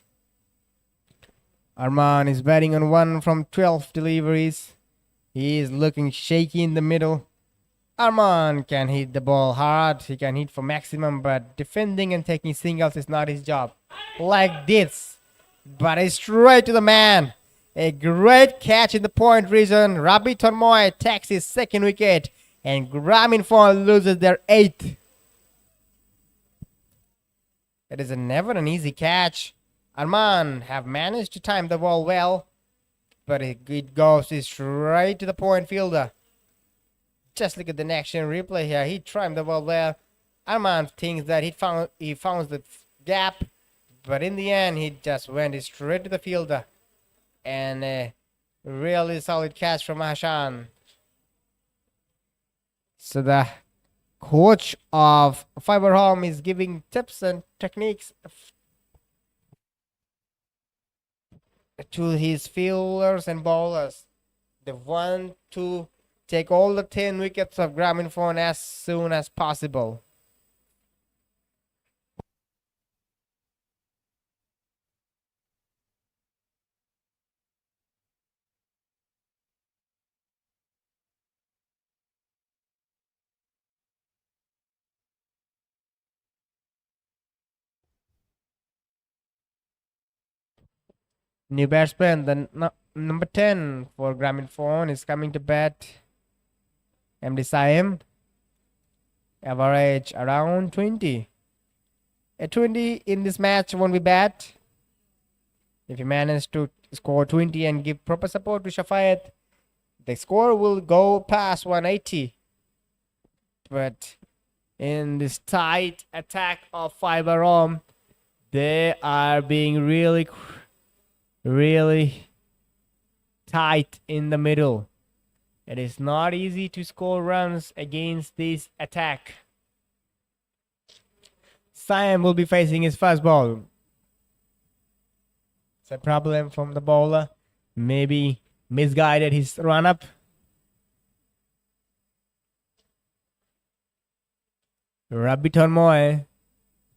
Arman is batting on 1 from 12 deliveries. He is looking shaky in the middle. Arman can hit the ball hard. He can hit for maximum, but defending and taking singles is not his job. Like this. But it's straight to the man. A great catch in the point region. Rabi Tonmoy takes his 2nd wicket. And Grameen Phone loses their 8th. It is never an easy catch. Arman have managed to time the ball well. But it goes straight to the point fielder. Just look at the action replay here. He timed the ball well. Arman thinks that he found the gap. But in the end, he just went straight to the fielder. And a really solid catch from Hashan. So the coach of Fiber Home is giving tips and techniques to his fielders and bowlers. They want to take all the 10 wickets of Grameen Phone as soon as possible. New batsman, the number 10 for Grameen Phone is coming to bat. MD Saim. Average around 20. A 20 in this match won't be bad. If you manage to score 20 and give proper support to Shafayat, the score will go past 180. But in this tight attack of Fiberom, they are being really tight in the middle. It is not easy to score runs against this attack. Siam will be facing his first ball. It's a problem from the bowler. Maybe misguided his run up. Rabbi Tormoy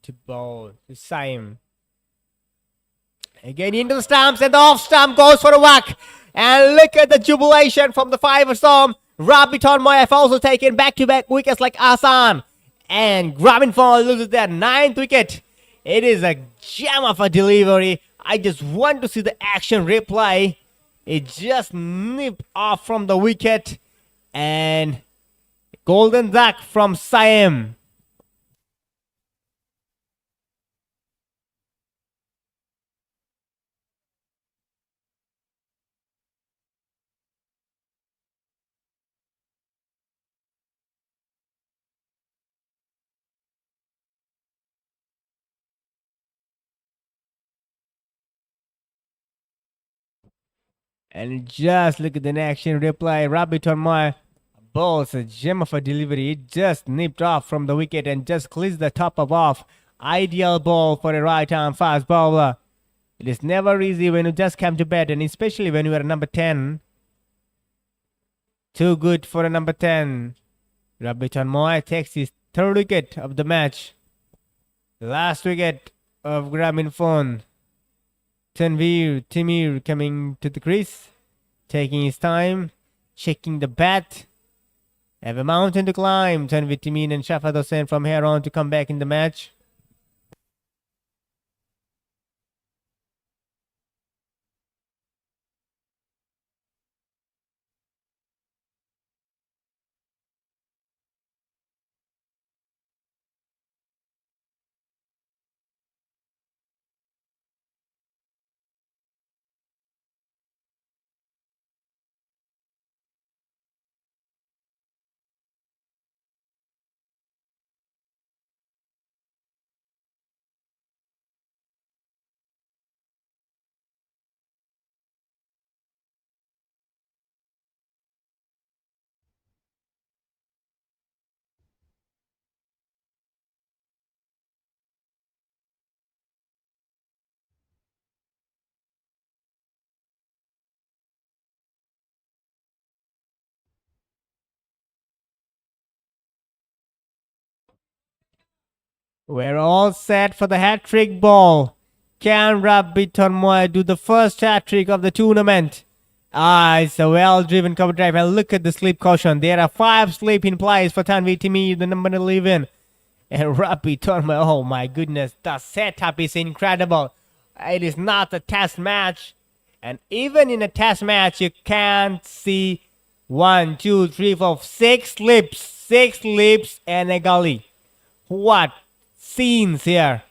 to bowl to Siam. Again into the stumps, and the off stump goes for a whack. And look at the jubilation from the five storm. Rabbi Tormoy have also taken back-to-back wickets like Asan. And Grameen loses their 9th wicket. It is a gem of a delivery. I just want to see the action replay. It just nipped off from the wicket. And golden duck from Siam. And just look at the action replay. Rabbi Tormoy bowls a gem of a delivery. It just nipped off from the wicket and just clears the top of off. Ideal ball for a right-arm fast bowler. It is never easy when you just come to bat, and especially when you are number 10. Too good for a number 10. Rabbi Tormoy takes his 3rd wicket of the match. Last wicket of Grameen Phone. Tanveer Timir coming to the crease, taking his time, checking the bat. Have a mountain to climb. Tanveer Timir and Shafat Hossain from here on to come back in the match. We're all set for the hat-trick ball. Can Rabbi Tormoy do the first hat-trick of the tournament? It's a well-driven cover drive. And look at the slip caution. There are 5 slip in place for Tanveer Timir, the number 11. And Rabbi Tormoy, oh my goodness, the setup is incredible. It is not a test match. And even in a test match, you can't see 1, 2, 3, 4, 6 slips. 6 slips and a gully. What scenes here.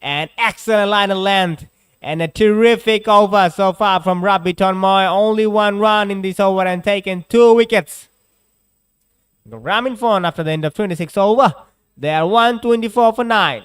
An excellent line of length and a terrific over so far from Rabbi Tormoy. Only 1 run in this over and taken 2 wickets. Grameen Phone after the end of 26 over. They are 124 for 9.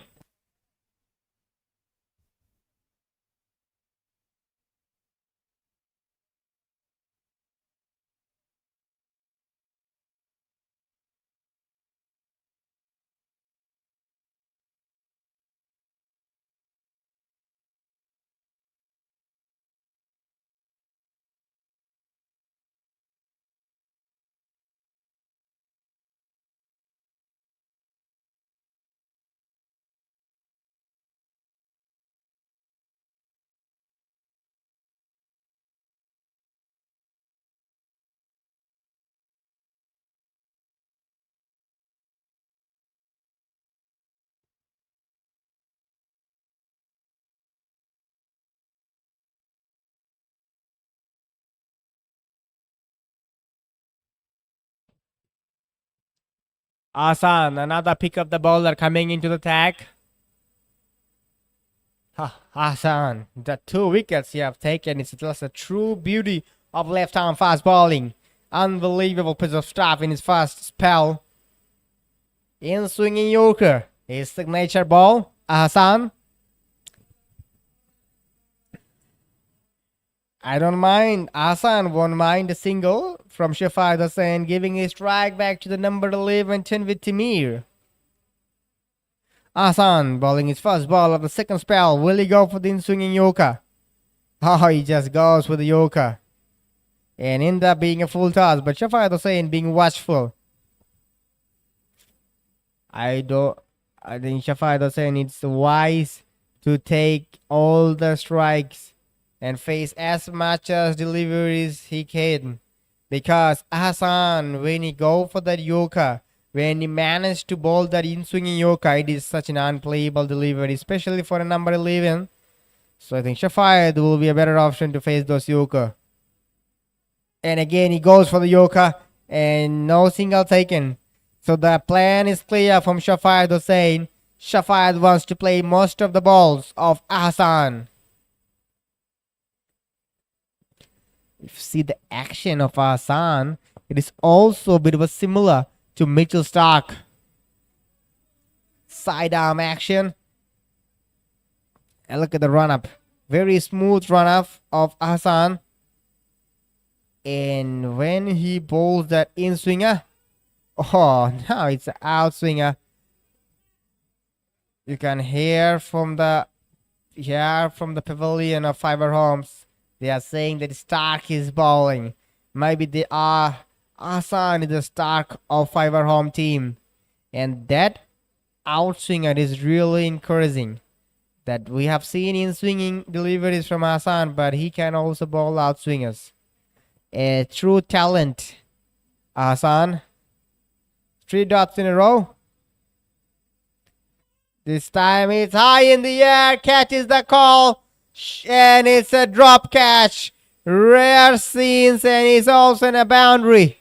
Asan, another pick of the bowler coming into the tag. Hassan, the 2 wickets he have taken is just a true beauty of left-arm fast bowling. Unbelievable piece of stuff in his first spell. In swinging Yorker, his signature ball, Hassan. I don't mind. Hassan won't mind a single from Shafar Hussain, giving a strike back to the number 11 Tanvir Timir. Hassan bowling his first ball of the second spell. Will he go for the in-swinging Yorker? Oh, he just goes for the Yorker. And end up being a full toss, but Shafar Hussain being watchful. I think Shafar Hussain is wise to take all the strikes and face as much as deliveries he can, because Hassan, when he go for that Yorker, when he managed to bowl that in-swinging Yorker, it is such an unplayable delivery, especially for a number 11. So I think Shafar will be a better option to face those Yorker. And again, he goes for the Yorker and no single taken. So the plan is clear from Shafar Hussain. Shafar wants to play most of the balls of Hassan. If you see the action of Hassan, it is also a bit of a similar to Mitchell Stark. Sidearm action. And look at the run-up. Very smooth run-up of Hassan. And when he bowls that in-swinger, oh, now it's an out-swinger. You can hear from the pavilion of Fiver Homes. They are saying that Stark is bowling. Maybe they are. Hassan is the Stark of Fiver Home team. And that outswinger is really encouraging. That we have seen in swinging deliveries from Hassan, but he can also bowl outswingers. A true talent. Hassan. 3 dots in a row. This time it's high in the air. Catches the call. And it's a drop catch. Rare scenes, and it's also in a boundary.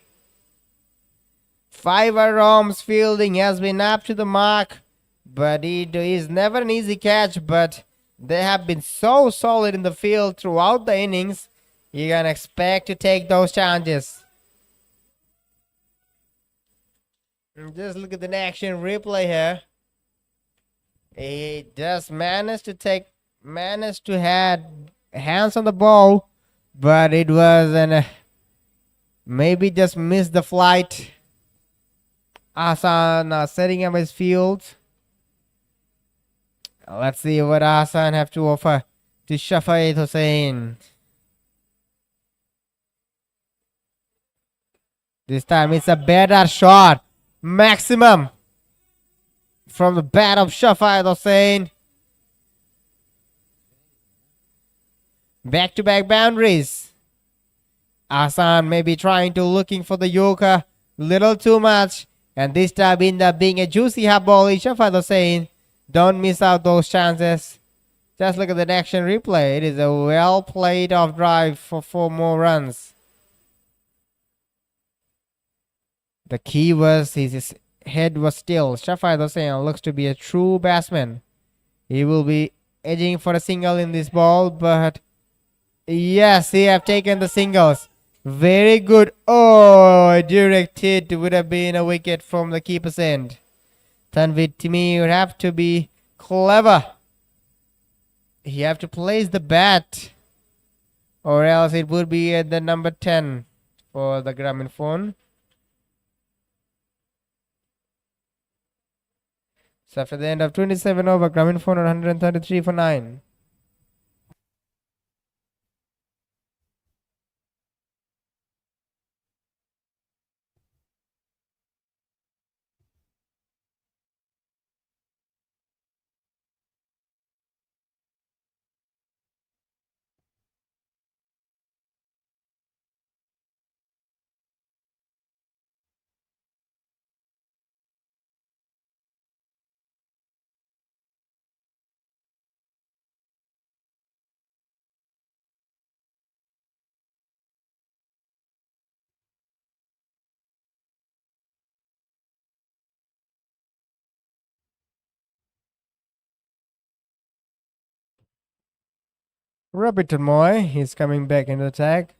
Fiver Home's fielding has been up to the mark, but it is never an easy catch. But they have been so solid in the field throughout the innings. You can expect to take those challenges. Just look at the action replay here. He just managed to had hands on the ball, but it was maybe just missed the flight. Hassan setting up his field. Let's see what Hassan have to offer to Shafar Hussain. This time it's a better shot. Maximum from the bat of Shafar Hussain. Back-to-back boundaries. Hassan may be trying to looking for the Yorker little too much. And this time end up being a juicy half ball. Shafar Hussain, don't miss out those chances. Just look at the action replay. It is a well played off drive for 4 more runs. The key was his head was still. Shafar Hussain looks to be a true batsman. He will be edging for a single in this ball, but yes, he have taken the singles. Very good. Oh, a direct hit would have been a wicket from the keeper's end. Tanvir Timir would have to be clever. He have to place the bat, or else it would be at the number 10 for the Grameen phone. So after the end of 27 over, Grameen phone on 133 for 9. Roberton Moy is coming back in the attack.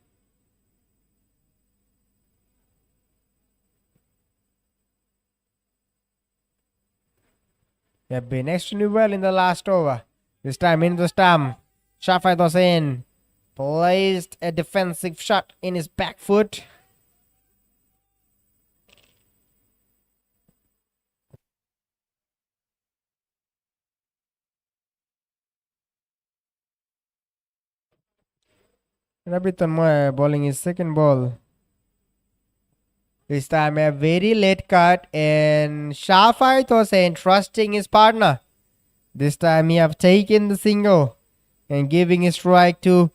They have been extremely well in the last over. This time in the stump. Shafar Hussain placed a defensive shot in his back foot. Rabit Tanmoy bowling his second ball. This time a very late cut, and Shafai Hossain trusting his partner. This time he have taken the single and giving a strike to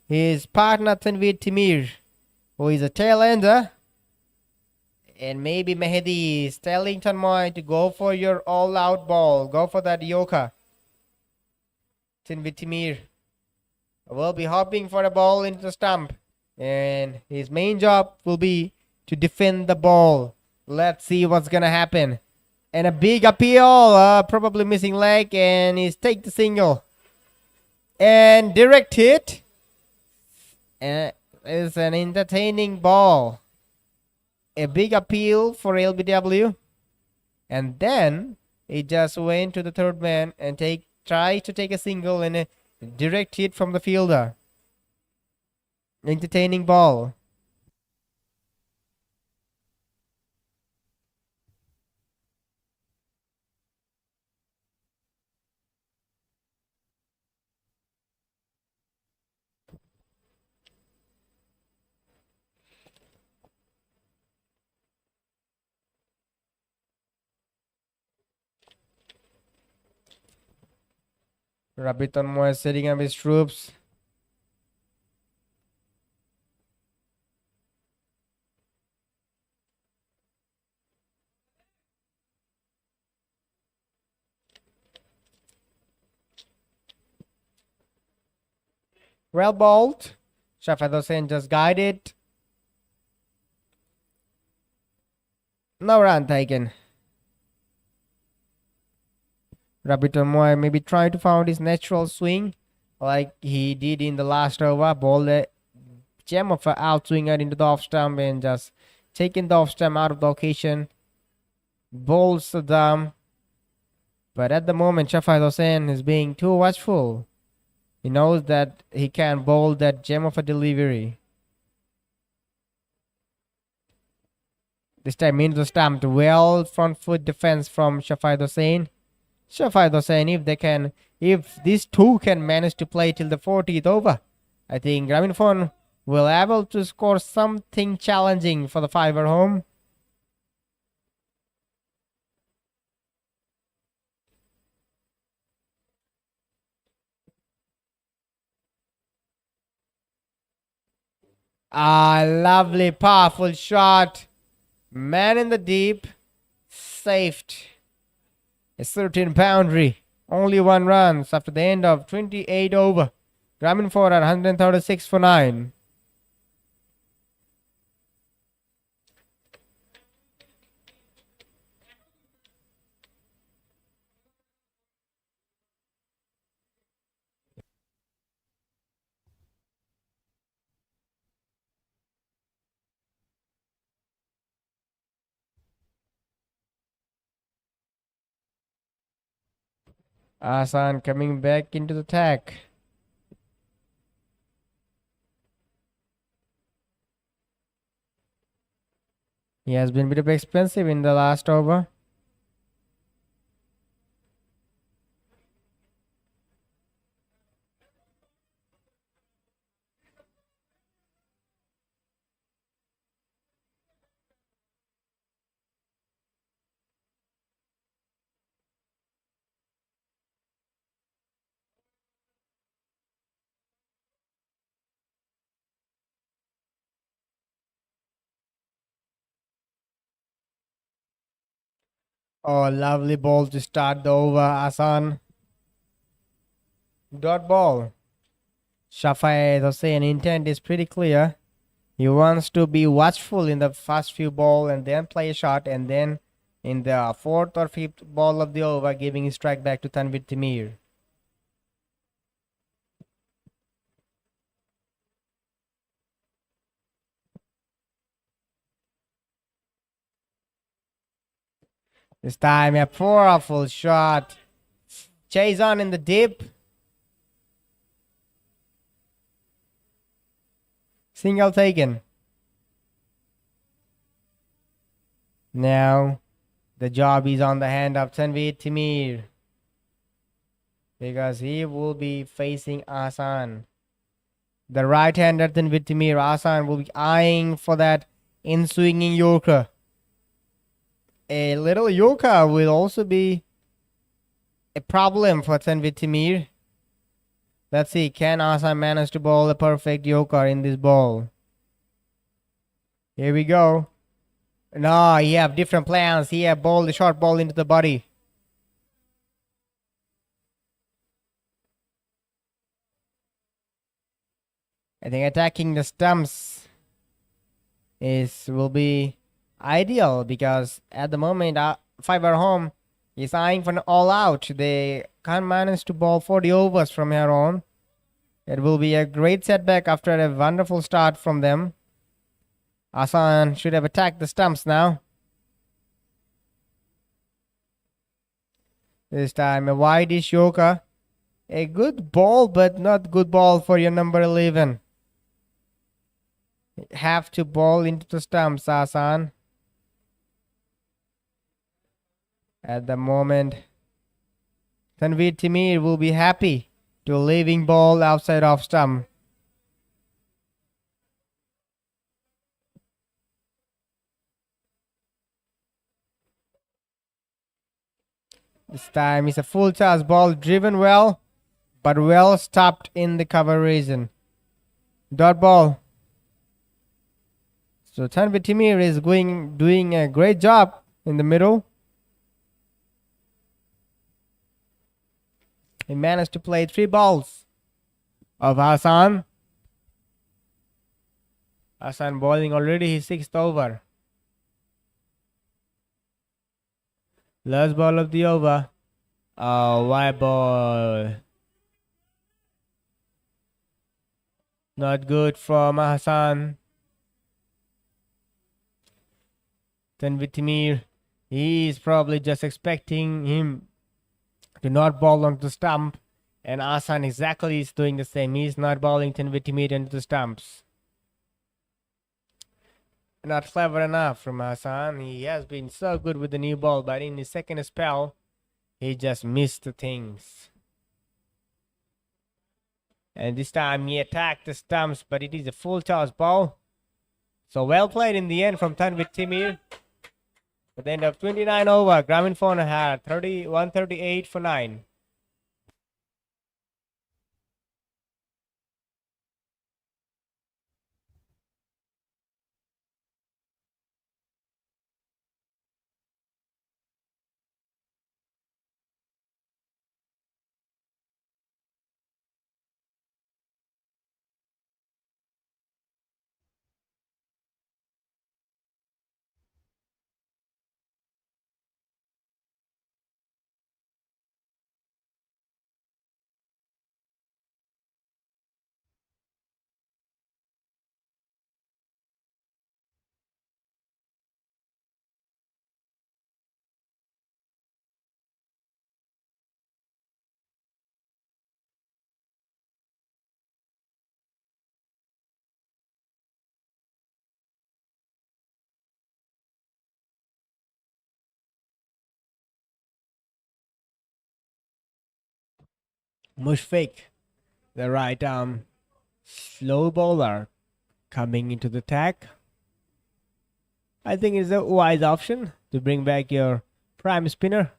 his partner Tanveer Timir, who is a tail-ender. And maybe Mehdi is telling Tanmoy to go for your all-out ball. Go for that Yoka. Tanveer Timir will be hopping for a ball into the stump. And his main job will be to defend the ball. Let's see what's going to happen. And a big appeal. Probably missing leg. And he's take the single. And direct hit. And it's an entertaining ball. A big appeal for LBW. And then he just went to the third man and tried to take a single and a direct hit from the fielder. Entertaining ball. Rabit Tanmoy setting up his troops. Well bowled. Shafat Hossain just guided. No run taken. Rabit Tanmoy maybe trying to find his natural swing like he did in the last over. Ball a gem of an outswinger into the off stump and just taking the off stump out of the occasion. Bowls Saddam. But at the moment, Shafat Hossain is being too watchful. He knows that he can bowl that gem of a delivery. This time into the stump. Well front foot defense from Shafat Hossain. Shafat Hossain, if these two can manage to play till the 40th over, I think Grameen Phone will able to score something challenging for the fiver home. Lovely, powerful shot. Man in the deep. Saved. A certain boundary. Only 1 run after the end of 28 over. Grameen 4 at 136 for 9. Asan coming back into the attack. He has been a bit expensive in the last over. Oh, lovely ball to start the over, Asan. Dot ball. Shafat Hossain intent is pretty clear. He wants to be watchful in the first few ball and then play a shot, and then in the 4th or 5th ball of the over giving his strike back to Tanveer Timir. This time a powerful shot. Chase on in the deep. Single taken. Now the job is on the hand of Tanveer Timir, because he will be facing Asan. The right-hander Tanveer Timir, Asan will be eyeing for that in-swinging Yorker. A little Yorker will also be a problem for Tanveer Timir. Let's see, can Asan manage to bowl a perfect Yorker in this ball? Here we go. No, he have different plans. He have bowled the short ball into the body. I think attacking the stumps will be ideal, because at the moment Fiver Home is eyeing for an all out. They can't manage to bowl 40 overs from here on. It will be a great setback after a wonderful start from them. Asan should have attacked the stumps now. This time a wide-ish Yorker. A good ball, but not good ball for your number 11. Have to bowl into the stumps, Asan. At the moment, Tanveer Timir will be happy to leaving ball outside of stump. This time is a full toss ball, driven well, but well stopped in the cover region. Dot ball. So Tanveer Timir is doing a great job in the middle. He managed to play 3 balls of Hassan. Hassan bowling already his 6th over. Last ball of the over. Oh, wide ball. Not good from Hassan. Tanveer Timir, he is probably just expecting him to not bowl onto the stump, and Hassan exactly is doing the same. He is not bowling Tanveer Timir into the stumps. Not clever enough from Hassan. He has been so good with the new ball, but in his second spell, he just missed the things. And this time he attacked the stumps, but it is a full toss ball. So well played in the end from Tanveer Timir. At the end of 29 over, Grameen Phone had 138 for 9. Mushfiq, the right arm slow bowler, coming into the attack. I think it's a wise option to bring back your prime spinner.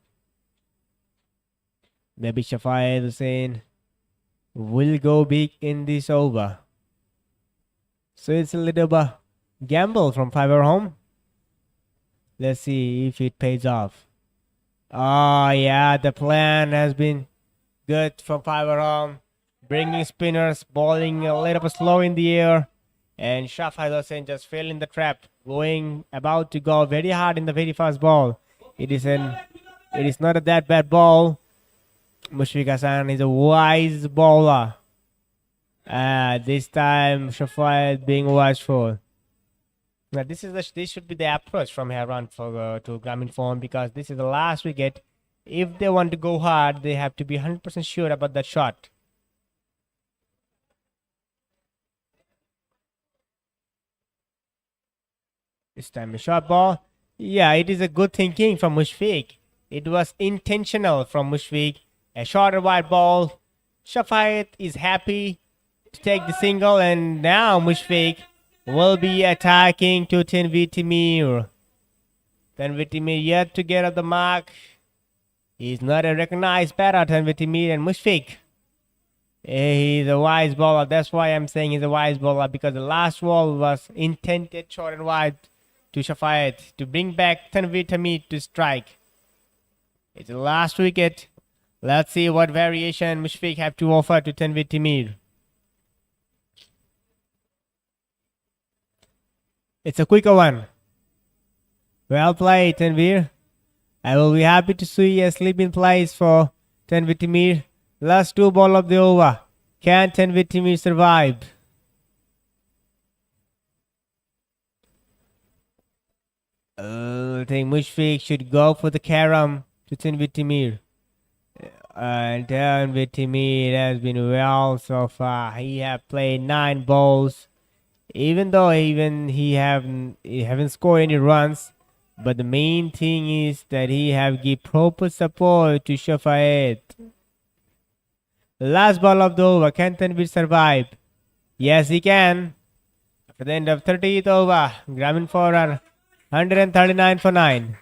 Maybe Shafai Hussain will go big in this over. So it's a little bit gamble from Fiver Home. Let's see if it pays off. Oh yeah, the plan has been good from Fiver Home. Bringing spinners, bowling a little bit slow in the air. And Shafai Hussain just fell in the trap, about to go very hard in the very first ball. It is not a that bad ball. Mushfiq Hassan is a wise bowler. This time Shafai being watchful. Now this should be the approach from here on to Grameen Phone, because this is the last wicket. If they want to go hard, they have to be 100% sure about that shot. This time a short ball. Yeah, it is a good thinking from Mushfiq. It was intentional from Mushfiq. A short and wide ball. Shafayat is happy to take the single, and now Mushfiq will be attacking to Tanvir Timir. Tanvir Timir yet to get at the mark. He's not a recognized batter, Tanvir Timir, and Mushfiq. He's a wise bowler. That's why I'm saying he's a wise bowler, because the last ball was intended short and wide to Shafayat to bring back Tanvir Timir to strike. It's the last wicket. Let's see what variation Mushfiq have to offer to Tanvir Timir. It's a quicker one. Well played, Tanvir. I will be happy to see a sleeping place for Tanvir Timir. Last 2 ball of the over. Can Tanvir Timir survive? I think Mushfiq should go for the carom to Tanvir Timir. And Tanvir Timir has been well so far. He have played 9 balls. Even though he haven't scored any runs, but the main thing is that he have give proper support to Shafayat. Last ball of the over. Can Tanvir survive? Yes, he can. After the end of 30th over, Grameen for 139 for 9.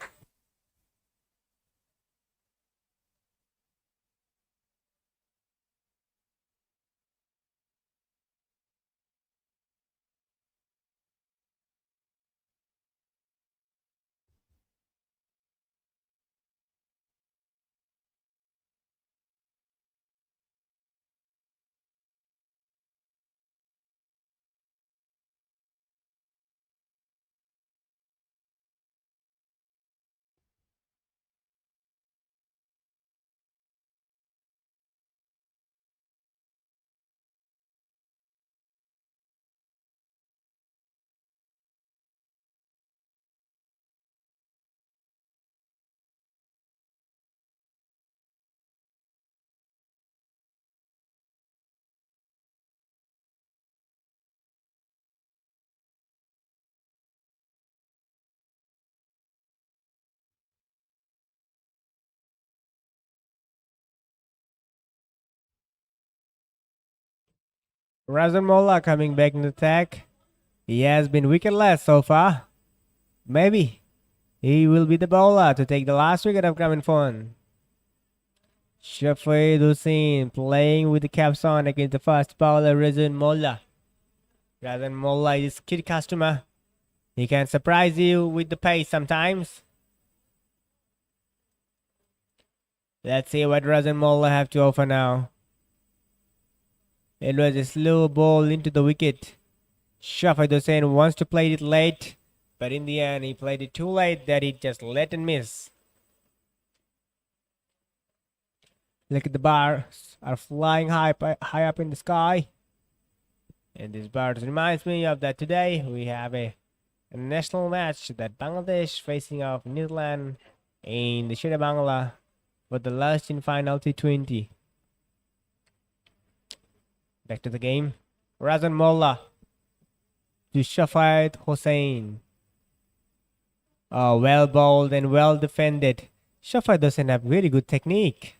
Razan Molla coming back in the attack. He has been wicketless so far. Maybe he will be the bowler to take the last wicket of Grameen Phone. Shafid Hussain playing with the caps on against the fast bowler Razan Molla. Razan Molla is kid customer. He can surprise you with the pace sometimes. Let's see what Razan Molla have to offer now. It was a slow ball into the wicket. Shafid Hussain wants to play it late, but in the end he played it too late that he just let and miss. Look at the bars are flying high up in the sky. And this bars reminds me of that today we have a national match that Bangladesh facing off New Zealand in the Shira Bangla for the last in final T20. Back to the game. Razan Molla to Shafid Hussain. Oh, well bowled and well defended. Shafid doesn't have very good technique.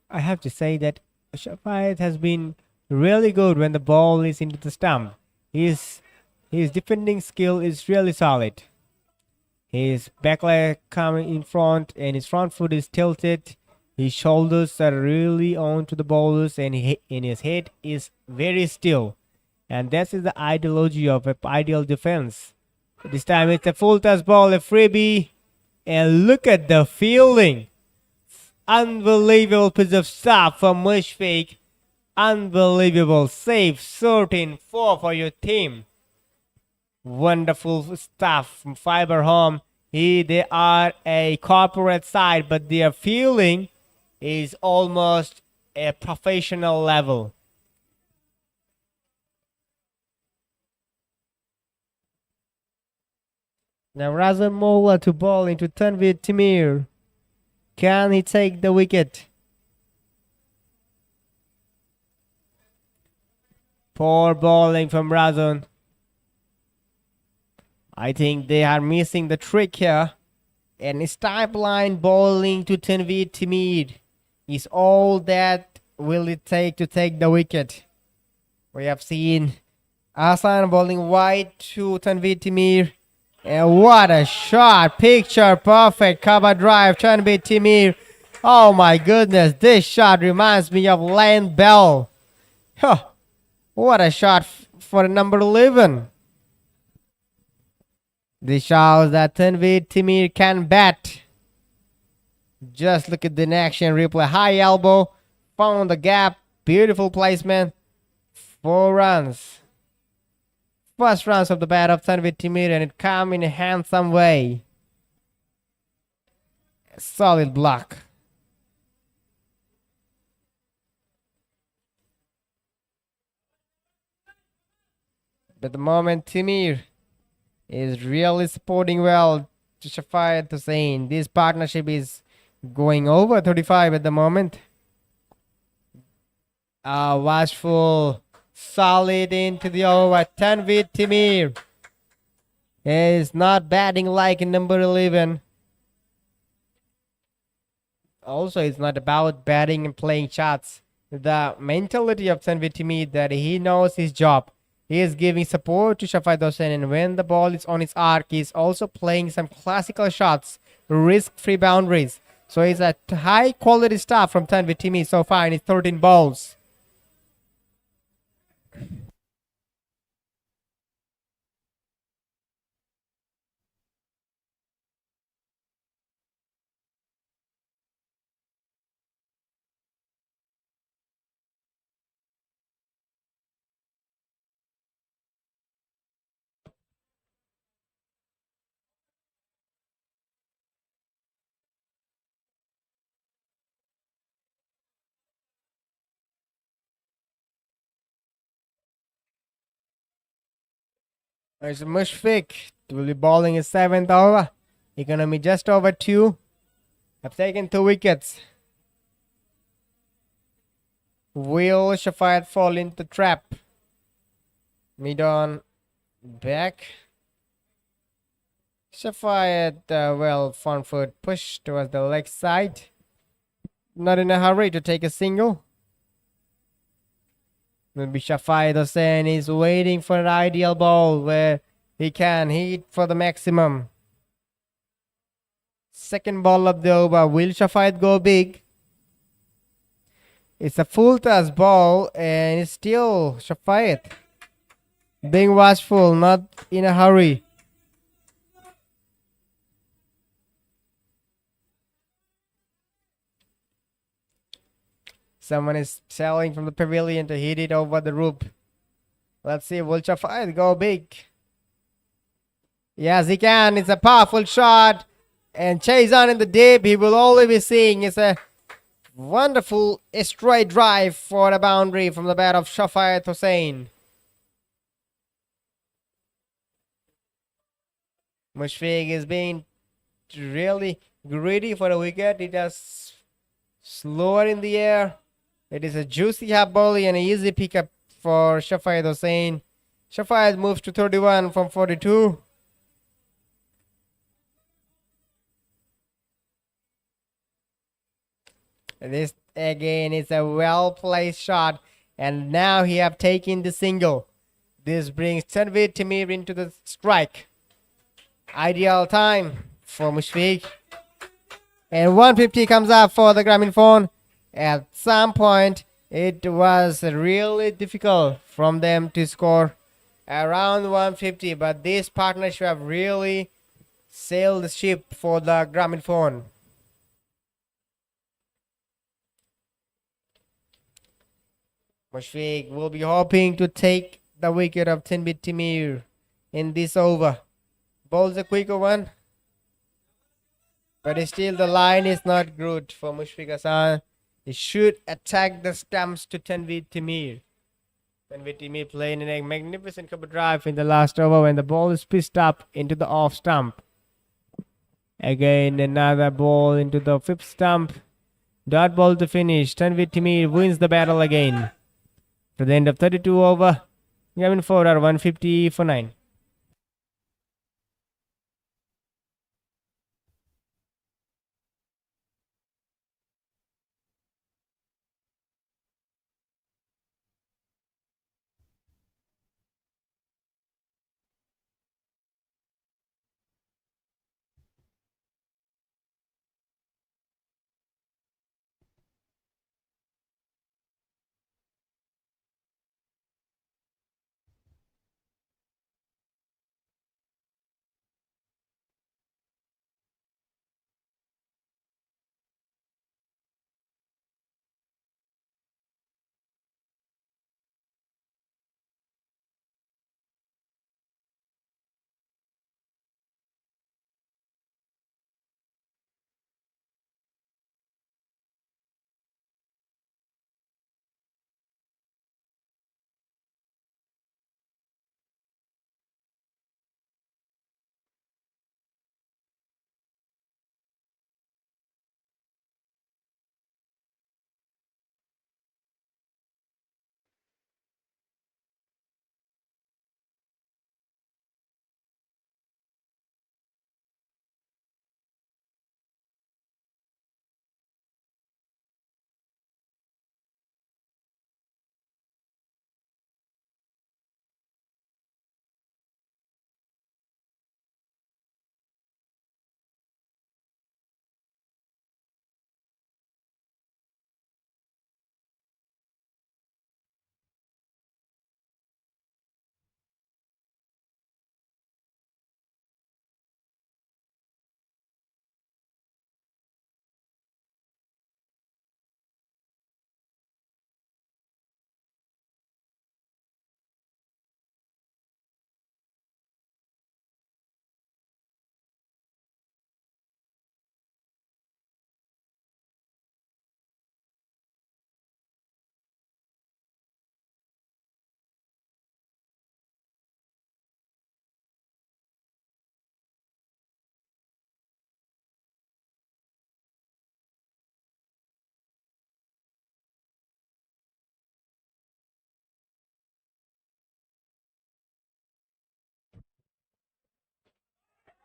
I have to say that Shafid has been really good when the ball is into the stump. His defending skill is really solid. His back leg coming in front and his front foot is tilted. His shoulders are really on to the bowlers and his head is very still. And that is the ideology of an ideal defense. This time it's a full toss ball, a freebie. And look at the fielding. Unbelievable piece of stuff from Mushfiq. Unbelievable save. 13-4 for your team. Wonderful stuff from Fiber Home. They are a corporate side, but their fielding is almost a professional level. Now Razan Molla to ball into Tanvir Timir. Can he take the wicket? Poor bowling from Razan. I think they are missing the trick here. And style line bowling to Tanveer Timir is all that will it take to take the wicket. We have seen Hassan bowling wide to Tanveer Timir. And what a shot! Picture perfect cover drive, Tanveer Timir. Oh my goodness, this shot reminds me of Lane Bell. Huh, what a shot for number 11. This shows that Tanveer Timir can bat. Just look at the action replay. High elbow, found the gap, beautiful placement. 4 runs. First runs of the bat of Tanveer Timir, and it came in a handsome way. Solid block. But the moment Timir is really supporting well to Shafayat Hussain. This partnership is going over 35 at the moment. Watchful, solid into the over. Tanveer Timir is not batting like in number 11. Also, it's not about batting and playing shots. The mentality of Tanveer Timir that he knows his job. He is giving support to Shafayat Hussain, and when the ball is on his arc, he is also playing some classical shots, risk-free boundaries. So it's a high-quality stuff from Tanveer Timir so far in his 13 balls. There's Mushfiq will be bowling his 7th over. Economy just over 2. Have taken 2 wickets. Will Shafayat fall into trap? Mid on, back. Shafayat, front foot push towards the leg side. Not in a hurry to take a single. Maybe Shafayat Hussain is waiting for an ideal ball where he can hit for the maximum. Second ball of the over. Will Shafayat go big? It's a full toss ball, and it's still Shafayat being watchful, not in a hurry. Someone is telling from the pavilion to hit it over the roof. Let's see, will Shafayat go big? Yes, he can. It's a powerful shot. And chase on in the deep. He will only be seeing. It's a wonderful straight drive for a boundary from the bat of Shafayat Hussain. Mushfiq is being really greedy for a wicket. It is slower in the air. It is a juicy half volley and an easy pickup for Shafayat Hussain. Shafayat moves to 31 from 42. This again is a well-placed shot, and now he have taken the single. This brings Tanveer Timir into the strike. Ideal time for Mushfiq. And 150 comes up for the Grameen phone. At some point, it was really difficult from them to score around 150, but this partnership have really sailed the ship for the Grameen phone. Mushfiq will be hoping to take the wicket of Tanveer Timir in this over. Bowls a quicker one, but still the line is not good for Mushfiq Hassan. He should attack the stumps to Tanveer Timir. Tanveer Timir playing a magnificent cover drive in the last over when the ball is pitched up into the off stump. Again, another ball into the 5th stump. Dot ball to finish. Tanveer Timir wins the battle again. To the end of 32 over. Grameen 4 are 150 for 9.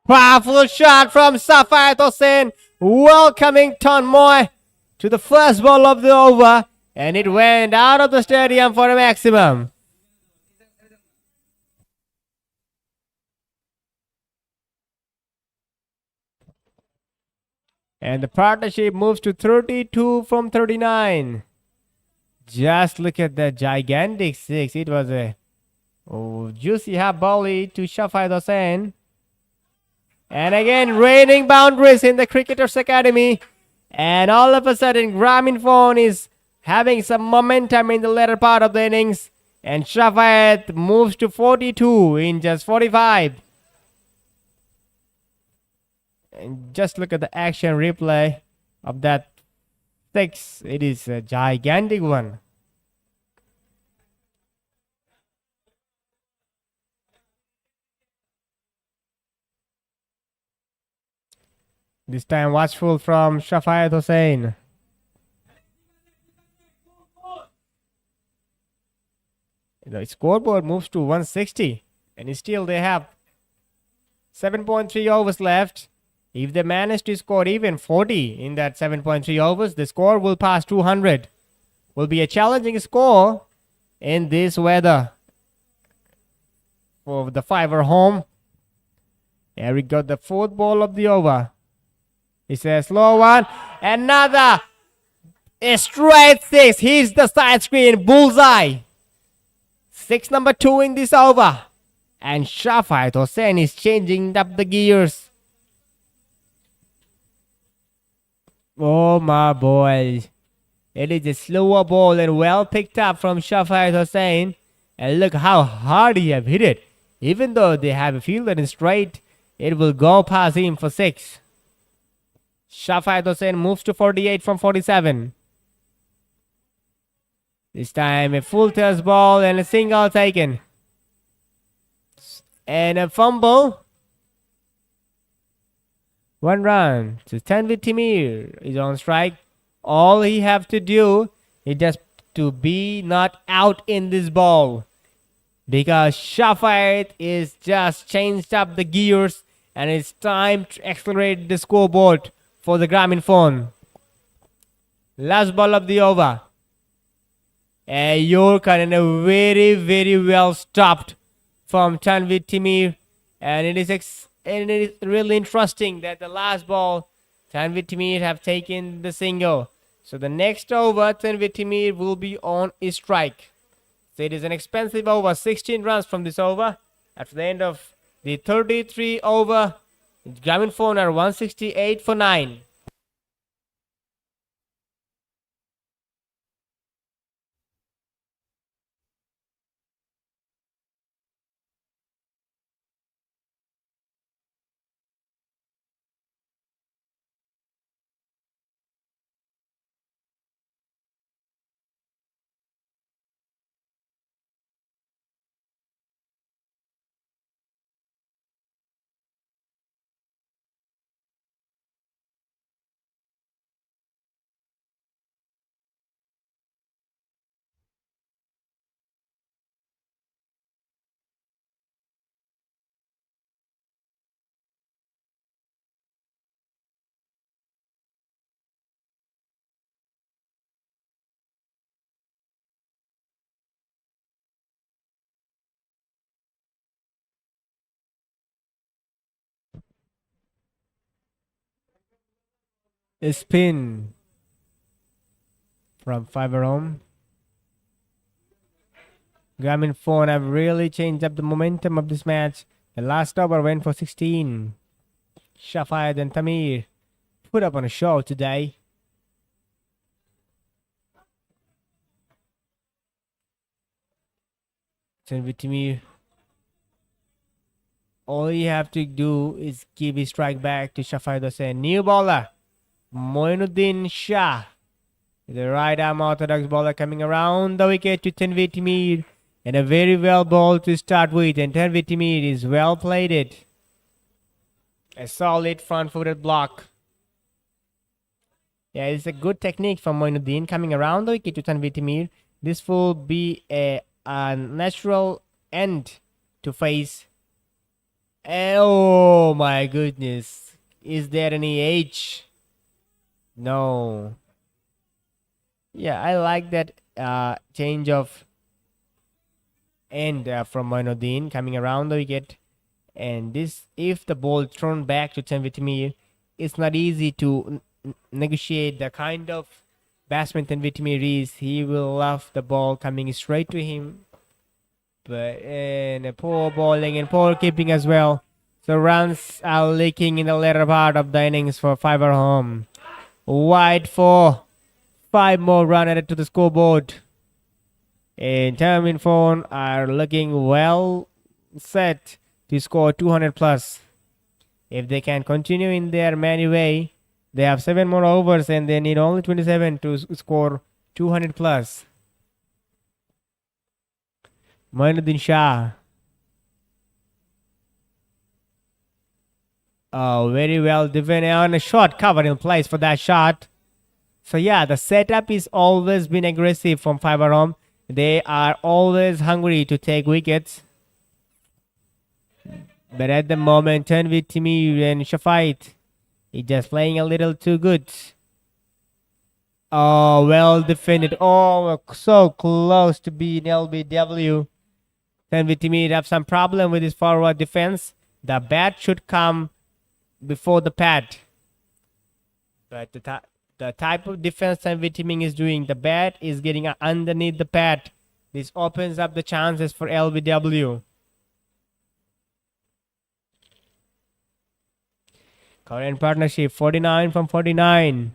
Powerful shot from Safayat Hossain, welcoming Tonmoy to the first ball of the over, and it went out of the stadium for a maximum. And the partnership moves to 32 from 39. Just look at that gigantic six. It was a juicy half volley to Safayat Hossain. And again, raining boundaries in the Cricketers Academy. And all of a sudden, Grameen Phone is having some momentum in the latter part of the innings. And Safayat moves to 42 in just 45. And just look at the action replay of that six. It is a gigantic one. This time watchful from Safayat Hossain. The scoreboard moves to 160, and still they have 7.3 overs left. If they manage to score even 40 in that 7.3 overs, the score will pass 200. Will be a challenging score in this weather for the fiver home. Eric got the fourth ball of the over. It's a slow one. Another a straight six. Here's the side screen. Bullseye. Six number 2 in this over. And Safayat Hossain is changing up the gears. Oh my boy. It is a slower ball and well picked up from Safayat Hossain. And look how hard he have hit it. Even though they have a fielder in straight, it will go past him for 6. Safayat Hossain moves to 48 from 47. This time a full toss ball and a single taken. And a fumble. 1 run. So Tanvir Timir is on strike. All he have to do is just to be not out in this ball. Because Safayat is just changed up the gears and it's time to accelerate the scoreboard for the Grameen Phone. Last ball of the over. A Yorker and a very, very well stopped from Tanvir Timir. And it is really interesting that the last ball, Tanvir Timir have taken the single. So the next over, Tanvir Timir will be on a strike. So it is an expensive over, 16 runs from this over. After the end of the 33 over, Grameen Phone are 168 for 9. A spin from five home. Grameen Phone have really changed up the momentum of this match. The last over went for 16. Safayat and Tamir put up on a show today. Tanvir Timir. All you have to do is give a strike back to Safayat Hossain. New bowler, Moinuddin Shah. The right arm orthodox bowler coming around the wicket to Tanvir Timir. And a very well ball to start with. And Tanvir Timir is well played it. A solid front-footed block. Yeah, it's a good technique from Moinuddin coming around the wicket to Tanvir Timir. This will be a natural end to face Oh my goodness. Is there any H? No. Yeah, I like that change of end from Moinuddin coming around the wicket. And this, if the ball thrown back to Tanvitimir, it's not easy to negotiate the kind of batsman Tanvitimir is. He will love the ball coming straight to him. But and poor bowling and poor keeping as well. So runs are leaking in the later part of the innings for Fiver Home. Wide for 5 more runs added to the scoreboard. And Termin Phone are looking well set to score 200 plus. If they can continue in their merry way, they have 7 more overs and they need only 27 to score 200 plus. Moinuddin Shah. Oh, very well defended on a shot cover in place for that shot. So yeah, the setup is always been aggressive from Fiber Home. They are always hungry to take wickets. But at the moment, Tanvir Timur and Shafait is just playing a little too good. Oh, well defended. Oh, so close to being LBW. Tanvir Timur have some problem with his forward defense. The bat should come before the pad. But the type of defense Tanvir Timur is doing, the bat is getting underneath the pad. This opens up the chances for LBW. Current partnership 49 from 49.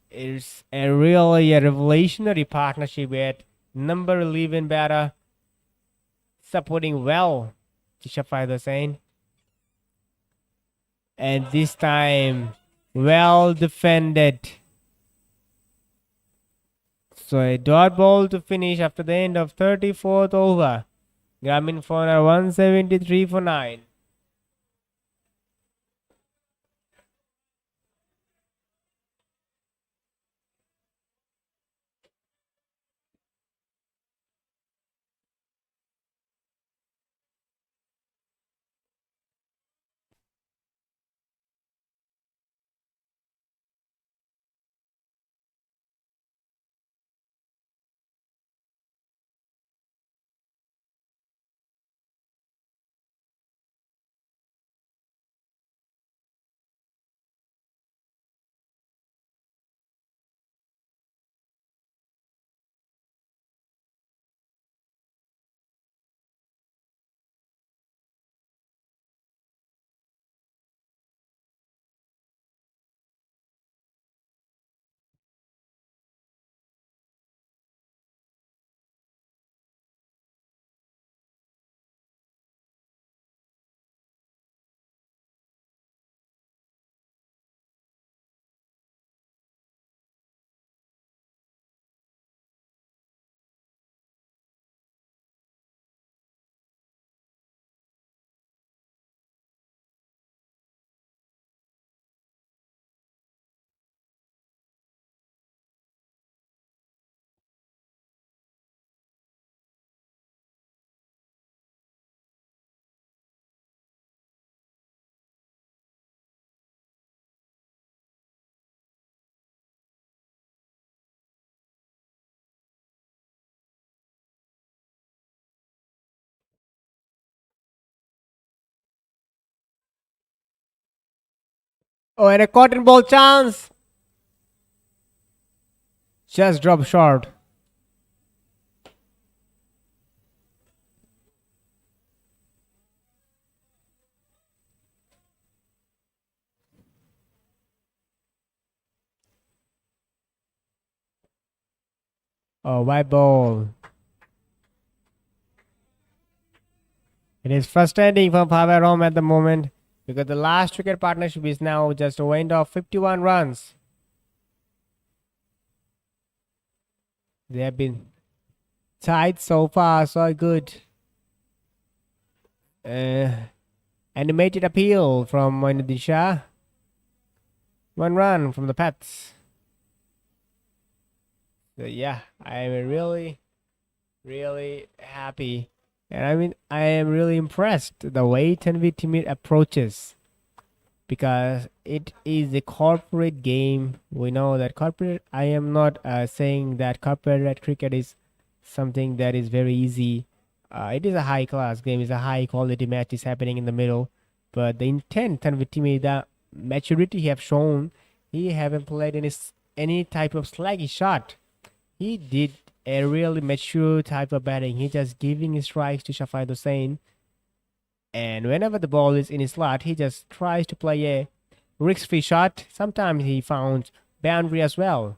It's really a revolutionary partnership with number 11 batter supporting well to Shafai Hussain. And this time, well defended. So a dot ball to finish after the end of 34th over. Grameen for 173 for 9. Oh, and a cotton ball chance. Just drop short. Oh, white ball. It is frustrating for Fiver Home at the moment because the last wicket partnership is now just a wind of 51 runs. They have been tight so far, so good. Animated appeal from Moinuddin Shah. 1 run from the Pats. So yeah, I'm really happy And I mean, I am really impressed the way Tanvi Timir approaches, because it is a corporate game. We know that corporate. I am not saying that corporate cricket is something that is very easy. It is a high class game. It's a high quality match is happening in the middle, but the intent and with the maturity he have shown, he haven't played any type of slaggy shot. He did a really mature type of batting. He just giving his strikes to Shafai Hussain, and whenever the ball is in his slot, he just tries to play a risk-free shot. Sometimes he found boundary as well.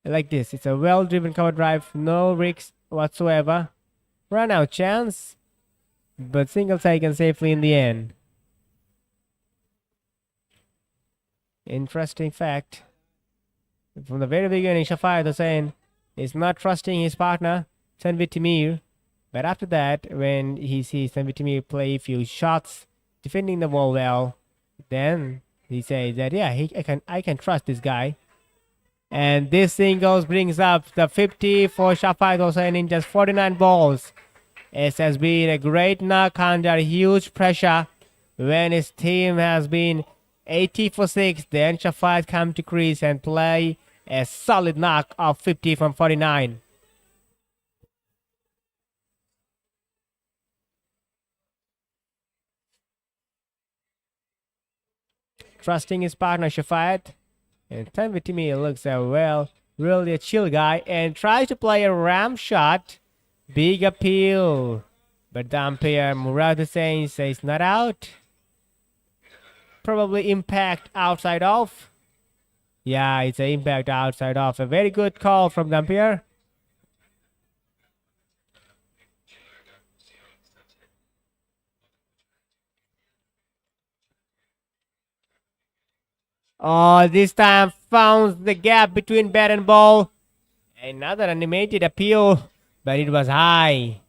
Like this, it's a well-driven cover drive, no risks whatsoever. Run out chance, but single taken safely in the end. Interesting fact. From the very beginning, Shafai Hussain is not trusting his partner, Tanvi Timir. But after that, when he sees Tanvi Timir play a few shots, defending the ball well, then he says that, yeah, I can trust this guy. And this singles brings up the 50 for Shafai Hussain in just 49 balls. It has been a great knock under huge pressure when his team has been 80 for 6. Then Shafai come to crease and play a solid knock of 50 from 49. Trusting his partner Shafat, and Tanvi Timir looks really a chill guy, and tries to play a ram shot. Big appeal, but the umpire Murad Hussain says not out. Probably impact outside off. Yeah, it's an impact outside off. A very good call from the umpire. Oh, this time found the gap between bat and ball. Another animated appeal, but it was high.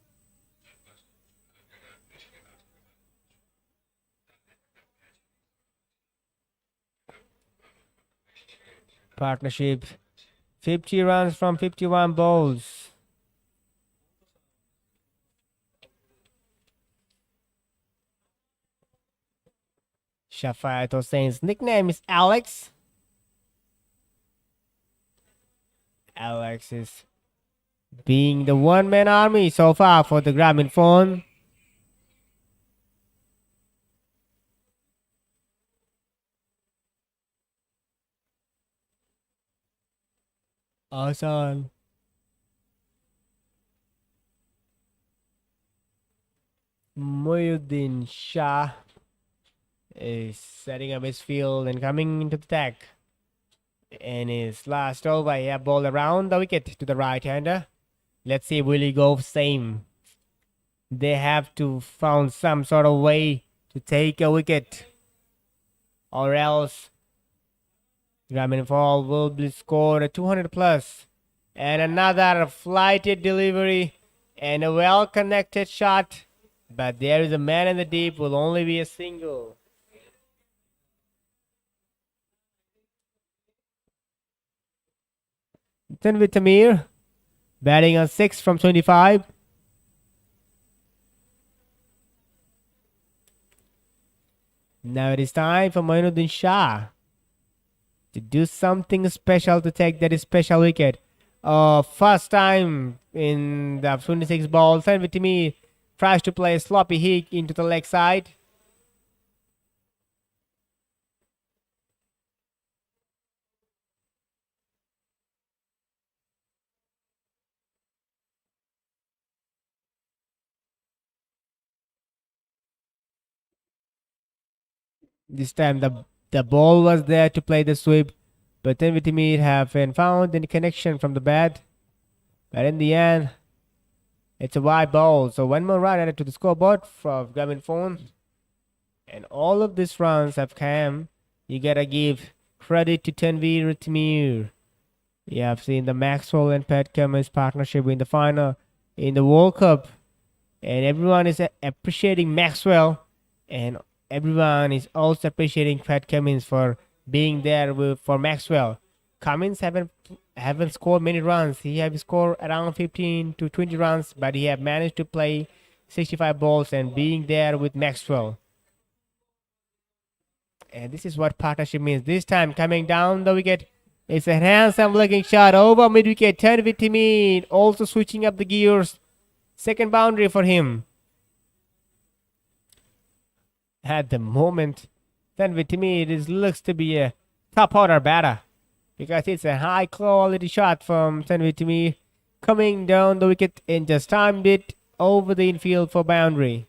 Partnership, 50 runs from 51 balls. Shafat Hussain's nickname is Alex. Alex is being the one-man army so far for the Grameen phone. Awesome. Muhyiddin Shah is setting up his field and coming into the attack. In his last over, he have ball around the wicket to the right-hander. Let's see, will he go same? They have to found some sort of way to take a wicket, or else Grameen Fall will be scored a 200 plus. And another flighted delivery and a well-connected shot. But there is a man in the deep, will only be a single. Tanvi Timir batting on 6 from 25. Now it is time for Muhyiddin Shah to do something special to take that special wicket. First time in the 26 ball, Tanvi Timir tries to play a sloppy hit into the leg side. This time the ball was there to play the sweep, but Tanvi Timir haven't found any connection from the bat. But in the end, it's a wide ball. So one more run added to the scoreboard for Grameen phone. And all of these runs have come. You gotta give credit to Tanvi Timir. You have seen the Maxwell and Pat Cummins partnership in the final in the World Cup. And everyone is appreciating Maxwell. And everyone is also appreciating Pat Cummins for being there for Maxwell. Cummins haven't haven't scored many runs. He have scored around 15 to 20 runs, but he have managed to play 65 balls and being there with Maxwell. And this is what partnership means. This time coming down the wicket. It's a handsome looking shot over mid wicket. Tanvi Timmy also switching up the gears. Second boundary for him. At the moment, Tanvi Timmy looks to be a top order batter because it's a high quality shot from Tanvi Timmy coming down the wicket and just timed it over the infield for boundary.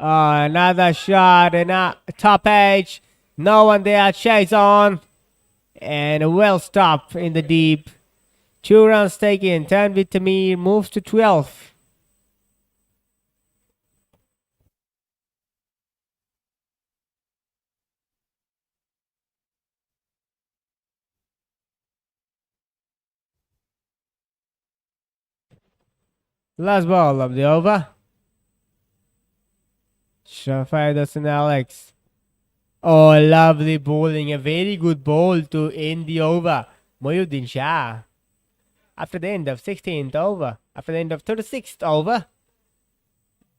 Another shot and a top edge. No one there. Chase on. And well stopped in the deep. 2 runs taken. Tanvi Tamir moves to 12. Last ball of the over. Shafaidas and Alex. Oh, lovely bowling. A very good ball to end the over. Mohyuddin Shah. After the end of 16th over, after the end of 36th over,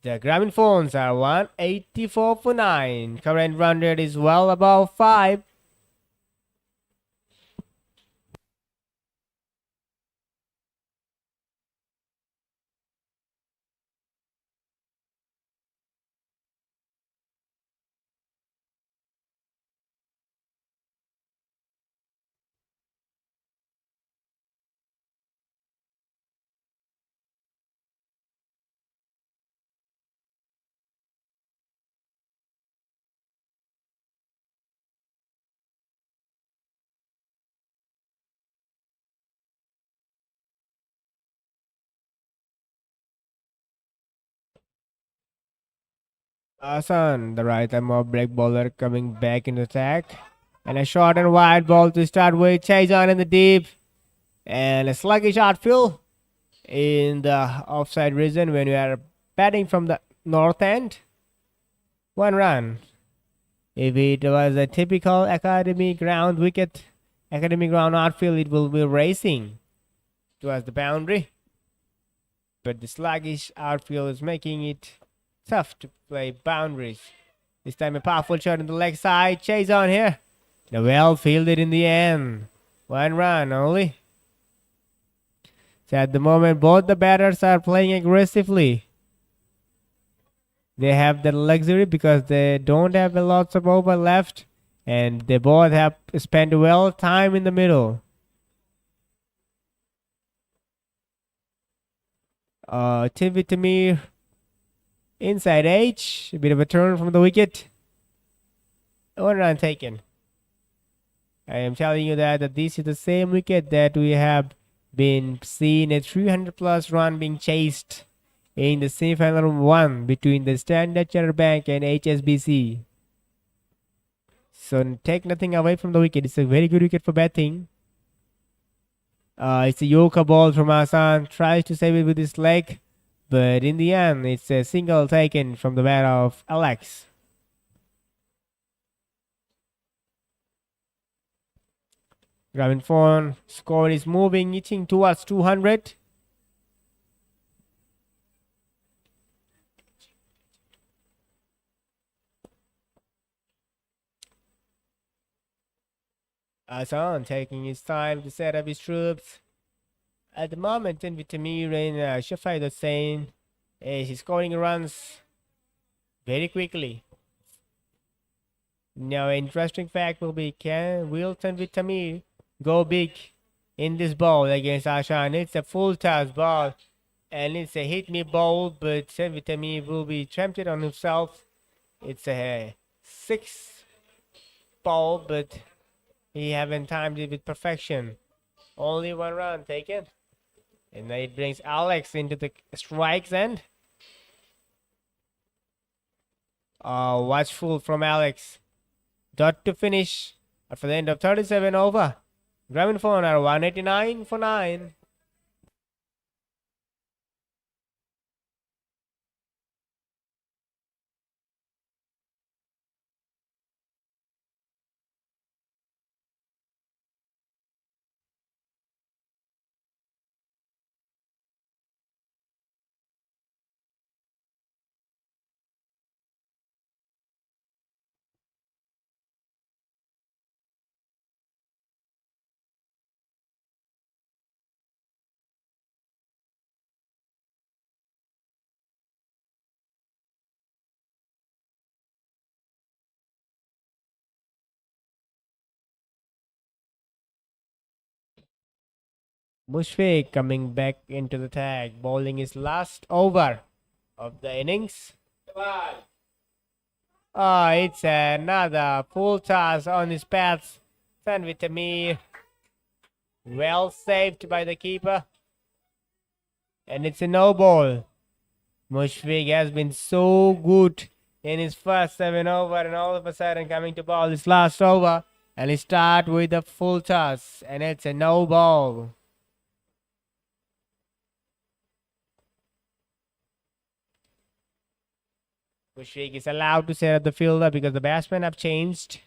the Grameen phones are 184 for 9. Current run rate is well above 5. Hassan, the right arm of break bowler, coming back in attack. And a short and wide ball to start with. Chase on in the deep. And a sluggish outfield in the offside region when you are batting from the north end. 1 run. If it was a typical academy ground wicket, academy ground outfield, it will be racing towards the boundary. But the sluggish outfield is making it tough to play boundaries. This time a powerful shot in the leg side. Chase on here. The well fielded in the end. 1 run only. So at the moment, both the batters are playing aggressively. They have the luxury because they don't have a lots of over left, and they both have spent well time in the middle. Tanvi Tamir inside edge, a bit of a turn from the wicket. 1 run taken. I am telling you that this is the same wicket that we have been seeing a 300 plus run being chased in the semi-final 1 between the Standard Chartered Bank and HSBC. So take nothing away from the wicket. It's a very good wicket for batting. It's a Yorker ball from Hassan. Tries to save it with his leg. But in the end, it's a single taken from the bat of Alex. Grameen phone score is moving, itching towards 200. Hassan taking his time to set up his troops. At the moment, Tanvi Tamir and Shafai Hussain is scoring runs very quickly. Now, an interesting fact will be, will Tanvi Tamir go big in this ball against Hassan? It's a full toss ball and it's a hit me ball, but Tanvi Tamir will be tempted on himself. It's a 6 ball, but he haven't timed it with perfection. Only 1 run taken. And then it brings Alex into the strikes end. Watchful from Alex. Dot to finish after the end of 37 over. Grameen phone are 189 for 9. Mushfiq coming back into the tag, bowling his last over of the innings. Oh, it's another full toss on his path. Tanvi Tamir, well saved by the keeper. And it's a no ball. Mushfiq has been so good in his first 7 over, and all of a sudden coming to bowl his last over, and he start with a full toss, and it's a no ball. Mushfiq is allowed to set up the fielder because the batsmen have changed.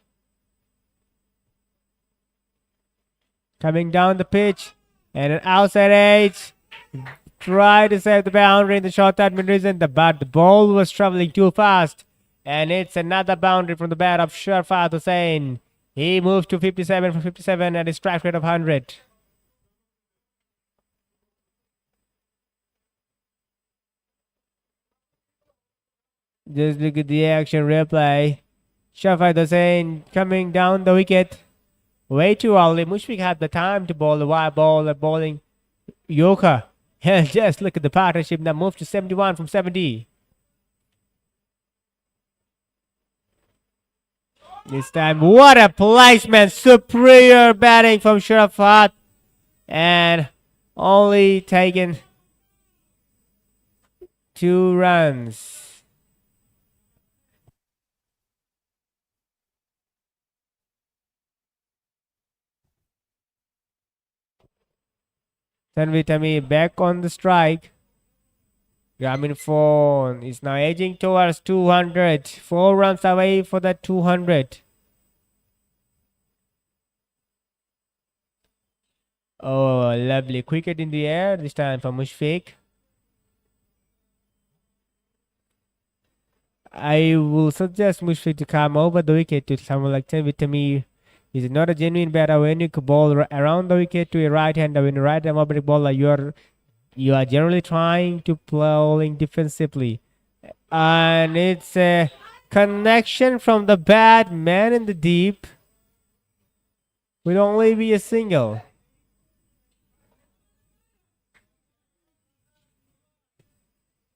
Coming down the pitch, and an outside edge. Try to save the boundary in the short that reason, but the ball was traveling too fast. And it's another boundary from the bat of Sharfat Hussain. He moves to 57 from 57 at a strike rate of 100. Just look at the action replay. Sharfat Hussain coming down the wicket. Way too early. Mushfiq had the time to bowl the wide ball at bowling Yorker. And just look at the partnership that moved to 71 from 70. This time, what a placement! Superior batting from Sharafat. And only taken 2 runs. Tanvi Tamir back on the strike. Grameen phone is now edging towards 200. 4 runs away for that 200. Oh, lovely cricket in the air. This time for Mushfiq. I will suggest Mushfiq to come over the wicket to someone like Tanvi Tamir. He's not a genuine batter. When you ball around the wicket to a right-hander, when you right-arm oblique bowler, you are generally trying to bowling defensively. And it's a connection from the bad man in the deep. Will only be a single.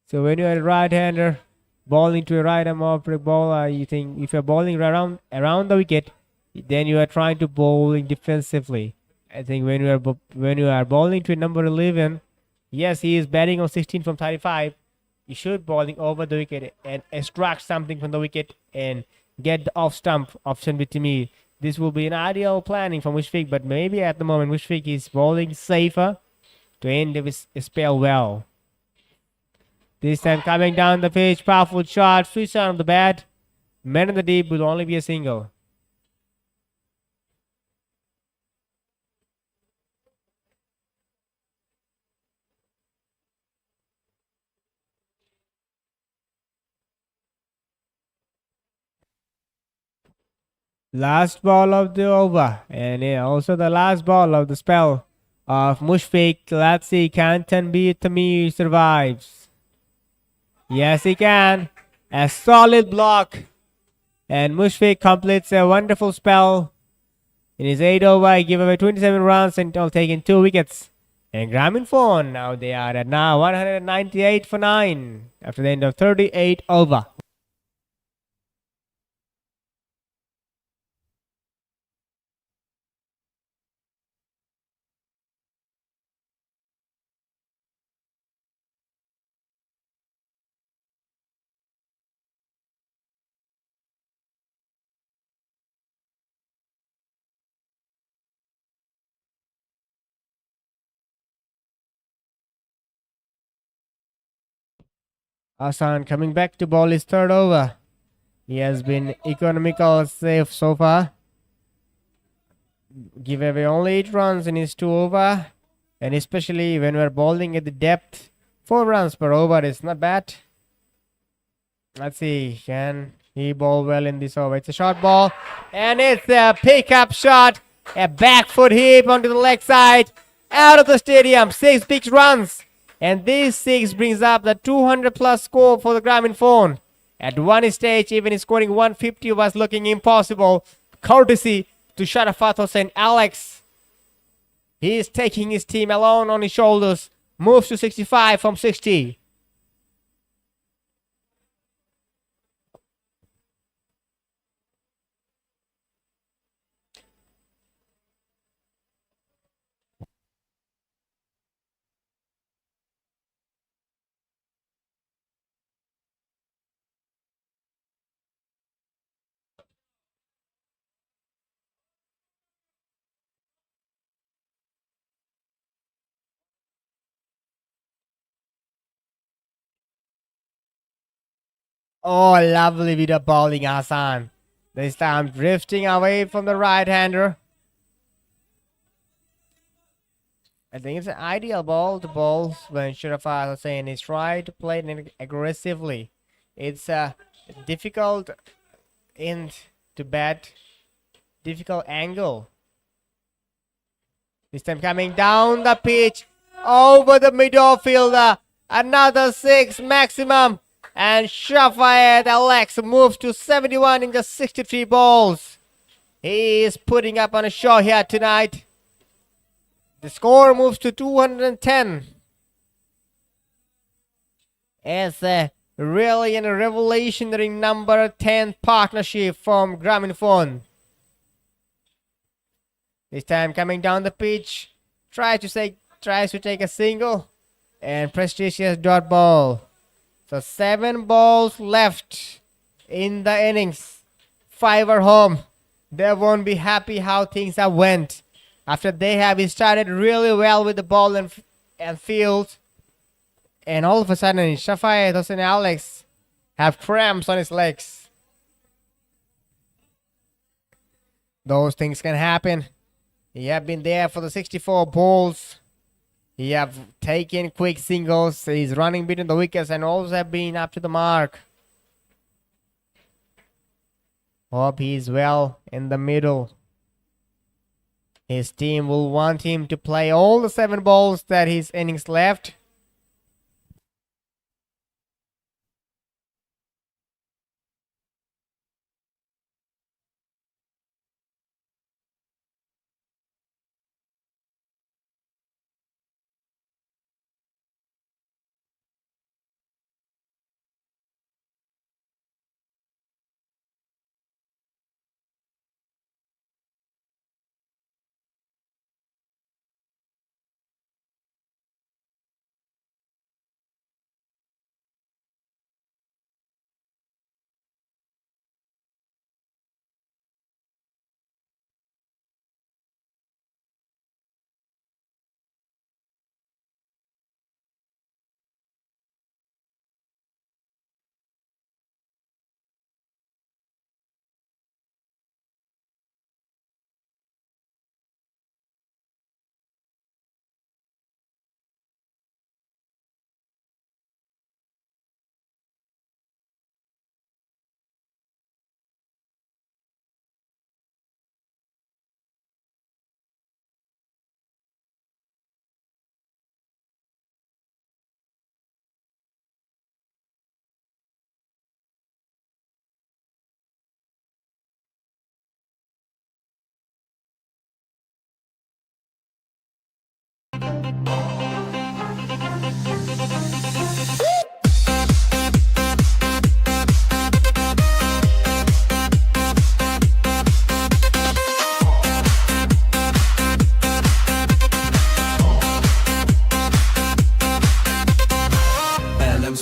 So when you're a right-hander bowling to a right-arm oblique bowler, you think if you're bowling around the wicket, then you are trying to bowling defensively. I think when you are bowling to a number 11, yes, he is batting on 16 from 35. You should bowling over the wicket and extract something from the wicket and get the off stump option with me. This will be an ideal planning for Mushfiq, but maybe at the moment Mushfiq is bowling safer to end his spell well. This time coming down the pitch, powerful shot, switch on the bat. Man in the deep will only be a single. Last ball of the over, and also the last ball of the spell of Mushfiq. Let's see, can Tanvi Tamir survives? Yes, he can. A solid block, and Mushfiq completes a wonderful spell. In his 8 over, he gave away 27 runs and taking 2 wickets. And Grameen phone, now they are at 198 for 9 after the end of 38 over. Hassan coming back to bowl his 3rd over. He has been economical safe so far. Give away only 8 runs in his 2 over. And especially when we're bowling at the depth, 4 runs per over is not bad. Let's see, can he bowl well in this over? It's a short ball, and it's a pickup shot. A back foot hit onto the leg side. Out of the stadium, 6 big runs. And this 6 brings up the 200 plus score for the Grameen phone. At one stage, even scoring 150 was looking impossible. Courtesy to Sharafat Hussain Alex. He is taking his team alone on his shoulders. Moves to 65 from 60. Oh, lovely bit of bowling, Hassan. This time drifting away from the right-hander. I think it's an ideal ball to bowl when Sharafat Hussain is trying to play it aggressively. It's a difficult end to bat, difficult angle. This time coming down the pitch, over the middle fielder. Another 6 maximum. And Shafayed Alex moves to 71 in just 63 balls. He is putting up on a show here tonight. The score moves to 210. It's a really a revolutionary number 10 partnership from Grameen Phone. This time coming down the pitch, tries to take a single and prestigious dot ball. So 7 balls left in the innings. 5 are home. They won't be happy how things have went. After they have started really well with the ball and field. And all of a sudden, Shafayed Hussain Alex have cramps on his legs. Those things can happen. He have been there for the 64 balls. He have taken quick singles. He's running between the wickets and also have been up to the mark. Hope he's well in the middle. His team will want him to play all the 7 balls that his innings left.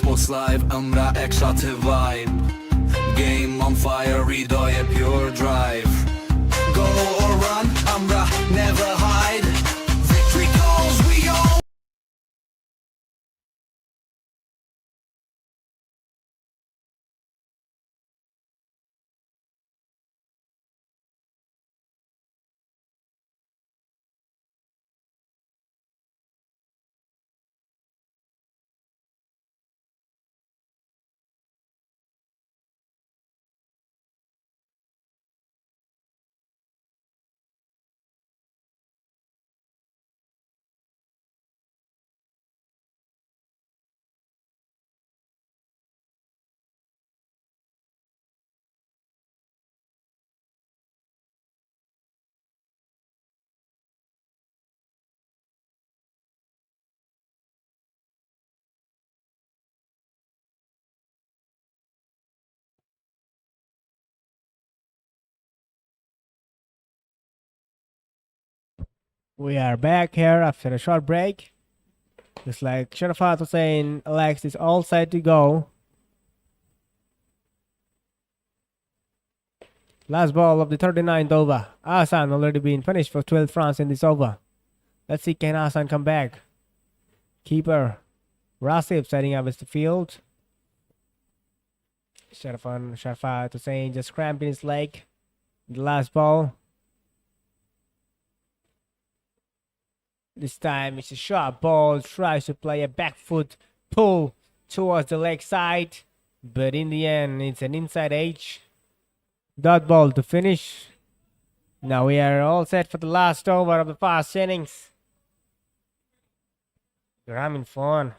Sports Live, আমরা একসাথে vibe. Game on fire, হৃদয়ে pure drive. Go or run, আমরা never hide. We are back here after a short break. Just like Sharafat was saying, Alex is all set to go. Last ball of the 39th over. Hassan already been punished for 12 runs in this over. Let's see, can Hassan come back? Keeper Rasif setting up as the field. Sharafat Hussain just cramped in his leg. The last ball. This time it's a sharp ball. Tries to play a back foot pull towards the leg side. But in the end, it's an inside edge. Dot ball to finish. Now we are all set for the last over of the first innings. Grameen Phone.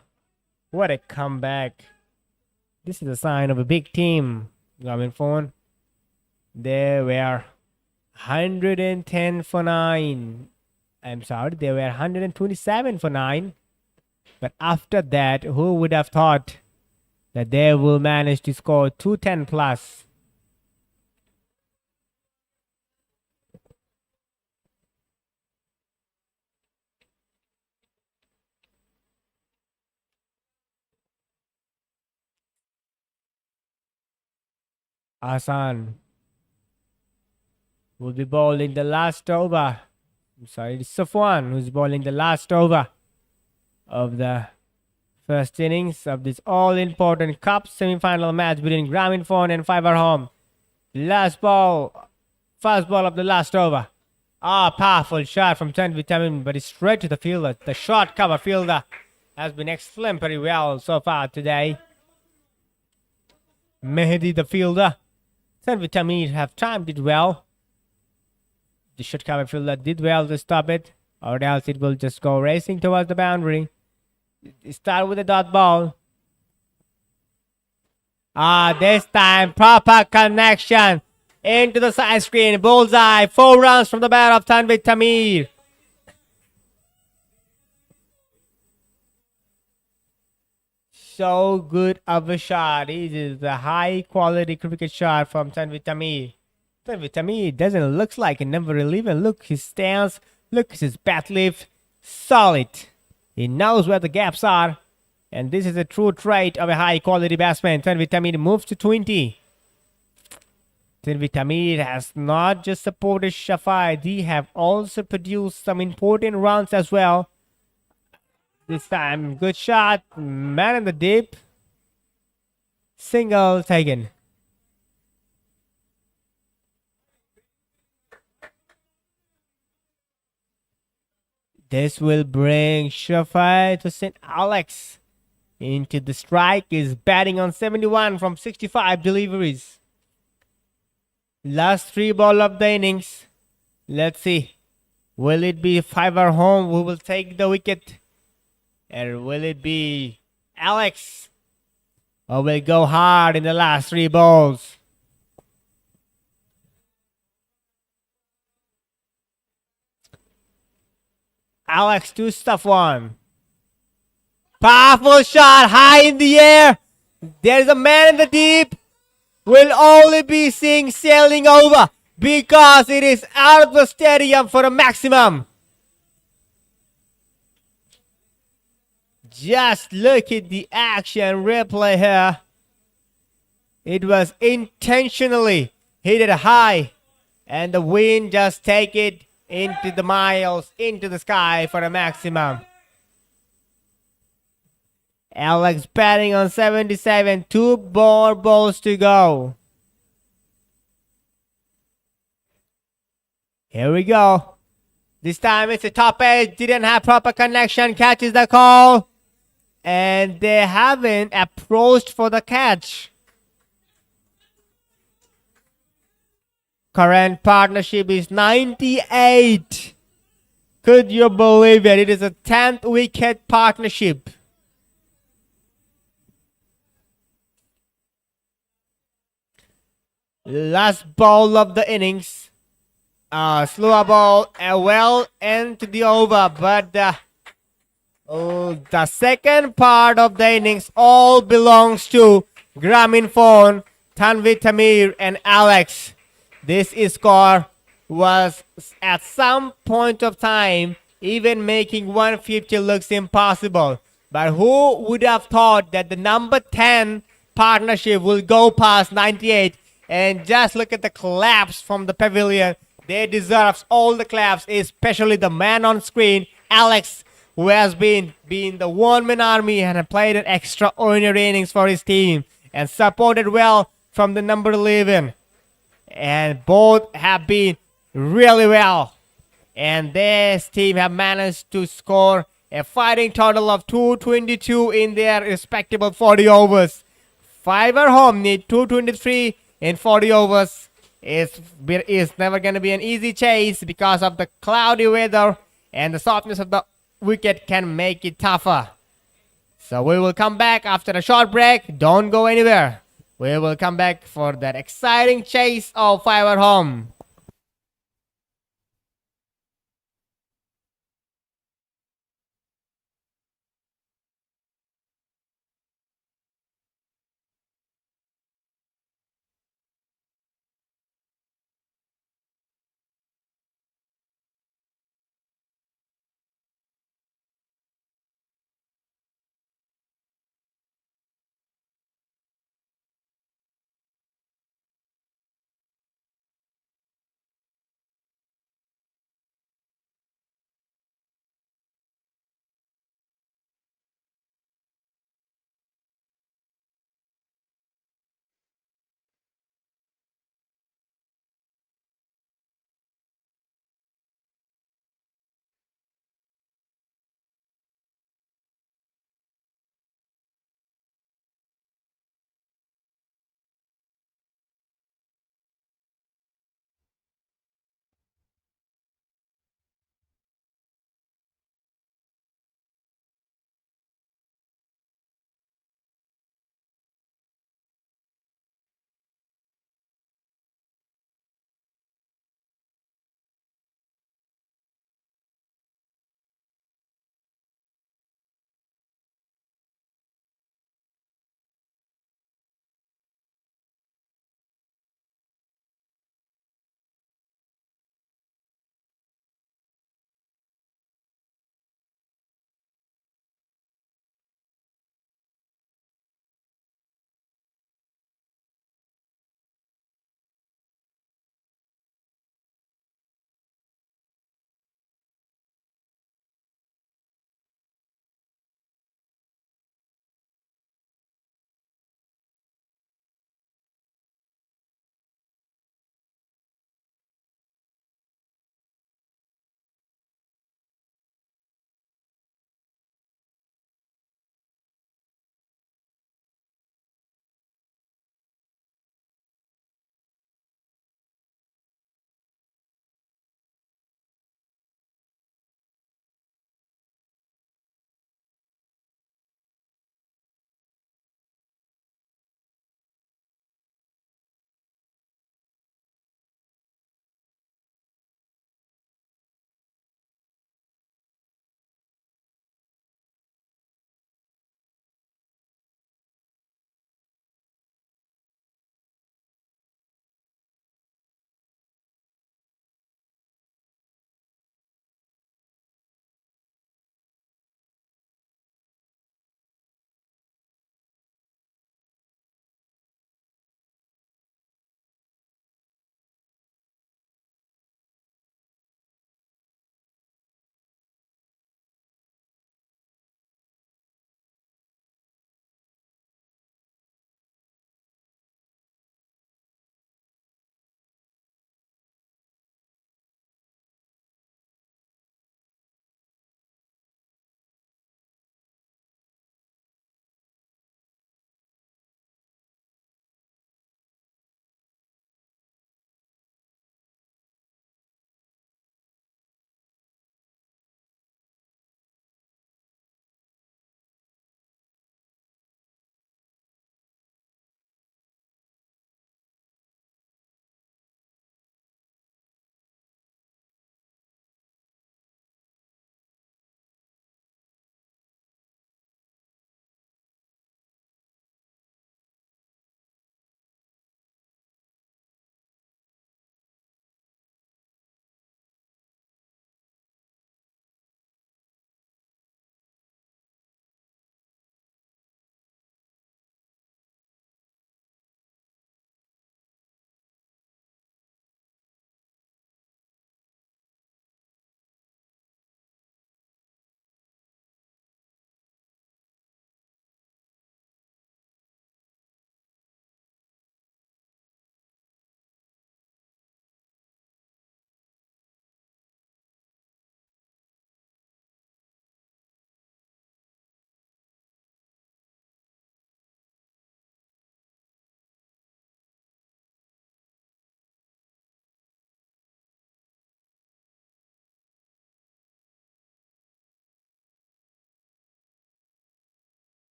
What a comeback. This is a sign of a big team. Grameen Phone. They were 110 for 9. I'm sorry, they were 127 for 9. But after that, who would have thought that they will manage to score 210 plus? Hassan will be bowling the last over. I'm sorry, it's Safwan who's bowling the last over of the first innings of this all-important cup semi-final match between Grameen Phone and Fiver Home. Last ball, first ball of the last over. Powerful shot from Tanvi Tamim, but it's straight to the fielder. The short cover fielder has been exemplary well so far today. Mehdi the fielder. Tanvi Tamim have timed it well. The short cover fielder did well to stop it, or else it will just go racing towards the boundary. Start with a dot ball. This time proper connection into the side screen. Bullseye. 4 runs from the bat of Tanvi Tamir. So good of a shot. This is a high quality cricket shot from Tanvi Tamir. Tanvi Tamir doesn't look like a number 11. Look his stance. Look his bat lift. Solid. He knows where the gaps are. And this is a true trait of a high quality batsman. Tanvi Tamir moves to 20. Tanvi Tamir has not just supported Shafai. They have also produced some important runs as well. This time, good shot. Man in the deep. Single taken. This will bring Shafai to St. Alex into the strike. Is batting on 71 from 65 deliveries. Last 3 ball of the innings. Let's see. Will it be Fiver Home who will take the wicket? Or will it be Alex? Or will go hard in the last 3 balls? Alex to stuff one. Powerful shot high in the air. There's a man in the deep. Will only be seeing sailing over because it is out of the stadium for a maximum. Just look at the action replay here. It was intentionally hit high and the wind just take it into the miles, into the sky for a maximum. Alex batting on 77. 2 more balls to go. Here we go. This time it's a top edge. Didn't have proper connection. Catches the call. And they haven't approached for the catch. Current partnership is 98. Could you believe it? It is a 10th wicket partnership. Last ball of the innings. Slower ball, well into the over, but the second part of the innings all belongs to Grameen Phone, Tanvi Tamir, and Alex. This score was at some point of time even making 150 looks impossible. But who would have thought that the number 10 partnership will go past 98? And just look at the claps from the pavilion. They deserve all the claps, especially the man on screen, Alex, who has been the one-man army and have played an extraordinary innings for his team and supported well from the number 11. And both have been really well. And this team have managed to score a fighting total of 222 in their respectable 40 overs. Fiver Home need 223 in 40 overs. Is never going to be an easy chase because of the cloudy weather, and the softness of the wicket can make it tougher. So we will come back after a short break. Don't go anywhere. We will come back for that exciting chase of Fiver Home.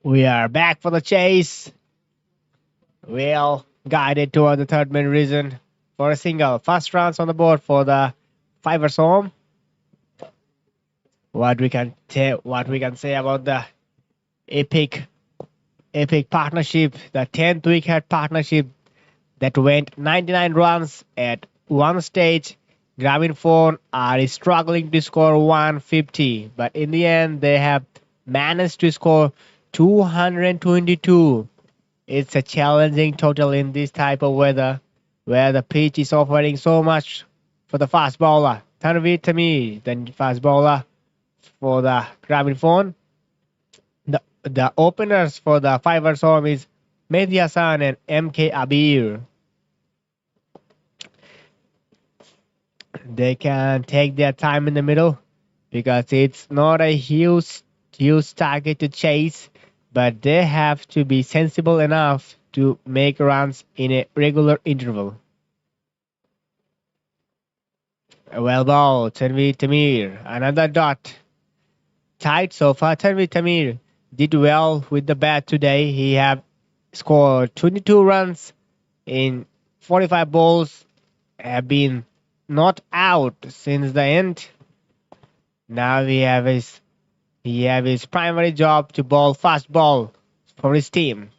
We are back for the chase. Well guided toward the third main reason for a single. First runs on the board for the Fivers home. What we can say about the epic partnership, the 10th wicket partnership that went 99 runs at one stage. Grameen phone are struggling to score 150, but in the end they have managed to score 222. It's a challenging total in this type of weather where the pitch is offering so much for the fast bowler. Tanveer Tamir, the fast bowler for the Grameen phone. The openers for the Fivers home is Mehdi Hassan and MK Abir. They can take their time in the middle because it's not a huge target to chase, but they have to be sensible enough to make runs in a regular interval. Well ball, Tanveer Tamir, another dot. Tight so far. Tanveer Tamir did well with the bat today. He have scored 22 runs in 45 balls, have been not out since the end. Now he have his primary job to bowl fast ball for his team.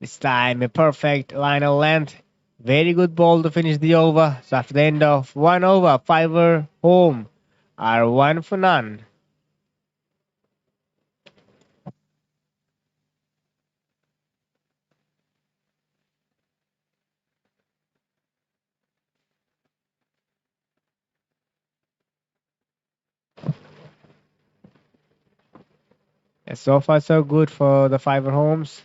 This time a perfect line of length. Very good ball to finish the over. So after the end of 1 over, Fiver home are 1 for none. So far so good for the Fiver homes.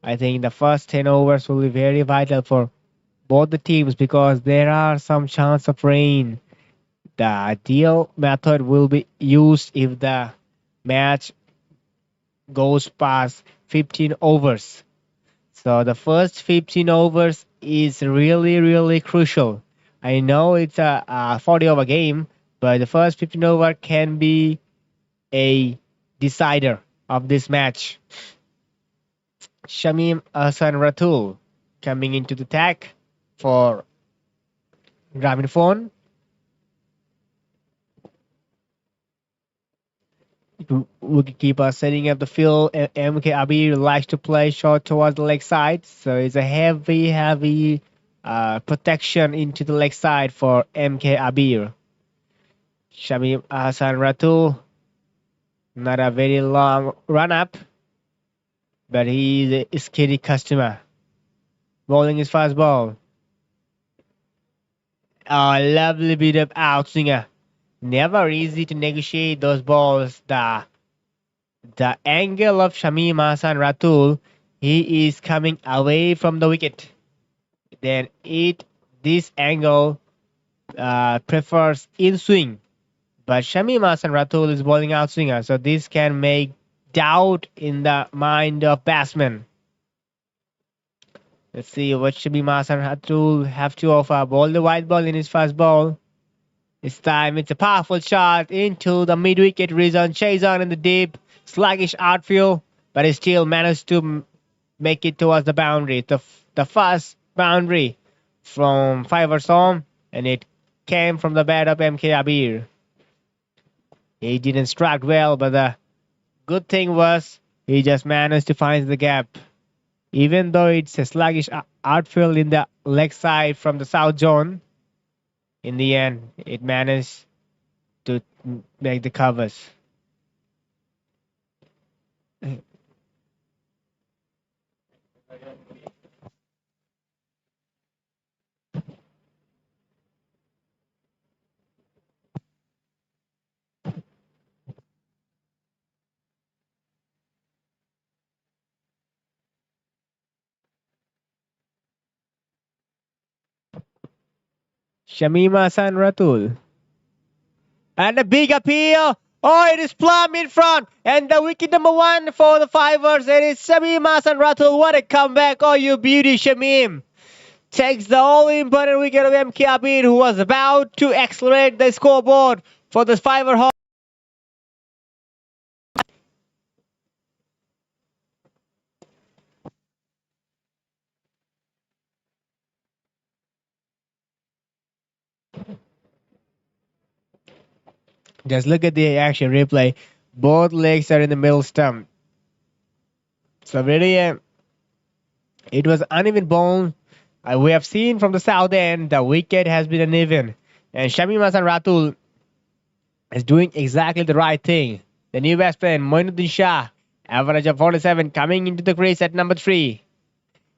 I think the first 10 overs will be very vital for both the teams because there are some chance of rain. The ideal method will be used if the match goes past 15 overs. So the first 15 overs is really crucial. I know it's a 40 over game, but the first 15 over can be a decider of this match. Shamim Hassan Ratul coming into the attack for Grameen phone. Wicketkeeper setting up the field. MK Abir likes to play short towards the leg side, so it's a heavy protection into the leg side for MK Abir. Shamim Hassan Ratul, not a very long run up, but he's a steady customer. Bowling his fast ball. A lovely bit of outswinger. Never easy to negotiate those balls. The angle of Shamim Hassan Ratul, he is coming away from the wicket. Then this angle prefers in swing, but Shamim Hassan Ratul is bowling outswinger, so this can make doubt in the mind of batsmen. Let's see what Shamim Hassan Ratul have to offer. Ball the white ball in his fast ball. This time it's a powerful shot into the mid-wicket region. Chase on in the deep, sluggish outfield, but he still managed to make it towards the boundary. The first boundary from Fivers home, and it came from the bat of MK Abir. He didn't strike well, but the good thing was he just managed to find the gap. Even though it's a sluggish outfield in the leg side from the south zone, in the end, it managed to make the covers. Shamim Hassan Ratul. And a big appeal. Oh, it is plumb in front. And the wicket number 1 for the Fivers. It is Shamim Hassan Ratul. What a comeback. Oh, you beauty, Shamim. Takes the all-important wicket of MK Abir, who was about to accelerate the scoreboard for the Fiver home. Just look at the action replay. Both legs are in the middle stump. So really, it was uneven ball. We have seen from the south end the wicket has been uneven, and Shamim Hassan Ratul is doing exactly the right thing. The new batsman Moinuddin Shah, average of 47, coming into the crease at number 3.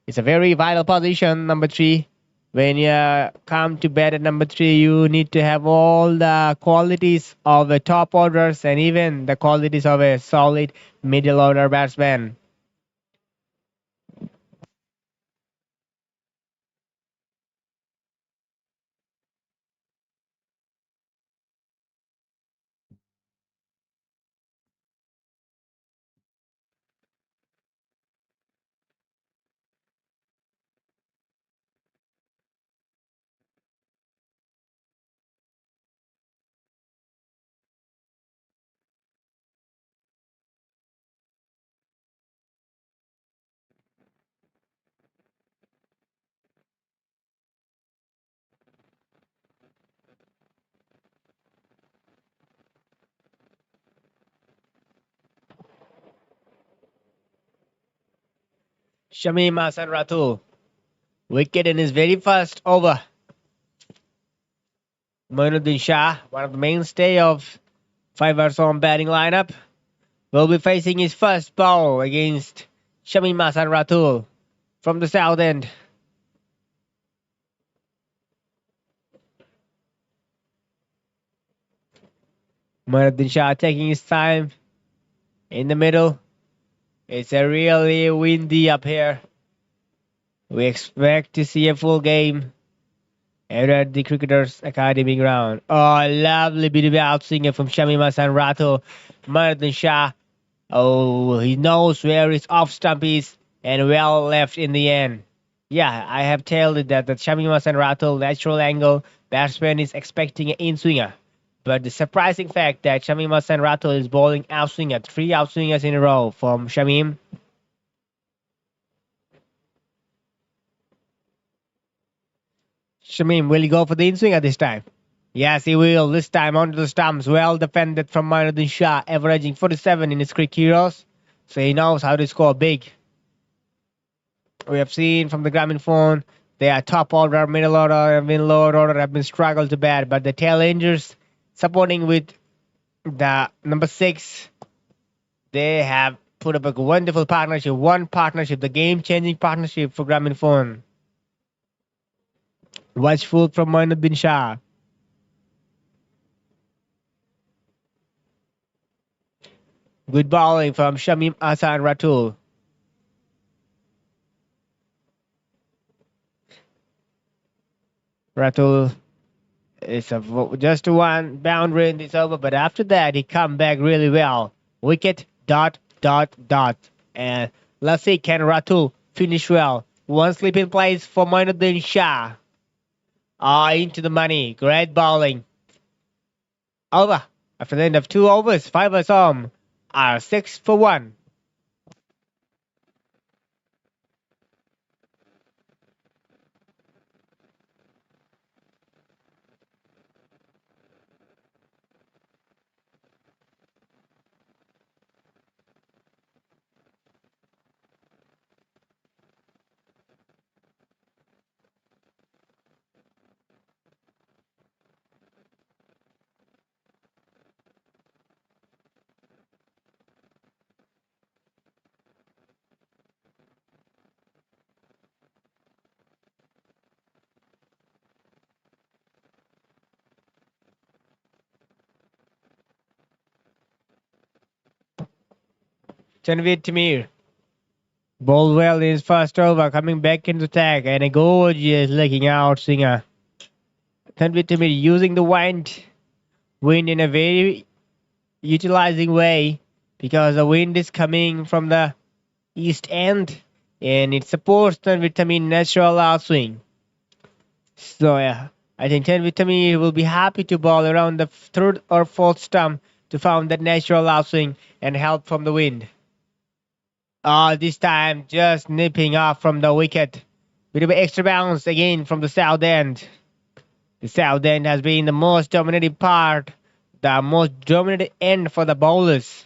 It's a very vital position, number 3. When you come to bat at number 3, you need to have all the qualities of a top orders and even the qualities of a solid middle order batsman. Shamim Hassan Ratul, wicket in his very first over. Moinuddin Shah, one of the mainstay of Fiver's home batting lineup, will be facing his first ball against Shamim Hassan Ratul from the south end. Moinuddin Shah taking his time in the middle. It's a really windy up here. We expect to see a full game at the Cricketers Academy ground. Oh, lovely bit of outswinger from Shamim Hassan Ratul. Moinuddin Shah. Oh, he knows where his off stump is and well left in the end. Yeah, I have told it that the Shamim Hassan Ratul natural angle batsman is expecting an in-swinger. But the surprising fact that Shamim Hassan Ratul is bowling outswinger, 3 outswingers in a row from Shamim. Shamim, will he go for the in-swinger this time? Yes, he will. This time onto the stumps. Well defended from Moinuddin Shah, averaging 47 in his Cricket Heroes. So he knows how to score big. We have seen from the Grameen phone, they are top order, middle order, and lower order have been struggled to bat. But the tail enders supporting with the number 6, they have put up a wonderful partnership. One partnership, the game-changing partnership for Grameen phone. Watchful from Moinuddin Shah. Good bowling from Shamim Hassan Ratul. Ratul is just one boundary in this over, but after that he come back really well. Wicket, dot, dot, dot. And let's see, can Ratul finish well? One slip in place for Moinuddin Shah. Into the money. Great bowling. Over. After the end of 2 overs, 5 overs home are 6 for 1. Tanveer Tamir bowled well in his first over, coming back into attack, and a gorgeous looking out swinger. Tanveer Tamir using the wind in a very utilizing way because the wind is coming from the east end and it supports Tanveer Tamir natural outswing. So yeah, I think Tanveer Tamir will be happy to bowl around the 3rd or 4th stump to find that natural outswing and help from the wind. This time just nipping off from the wicket. Bit of an extra bounce again from the south end. The south end has been the most dominating part the most dominant end for the bowlers.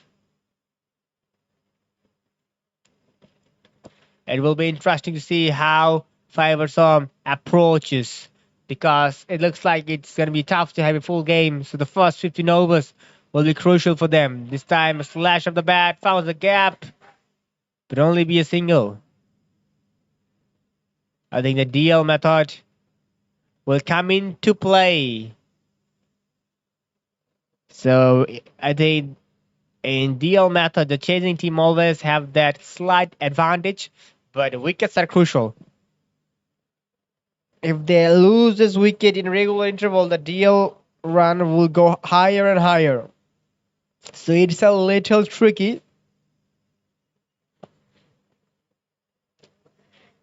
It will be interesting to see how Fiverson approaches, because it looks like it's going to be tough to have a full game. So the first 15 overs will be crucial for them. This time, a slash of the bat found the gap, but only be a single. I think the DL method will come into play. So I think in DL method, the chasing team always have that slight advantage, but wickets are crucial. If they lose this wicket in regular interval, the DL run will go higher and higher. So it's a little tricky.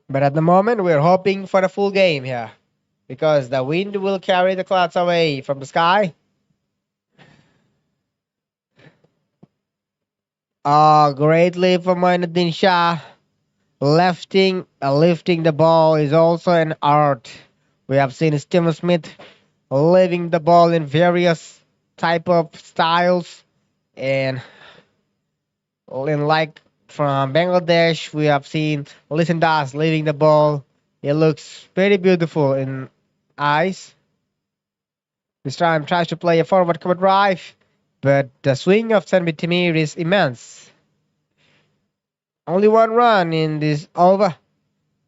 But at the moment, we're hoping for a full game here, because the wind will carry the clouds away from the sky. Great leap for Moinuddin Shah. Lifting the ball is also an art. We have seen Steve Smith leaving the ball in various type of styles, and in like from Bangladesh, we have seen Listen Das leaving the ball. It looks very beautiful in eyes. This time tries to play a forward cover drive, but the swing of Tanvi Timir is immense. Only one run in this over.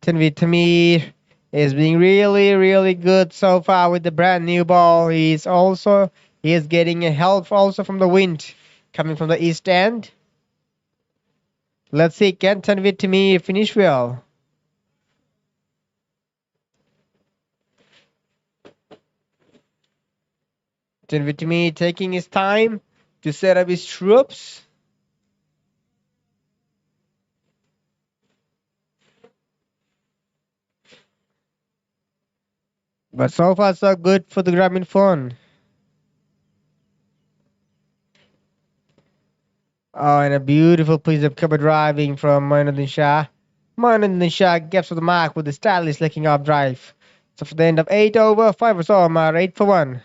Tanvi Tamir is being really good so far with the brand new ball. He is getting a help also from the wind coming from the east end. Let's see, can Tanvi Tamir finish well? Tanvi Tamir taking his time to set up his troops. But so far so good for the Grameen phone. Oh, and a beautiful piece of cover driving from Moinuddin Shah. Moinuddin Shah gets to the mark with a stylish licking off drive. So for the end of 8 over, 5 for Omar, 8 for 1.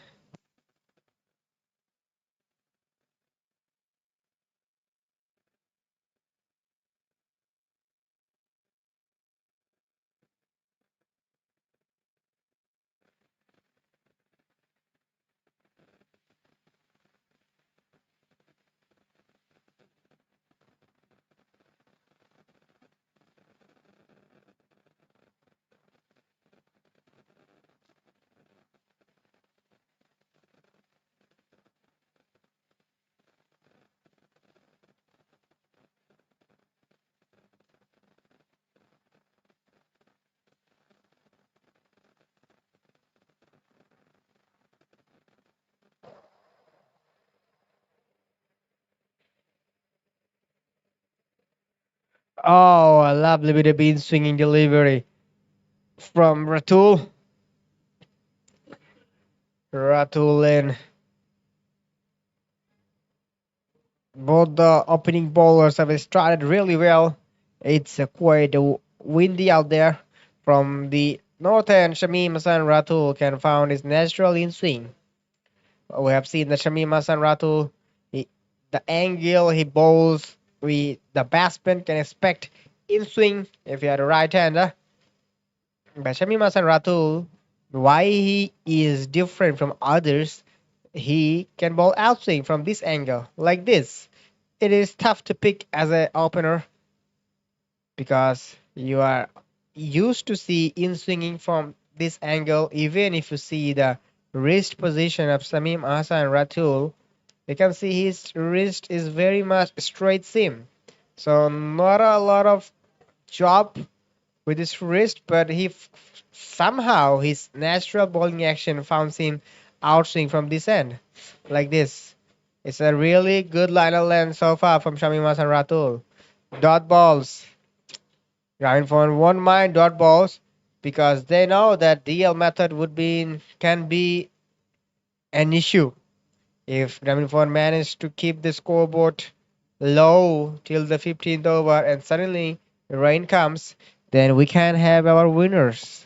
Oh, a lovely bit of bean swinging delivery from Ratul. Ratul in. Both the opening bowlers have started really well. It's quite windy out there. From the north end, Shamim Hassan Ratul can found his natural in swing. We have seen the Shamim Hassan Ratul, the angle he bowls, the batsman can expect in swing if you are a right hander. But Shamim Hassan Ratul, why he is different from others, he can bowl outswing from this angle, like this. It is tough to pick as an opener, because you are used to see in swinging from this angle. Even if you see the wrist position of Shamim Hassan Ratul, you can see his wrist is very much straight seam. So not a lot of job with his wrist, but somehow his natural bowling action found him outswing from this end, like this. It's a really good line of length so far from Shamim Hassan Ratul. Dot balls. Grameen Phone won't mind dot balls, because they know that DL method can be an issue. If Grameen Phone managed to keep the scoreboard low till the 15th over and suddenly rain comes, then we can have our winners.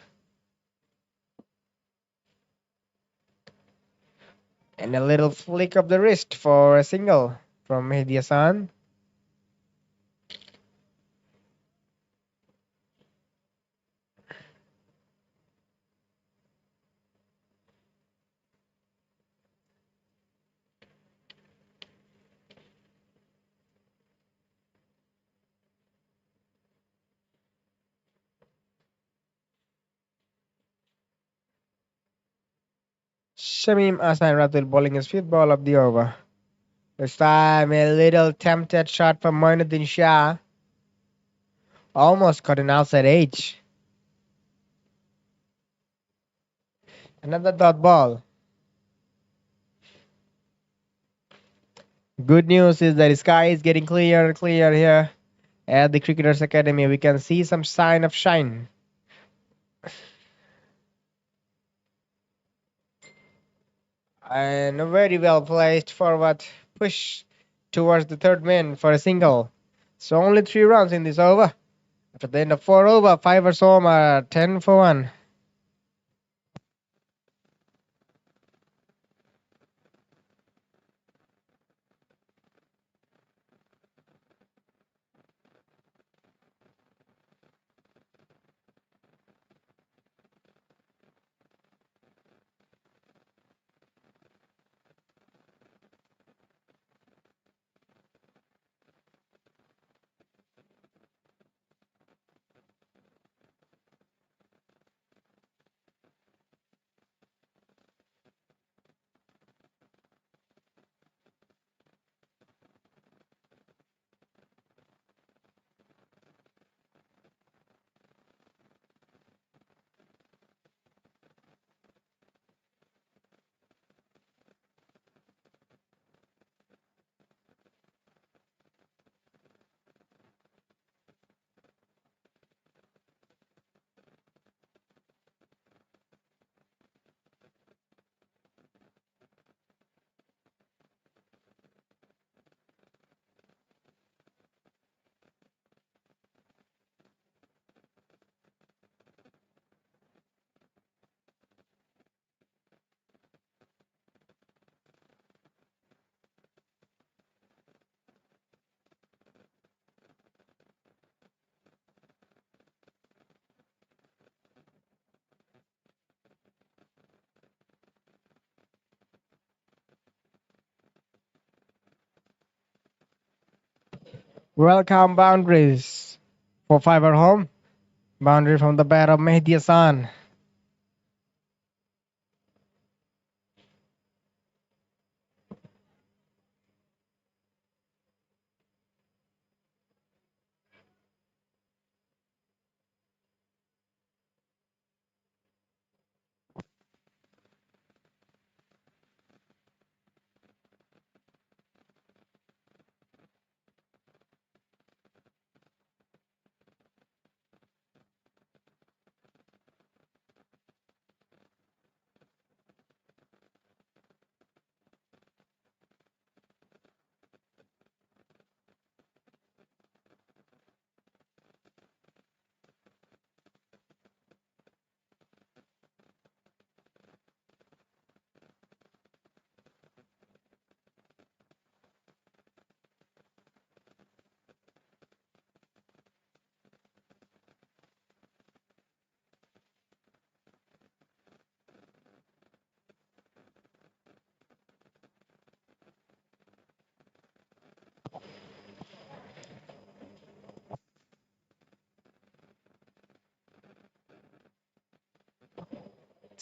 And a little flick of the wrist for a single from Mehdi Hassan. Shamim Ahsan Ratul bowling his fifth ball of the over. This time a little tempted shot from Moinuddin Shah. Almost caught an outside edge. Another dot ball. Good news is that the sky is getting clear and clear here at the Cricketers Academy. We can see some sign of shine. And a very well placed forward push towards the third man for a single. So only 3 runs in this over. After the end of 4 over, 5 are home are 10 for 1. Welcome boundaries for 5 are home. Boundary from the bat of Mehdi Hassan.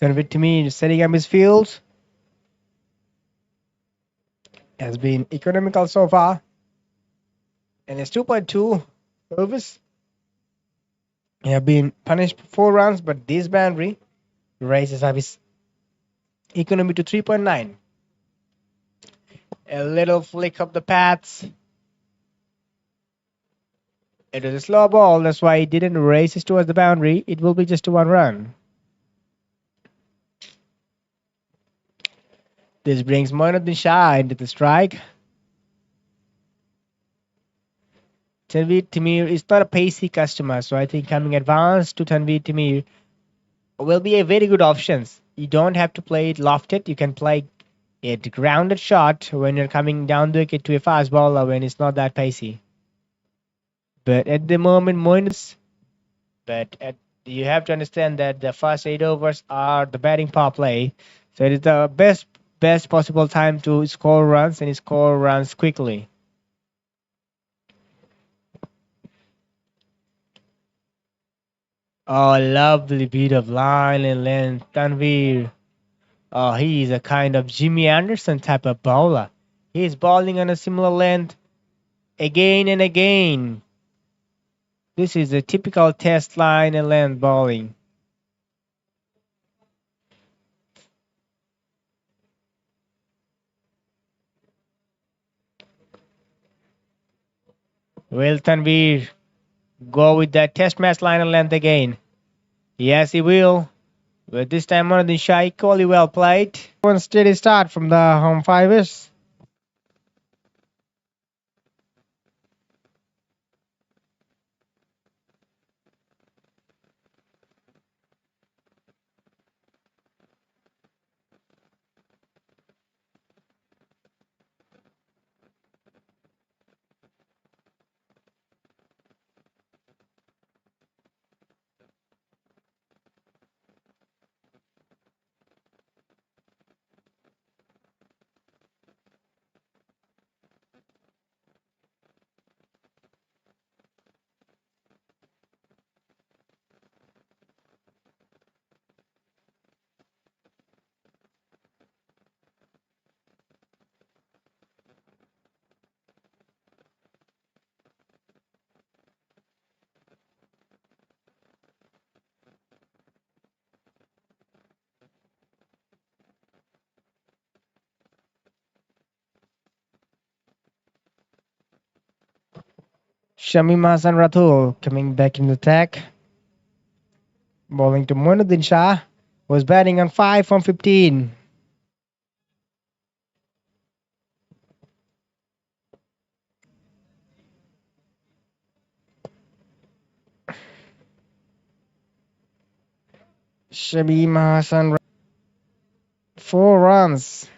Tanvir Timir setting up his field. Has been economical so far. And it's 2.2 overs. He have been punished for 4 runs, but this boundary raises up his economy to 3.9. A little flick of the pads. It was a slow ball, that's why it didn't race it towards the boundary. It will be just a 1 run. This brings Moinuddin Shah into the strike. Tanvir Timir is not a pacey customer, so I think coming advanced to Tanvir Timir will be a very good option. You don't have to play it lofted. You can play a grounded shot when you're coming down the wicket to a fast bowler when it's not that pacey. But at the moment, you have to understand that the first 8 overs are the batting power play, so it is the best possible time to score runs and score runs quickly. Oh, lovely bit of line and length, Tanvir. Oh, he is a kind of Jimmy Anderson type of bowler. He is bowling on a similar length again and again. This is a typical test line and length bowling. Will Tanvir go with that test match line and length again? Yes, he will. But this time, Monuddin Shah equally well played. One steady start from the home fivers. Shamim Hassan Rathul coming back in the attack. Bowling to Monuddin Shah, was batting on 5 from 15. Shamim Hassan, 4 runs.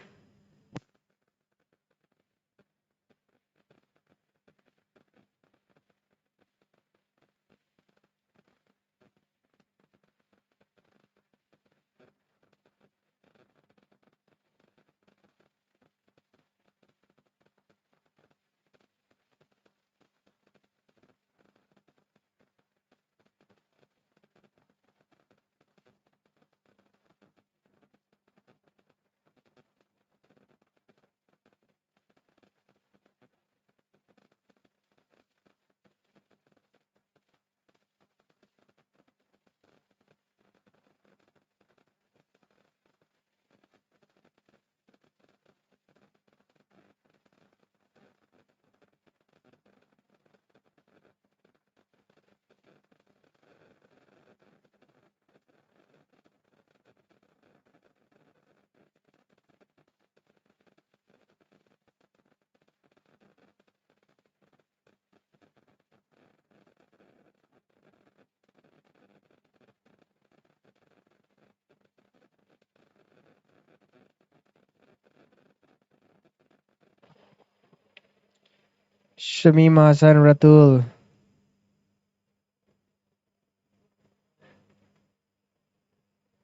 Shamim Hassan Rathul.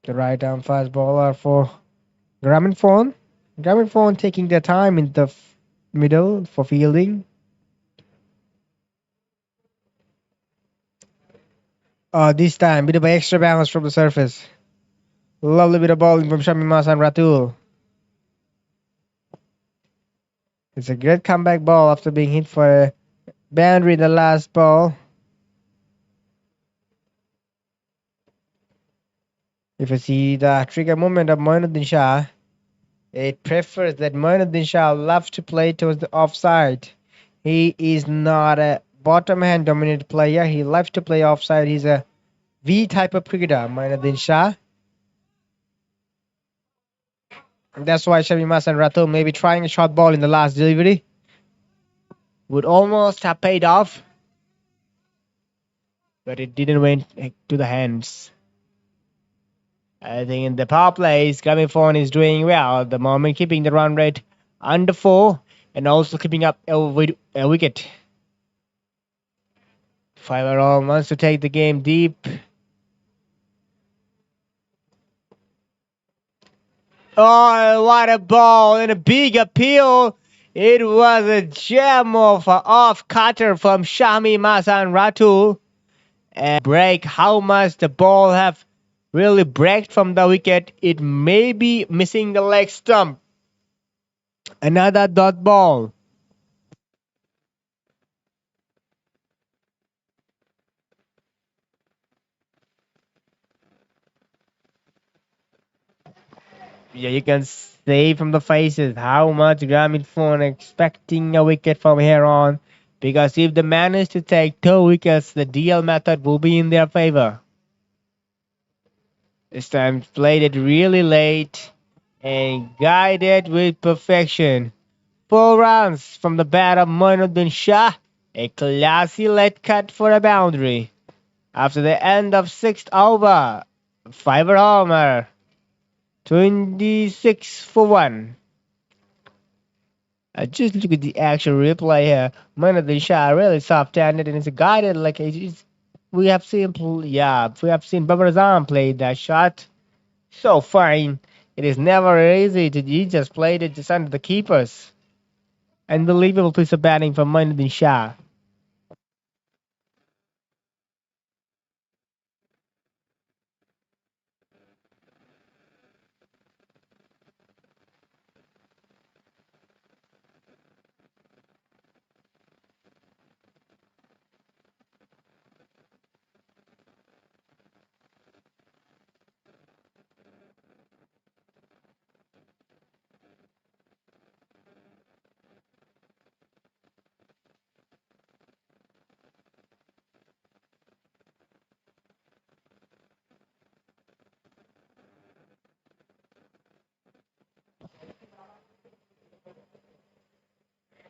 The right arm fast bowler for Grameen. Grameen taking their time in the middle for fielding. This time, bit of extra balance from the surface. Lovely bit of bowling from Shamim Hassan Rathul. It's a great comeback ball after being hit for a boundary in the last ball. If you see the trigger movement of Moinuddin Shah, it prefers that Moinuddin Shah loves to play towards the offside. He is not a bottom hand dominated player. He loves to play offside. He's a V type of cricketer, Moinuddin Shah. That's why Shamim Hassan Rathul may be trying a short ball in the last delivery. Would almost have paid off, but it didn't went to the hands. I think in the power plays, Grameen is doing well at the moment, keeping the run rate under 4 and also keeping up a wicket. Fiverall wants to take the game deep. Oh, what a ball and a big appeal. It was a gem of a off cutter from Shami Masan Ratu. And break how much the ball have really breaked from the wicket. It may be missing the leg stump. Another dot ball. Yeah, you can see from the faces how much Grameen Phone expecting a wicket from here on. Because if they manage to take 2 wickets, the DL method will be in their favor. This time played it really late and guided with perfection. 4 runs from the bat of Moinuddin Shah. A classy late cut for a boundary. After the end of 6th over, Fiver homer. 26 for 1. Just look at the actual replay here. Moinuddin Shah really soft-handed and it's guided like we have seen Babar Azam play that shot. So fine. It is never easy to he just played it just under the keepers. Unbelievable piece of batting from Moinuddin Shah.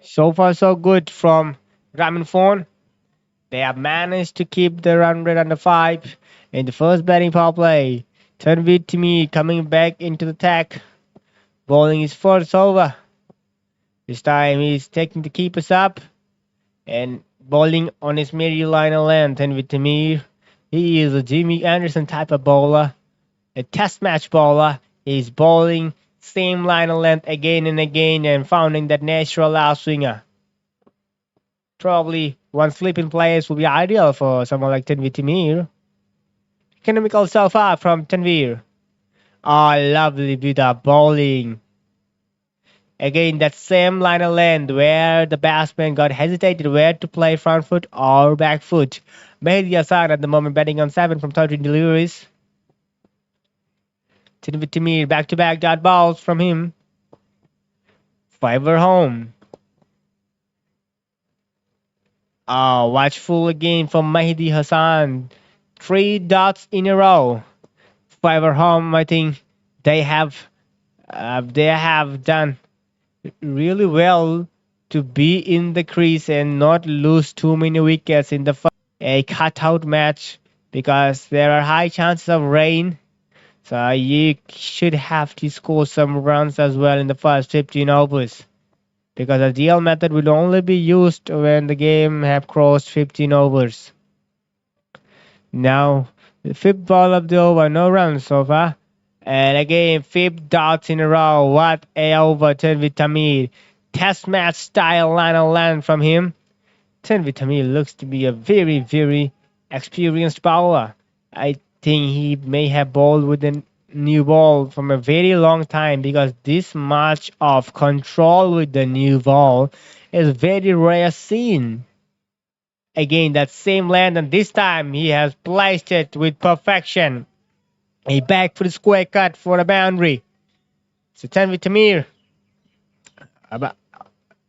So far, so good from Grameen Phone. They have managed to keep the run rate under 5 in the first batting power play. Tanveer Timmy coming back into the attack, bowling his first over. This time he's taking the keepers up and bowling on his middle line of length. Tanveer Timmy, he is a Jimmy Anderson type of bowler, a test match bowler. He's bowling same line of length again and again and finding that natural out swinger. Probably one slip in place will be ideal for someone like Tanveer Timir. Economical so far from Tanveer. Oh, lovely bit of bowling. Again, that same line of length where the batsman got hesitated where to play front foot or back foot. Mehdi Hassan at the moment batting on 7 from 13 deliveries. Tanveer Timir back-to-back dot balls from him. Fiver home. Oh, watchful again from Mahdi Hassan. 3 dots in a row. Fiver home, I think they have done really well to be in the crease and not lose too many wickets in the first. A cutout match because there are high chances of rain. So you should have to score some runs as well in the first 15 overs. Because the DL method will only be used when the game have crossed 15 overs. Now, the 5th ball of the over, no runs so far. And again, 5 dots in a row. What a over, Tanveer Tamir. Test match style line of land from him. Tanveer Tamir looks to be a very, very experienced bowler. I think he may have bowled with a new ball from a very long time because this much of control with the new ball is very rare seen. Again, that same land, and this time he has placed it with perfection. A back foot square cut for a boundary. So Tanveer Tamir.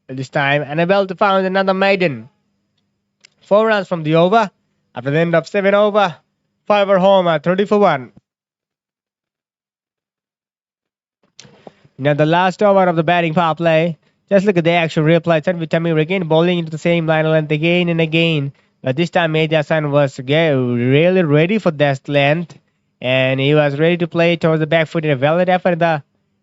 This time, Annabelle to found another maiden. 4 runs from the over. After the end of 7 over, Fiver homer, 30 for 1. Now the last over of the batting power play. Just look at the actual replay. Tanveer Tamir again bowling into the same line of length again and again. But this time Mehdi Hassan was really ready for that length. and he was ready to play towards the back foot in a valid effort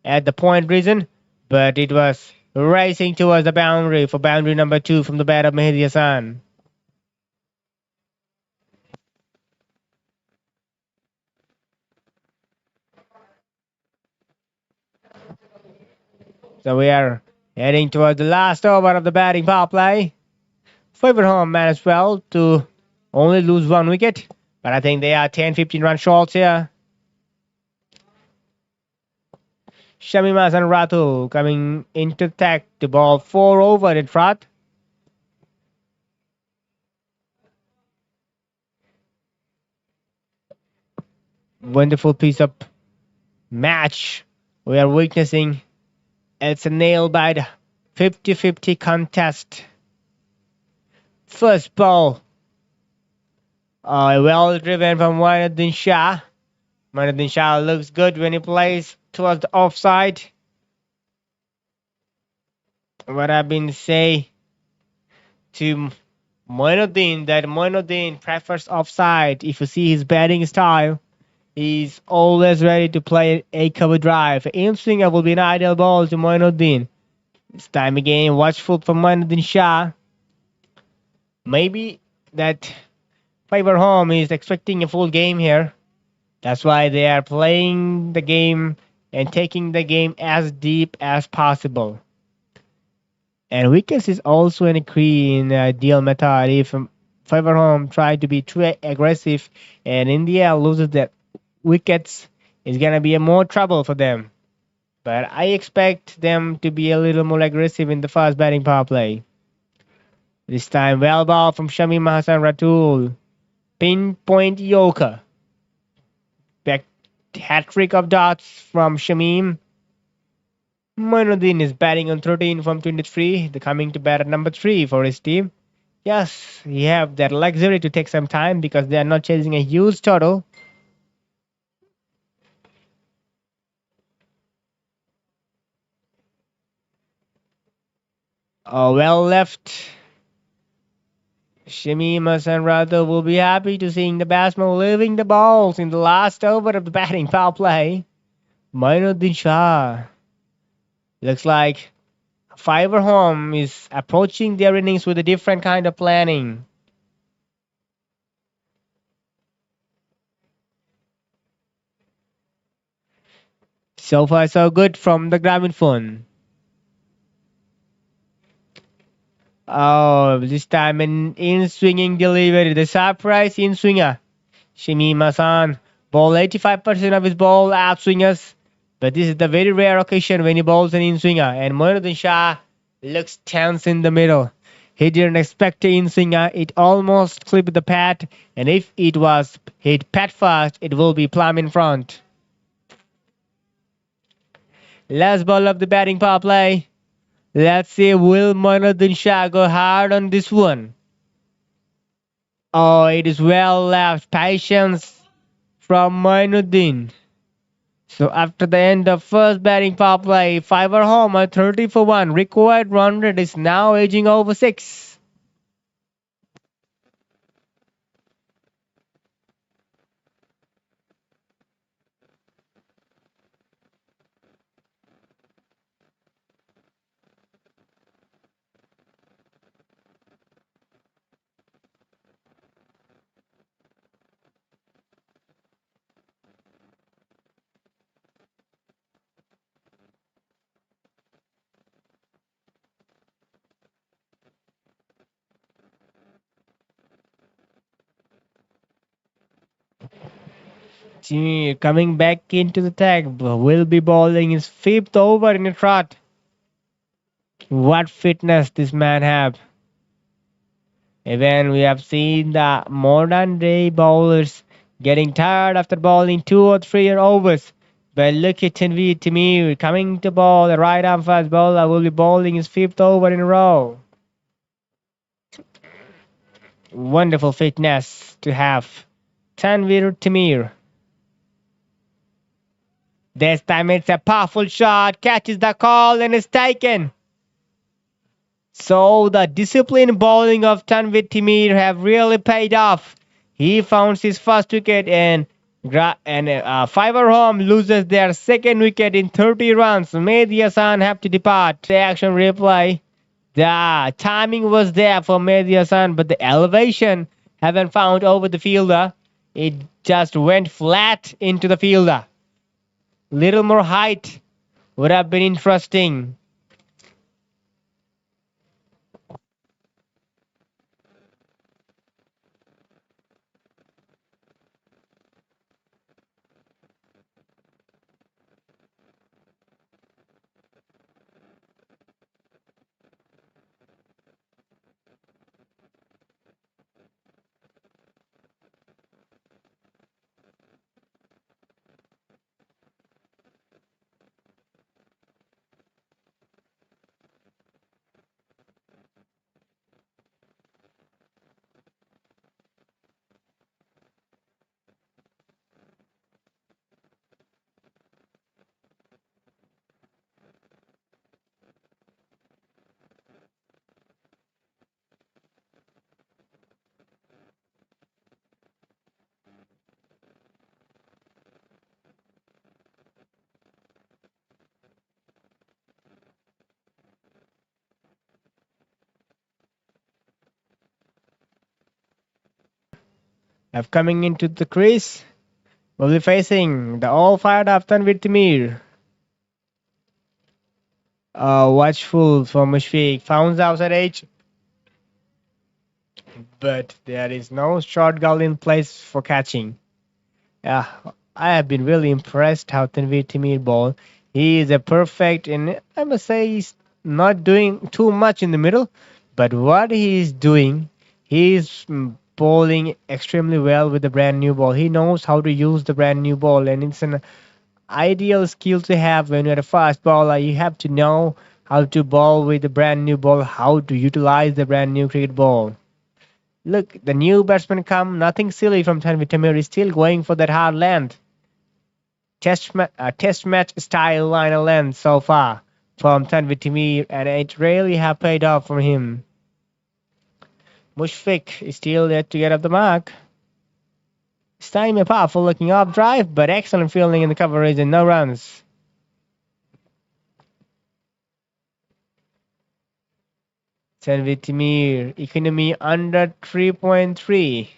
at the point region, but it was racing towards the boundary for boundary number 2 from the bat of Mehdi Hassan. So we are heading towards the last over of the batting power play. Faverholm managed well to only lose 1 wicket, but I think they are 10-15 run short here. Shamim Hassan Ratu coming into attack to ball 4 over in front. Wonderful piece of match we are witnessing. It's a nail-biter 50-50 contest. First ball, well driven from Moinuddin Shah. Moinuddin Shah looks good when he plays towards the offside. What I've been saying to Moinuddin, that Moinuddin prefers offside. If you see his batting style, he's always ready to play a cover drive. In swinger will be an ideal ball to Moinuddin. This time again, watchful from Moinuddin Shah. Maybe that Faverholm is expecting a full game here. That's why they are playing the game and taking the game as deep as possible. And wickets is also an key in the ideal method. If Faverholm try to be too aggressive and India loses the wickets, it's gonna be a more trouble for them. But I expect them to be a little more aggressive in the first batting power play. This time, well ball from Shamim Hassan Ratul. Pinpoint Yoker. Back hat-trick of dots from Shamim. Moinuddin is batting on 13 from 23. They're coming to bat at number 3 for his team. Yes, he have that luxury to take some time because they are not chasing a huge total. Oh, well left. Shamim Hassan Ratul will be happy to seeing the batsman leaving the balls in the last over of the batting power play. Moinuddin Shah. Looks like Faverholm is approaching their innings with a different kind of planning. So far, so good from the Grameen phone. Oh, this time an in-swinging delivery. The surprise in-swinger. Shamim Hassan ball 85% of his ball out-swingers. But this is the very rare occasion when he bowls an in-swinger. And Moinuddin Shah looks tense in the middle. He didn't expect an in-swinger. It almost clipped the pad. And if it was hit pad first, it will be plumb in front. Last ball of the batting power play. Let's see, will Moinuddin Shah go hard on this one? Oh, it is well left. Patience from Moinuddin. So after the end of first batting power play, Faverholm at 30 for 1. Required run rate is now edging over 6. Coming back into the tag, will be bowling his 5th over in a trot. What fitness this man have. Even we have seen the modern day bowlers getting tired after bowling 2 or 3 overs. But look at Tanveer Tamir coming to bowl. The right arm fast bowler will be bowling his 5th over in a row. Wonderful fitness to have. Tanveer Tamir. This time it's a powerful shot, catches the call and is taken. So the disciplined bowling of Tanveer Tamir have really paid off. He found his first wicket and Fiverhome loses their second wicket in 30 runs. Mehdi Hassan have to depart. The action replay. The timing was there for Mehdi Hassan, but the elevation haven't found over the fielder. It just went flat into the fielder. Little more height would have been interesting. Of coming into the crease, will be facing the all fired up Tanvir Timir. Watchful for Mushfiq. Found the outside edge. But there is no short goal in place for catching. Yeah, I have been really impressed how Tanvir Timir ball. He is a perfect, and I must say he's not doing too much in the middle, but what he is doing, he's bowling extremely well with the brand new ball. He knows how to use the brand new ball, and it's an ideal skill to have when you're a fast bowler. You have to know how to bowl with the brand new ball, how to utilize the brand new cricket ball. Look, the new batsman come, nothing silly from Tanvir Tamir. Is still going for that hard length. Test match style liner length so far from Tanvir Tamir, and it really have paid off for him. Mushfiq is still yet to get up the mark. This time a powerful looking off drive, but excellent fielding in the coverage and no runs. Tanvir Tamir, economy under 3.3.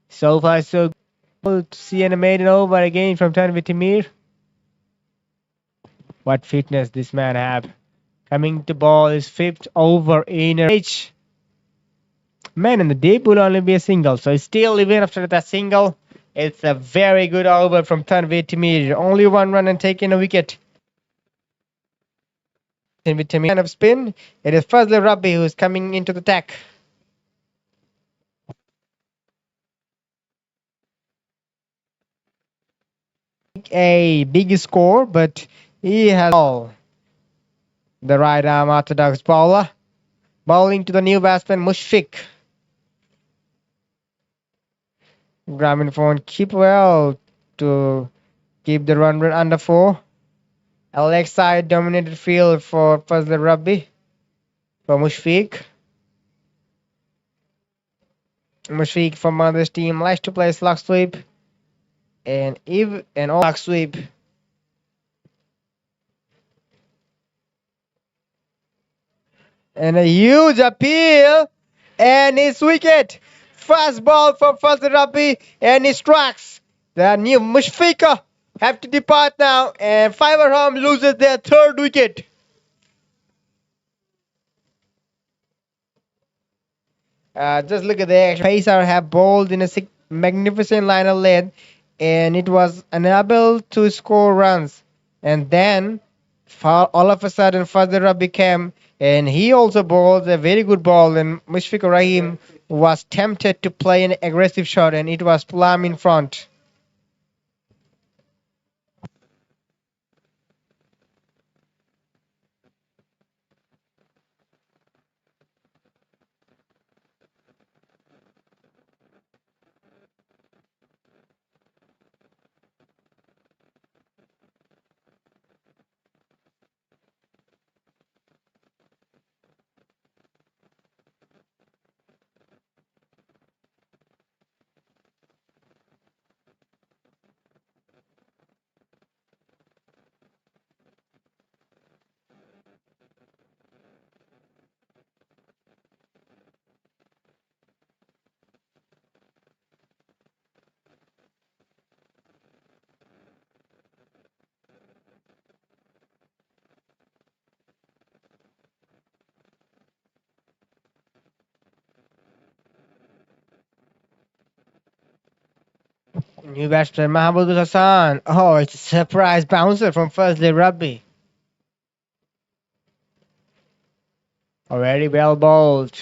So far so good to see an maiden over again from Tanvir Tamir. What fitness this man have. Coming to ball is fifth over in a age. Man, in the deep will only be a single. So still, even after that single, it's a very good over from Tanvir Tamir. Only one run and taking a wicket. Tanvir Tamir kind of spin. It is Fazli Rabbi who is coming into the attack. A big score, but he has all. The right arm orthodox bowler. Bowling to the new batsman Mushfiq. Grameen phone keep well to keep the run rate under 4. Alex side dominated field for Fazli Rabbi. For Mushfiq. Mushfiq from Bangladesh team likes to play slug sweep. And all slug sweep. And a huge appeal. And his wicket. Fast ball from Fazli Rabbi. And he strikes. The new Mushfiq have to depart now. And Fiverhome loses their third wicket. Just look at the action. Pacer have bowled in a magnificent line of length. And it was unable to score runs. And then all of a sudden Fazli Rabbi came, and he also bowled a very good ball, and Mushfiq Rahim was tempted to play an aggressive shot, and it was plumb in front. New batsman Mahmoudul Hassan. Oh, it's a surprise bouncer from Fazli Rabbi. Oh, very well bowled.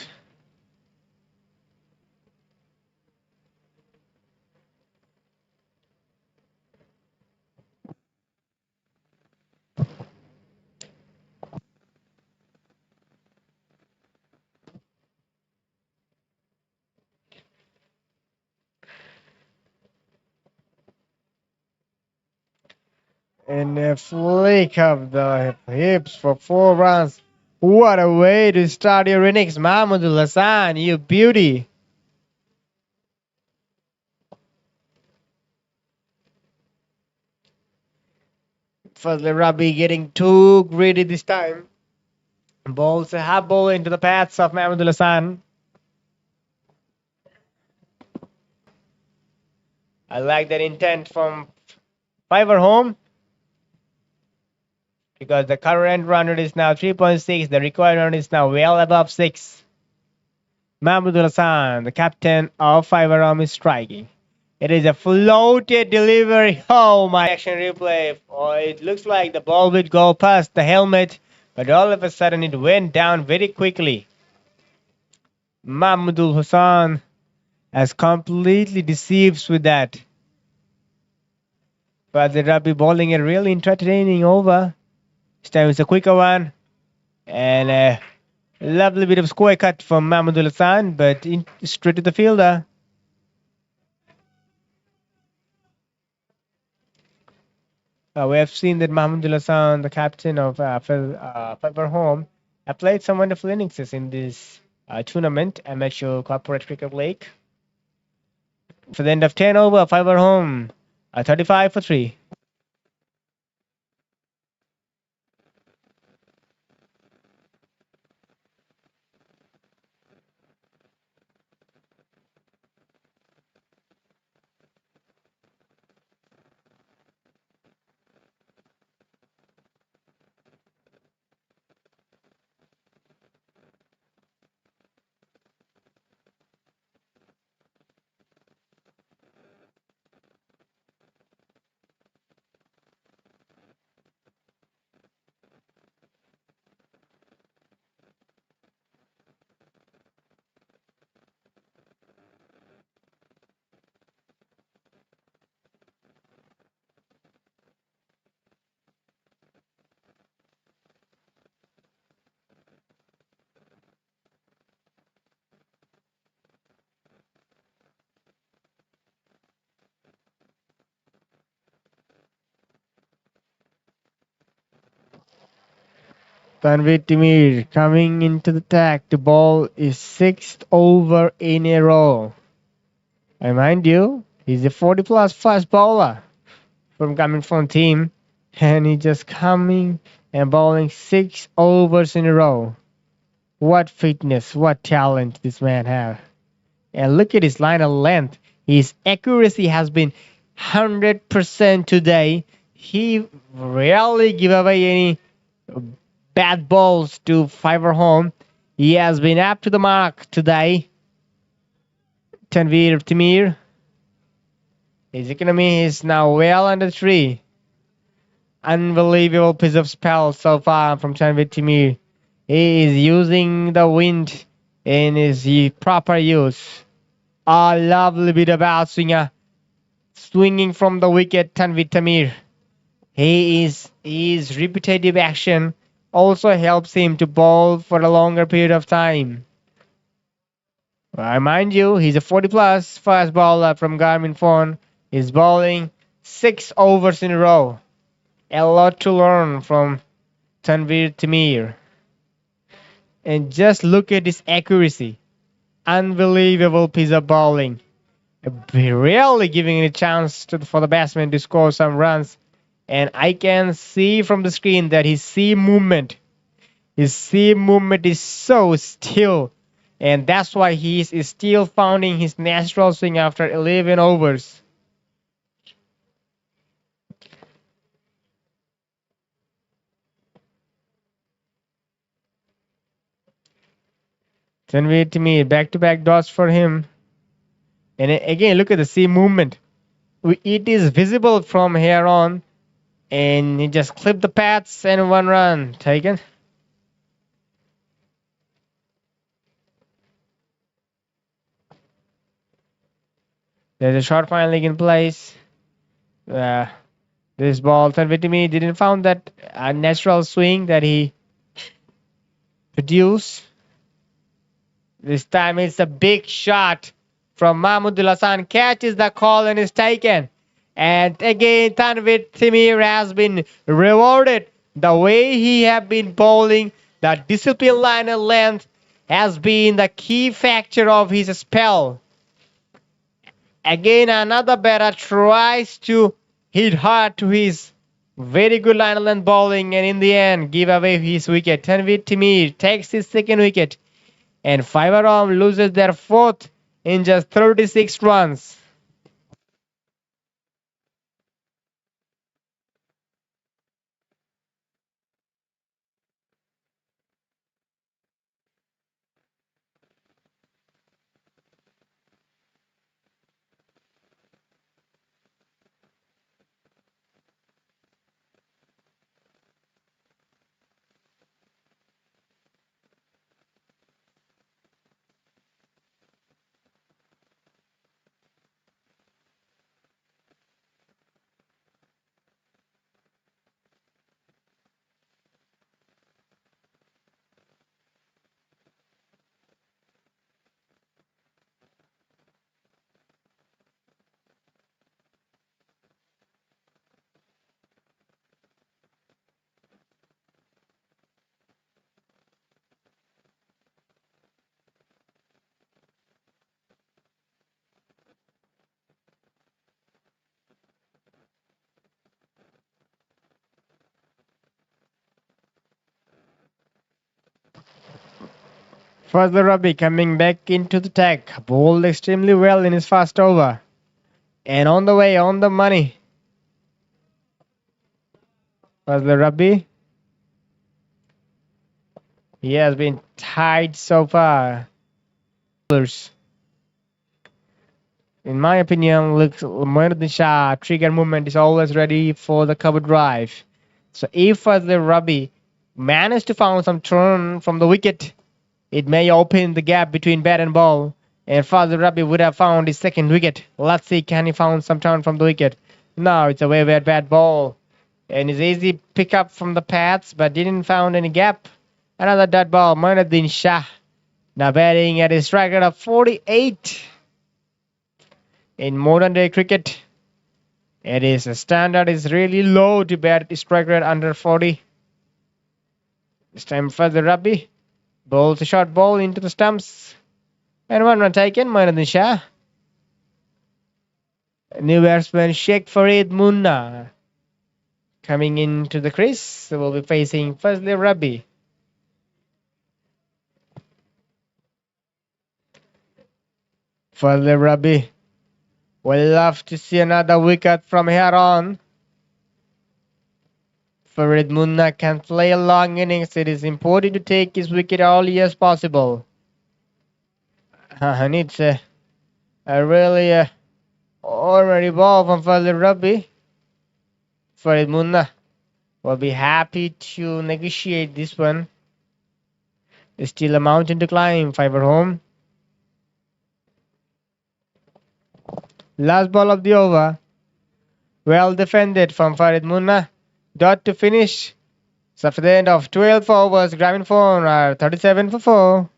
And a flick of the hips for 4 runs. What a way to start your innings, Mahmoudul Hassan. You beauty. Fazli Rabbi getting too greedy this time. Bowls a half ball into the paths of Mahmoudul Hassan. I like that intent from Fiver home because the current run rate is now 3.6. The required run is now well above 6. Mahmoudul Hassan, the captain of Fiver home, is striking. It is a floated delivery. Oh my action replay. Oh, it looks like the ball would go past the helmet, but all of a sudden it went down very quickly. Mahmoudul Hassan has completely deceived with that. But the Rabbi bowling a really entertaining over. This time it's a quicker one. And a lovely bit of square cut from Mahmoudul Hassan, but straight to the fielder. We have seen that Mahmoudul Hassan, the captain of Fiver Home, have played some wonderful innings in this tournament, Amateur Corporate Cricket League. For the end of 10 over, Fiver Home, 35 for 3. Tanvir Timir coming into the attack to bowl his 6th over in a row. I mind you, he's a 40 plus fast bowler from Grameen team, and he just coming and bowling 6 overs in a row. What fitness, what talent this man have. And look at his line of length. His accuracy has been 100% today. He rarely give away any bad balls to Fiver Home. He has been up to the mark today. Tanvir Timir. His economy is now well under 3. Unbelievable piece of spell so far from Tanvir Timir. He is using the wind in his proper use. A lovely bit of outswinger. Swinging from the wicket, Tanvir Timir. His repetitive action also helps him to bowl for a longer period of time. I mind you, he's a 40 plus fast bowler from Grameen. He's bowling 6 overs in a row. A lot to learn from Tanvir Timir. And just look at his accuracy. Unbelievable piece of bowling. Really giving it a chance for the batsman to score some runs. And I can see from the screen that his seam movement is so still. And that's why he is still finding his natural swing after 11 overs. Tanvir Timir, back-to-back dots for him. And again, look at the seam movement. It is visible from here on, and he just clipped the pads and 1 run taken. There's a short finally in place. This ball, Tanvitimi didn't found that natural swing that he produced. This time it's a big shot from Mahmudul Hassan. Catches the call and is taken. And again, Tanvir Timir has been rewarded. The way he have been bowling, the discipline line and length has been the key factor of his spell. Again, another batter tries to hit hard to his very good line and length bowling, and in the end, give away his wicket. Tanvir Timir takes his second wicket, and Five Arm loses their fourth in just 36 runs. Fazlur Rabi coming back into the tag, bowled extremely well in his first over. And on the way, on the money. Fazlur Rabi. He has been tied so far. In my opinion, looks Moinuddin Shah trigger movement is always ready for the cover drive. So if Fazlur Rabi managed to find some turn from the wicket, it may open the gap between bat and ball, and Fazlur Rabi would have found his second wicket. Let's see, can he find some turn from the wicket? No, it's a way bad ball, and it's easy pick up from the pads, but didn't found any gap. Another dead ball, Moinuddin Shah now batting at a strike rate of 48. In modern day cricket, it is a standard is really low to bat strike rate under 40. This time Fazlur Rabi bowls a short ball into the stumps, and 1 run taken. Moinuddin Shah. New batsman Sheikh Farid Munna coming into the crease. So we'll be facing Fazlur Rabi. Fazlur Rabi will love to see another wicket from here on. Farid Munna can play a long innings. It is important to take his wicket early as possible. Needs a really ordinary ball from Fazlur Rabi. Farid Munna will be happy to negotiate this one. There's still a mountain to climb. Fiver home. Last ball of the over. Well defended from Farid Munna. Dot to finish. So after the end of 12 overs, Grameen phone are 37 for 4.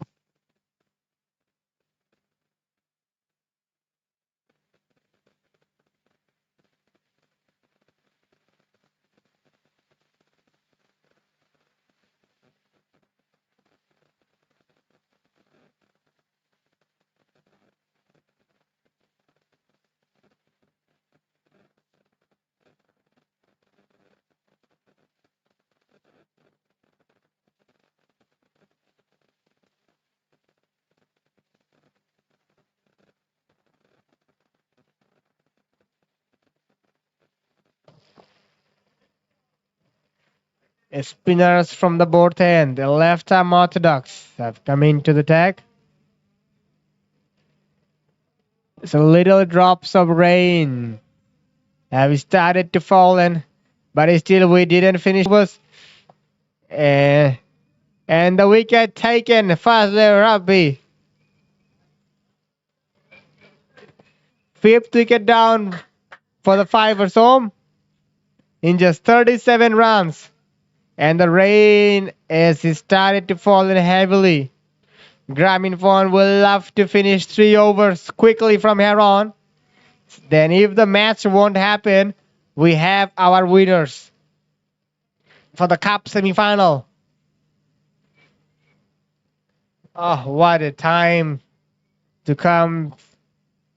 Spinners from the both end, the left arm orthodox, have come into the tag. So little drops of rain have started to fall in, but still we didn't finish. And the wicket taken, Fazler Rabbi. Fifth wicket down for the Fivers home in just 37 runs. And the rain has started to fall in heavily. Grameen will love to finish 3 overs quickly from here on. Then if the match won't happen, we have our winners for the cup semi-final. Oh, what a time to come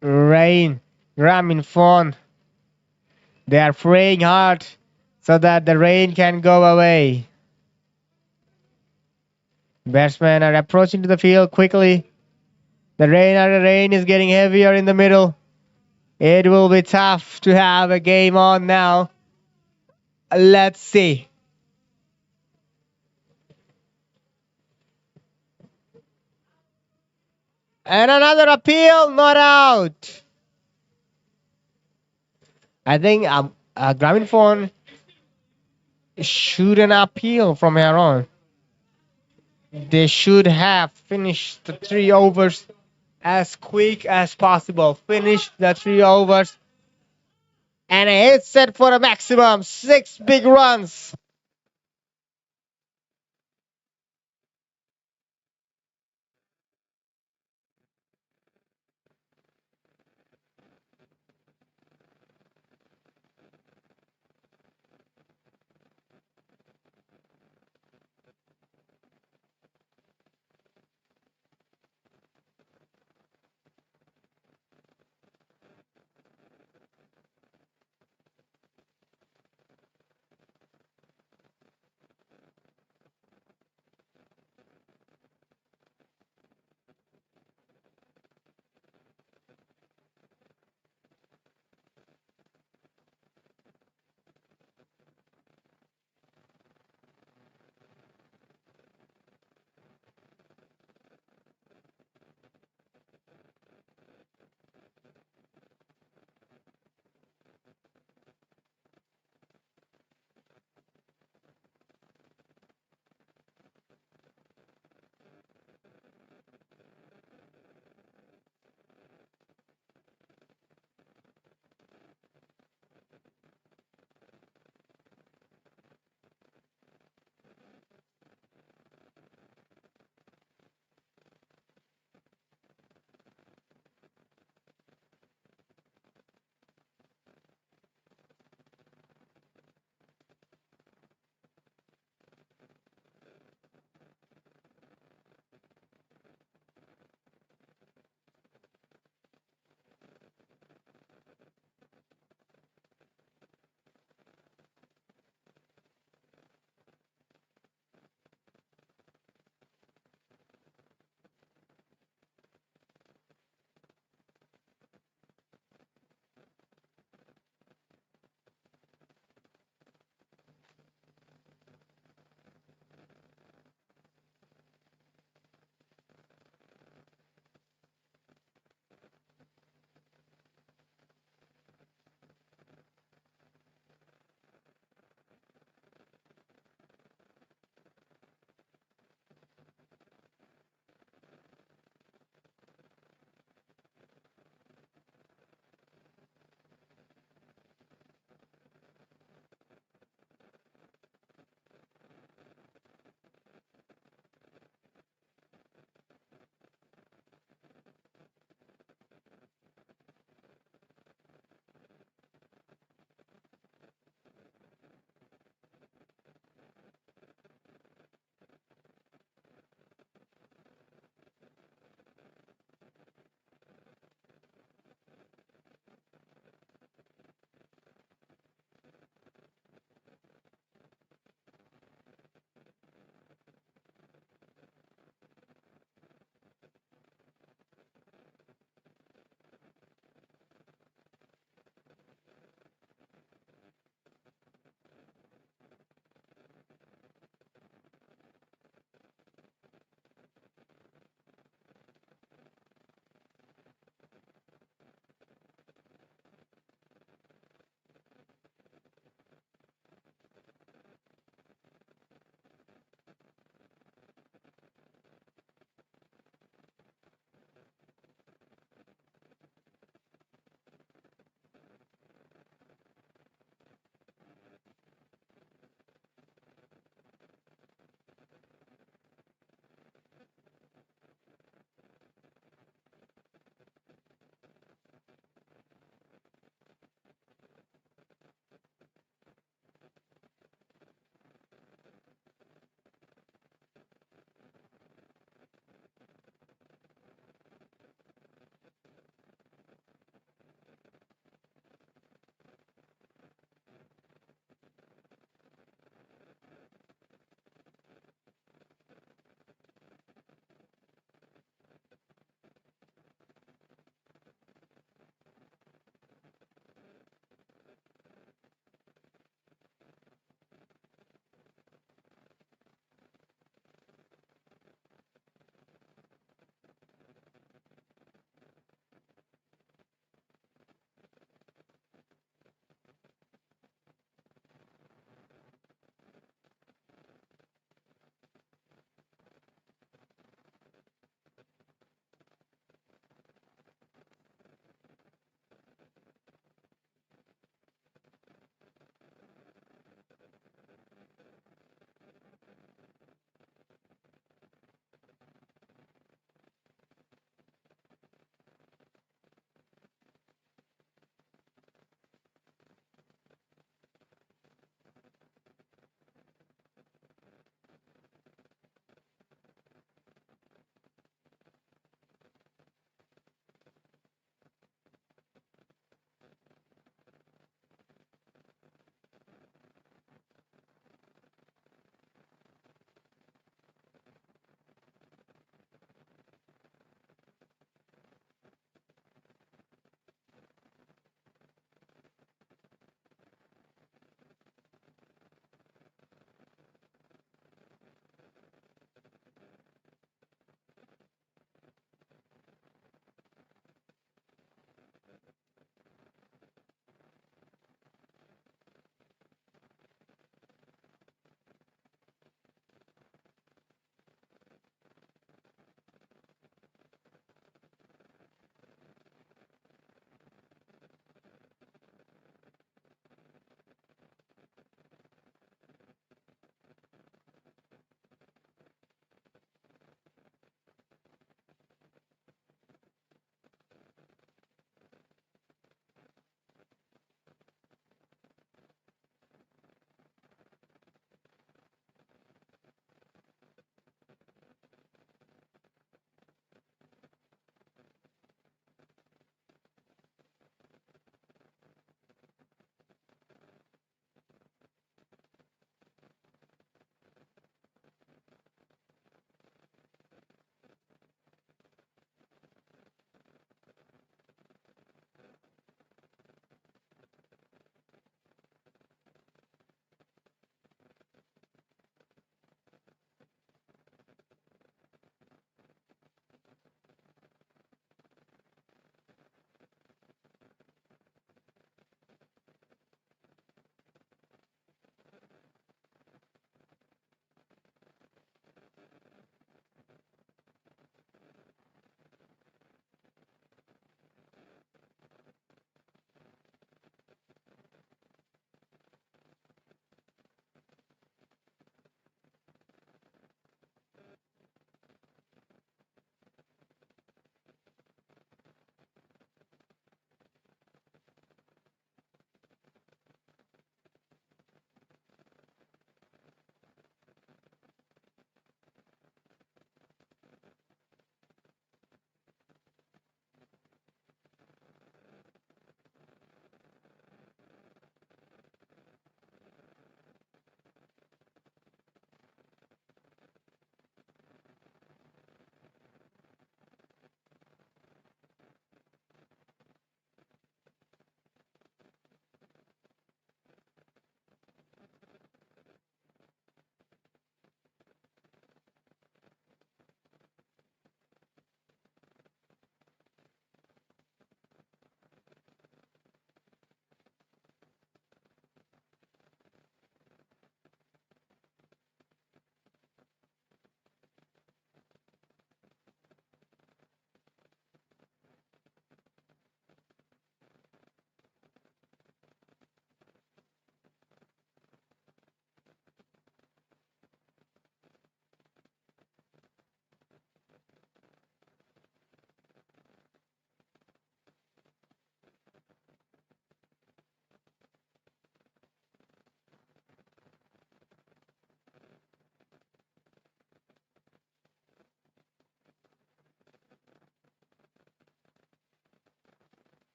rain. Grameen they are praying hard so that the rain can go away. Batsmen are approaching to the field quickly. The rain is getting heavier in the middle. It will be tough to have a game on now. Let's see. And another appeal, not out. I think Grameen should an appeal from here on. They should have finished the 3 overs as quick as possible. Finish the 3 overs. And a hit set for a maximum 6 big runs.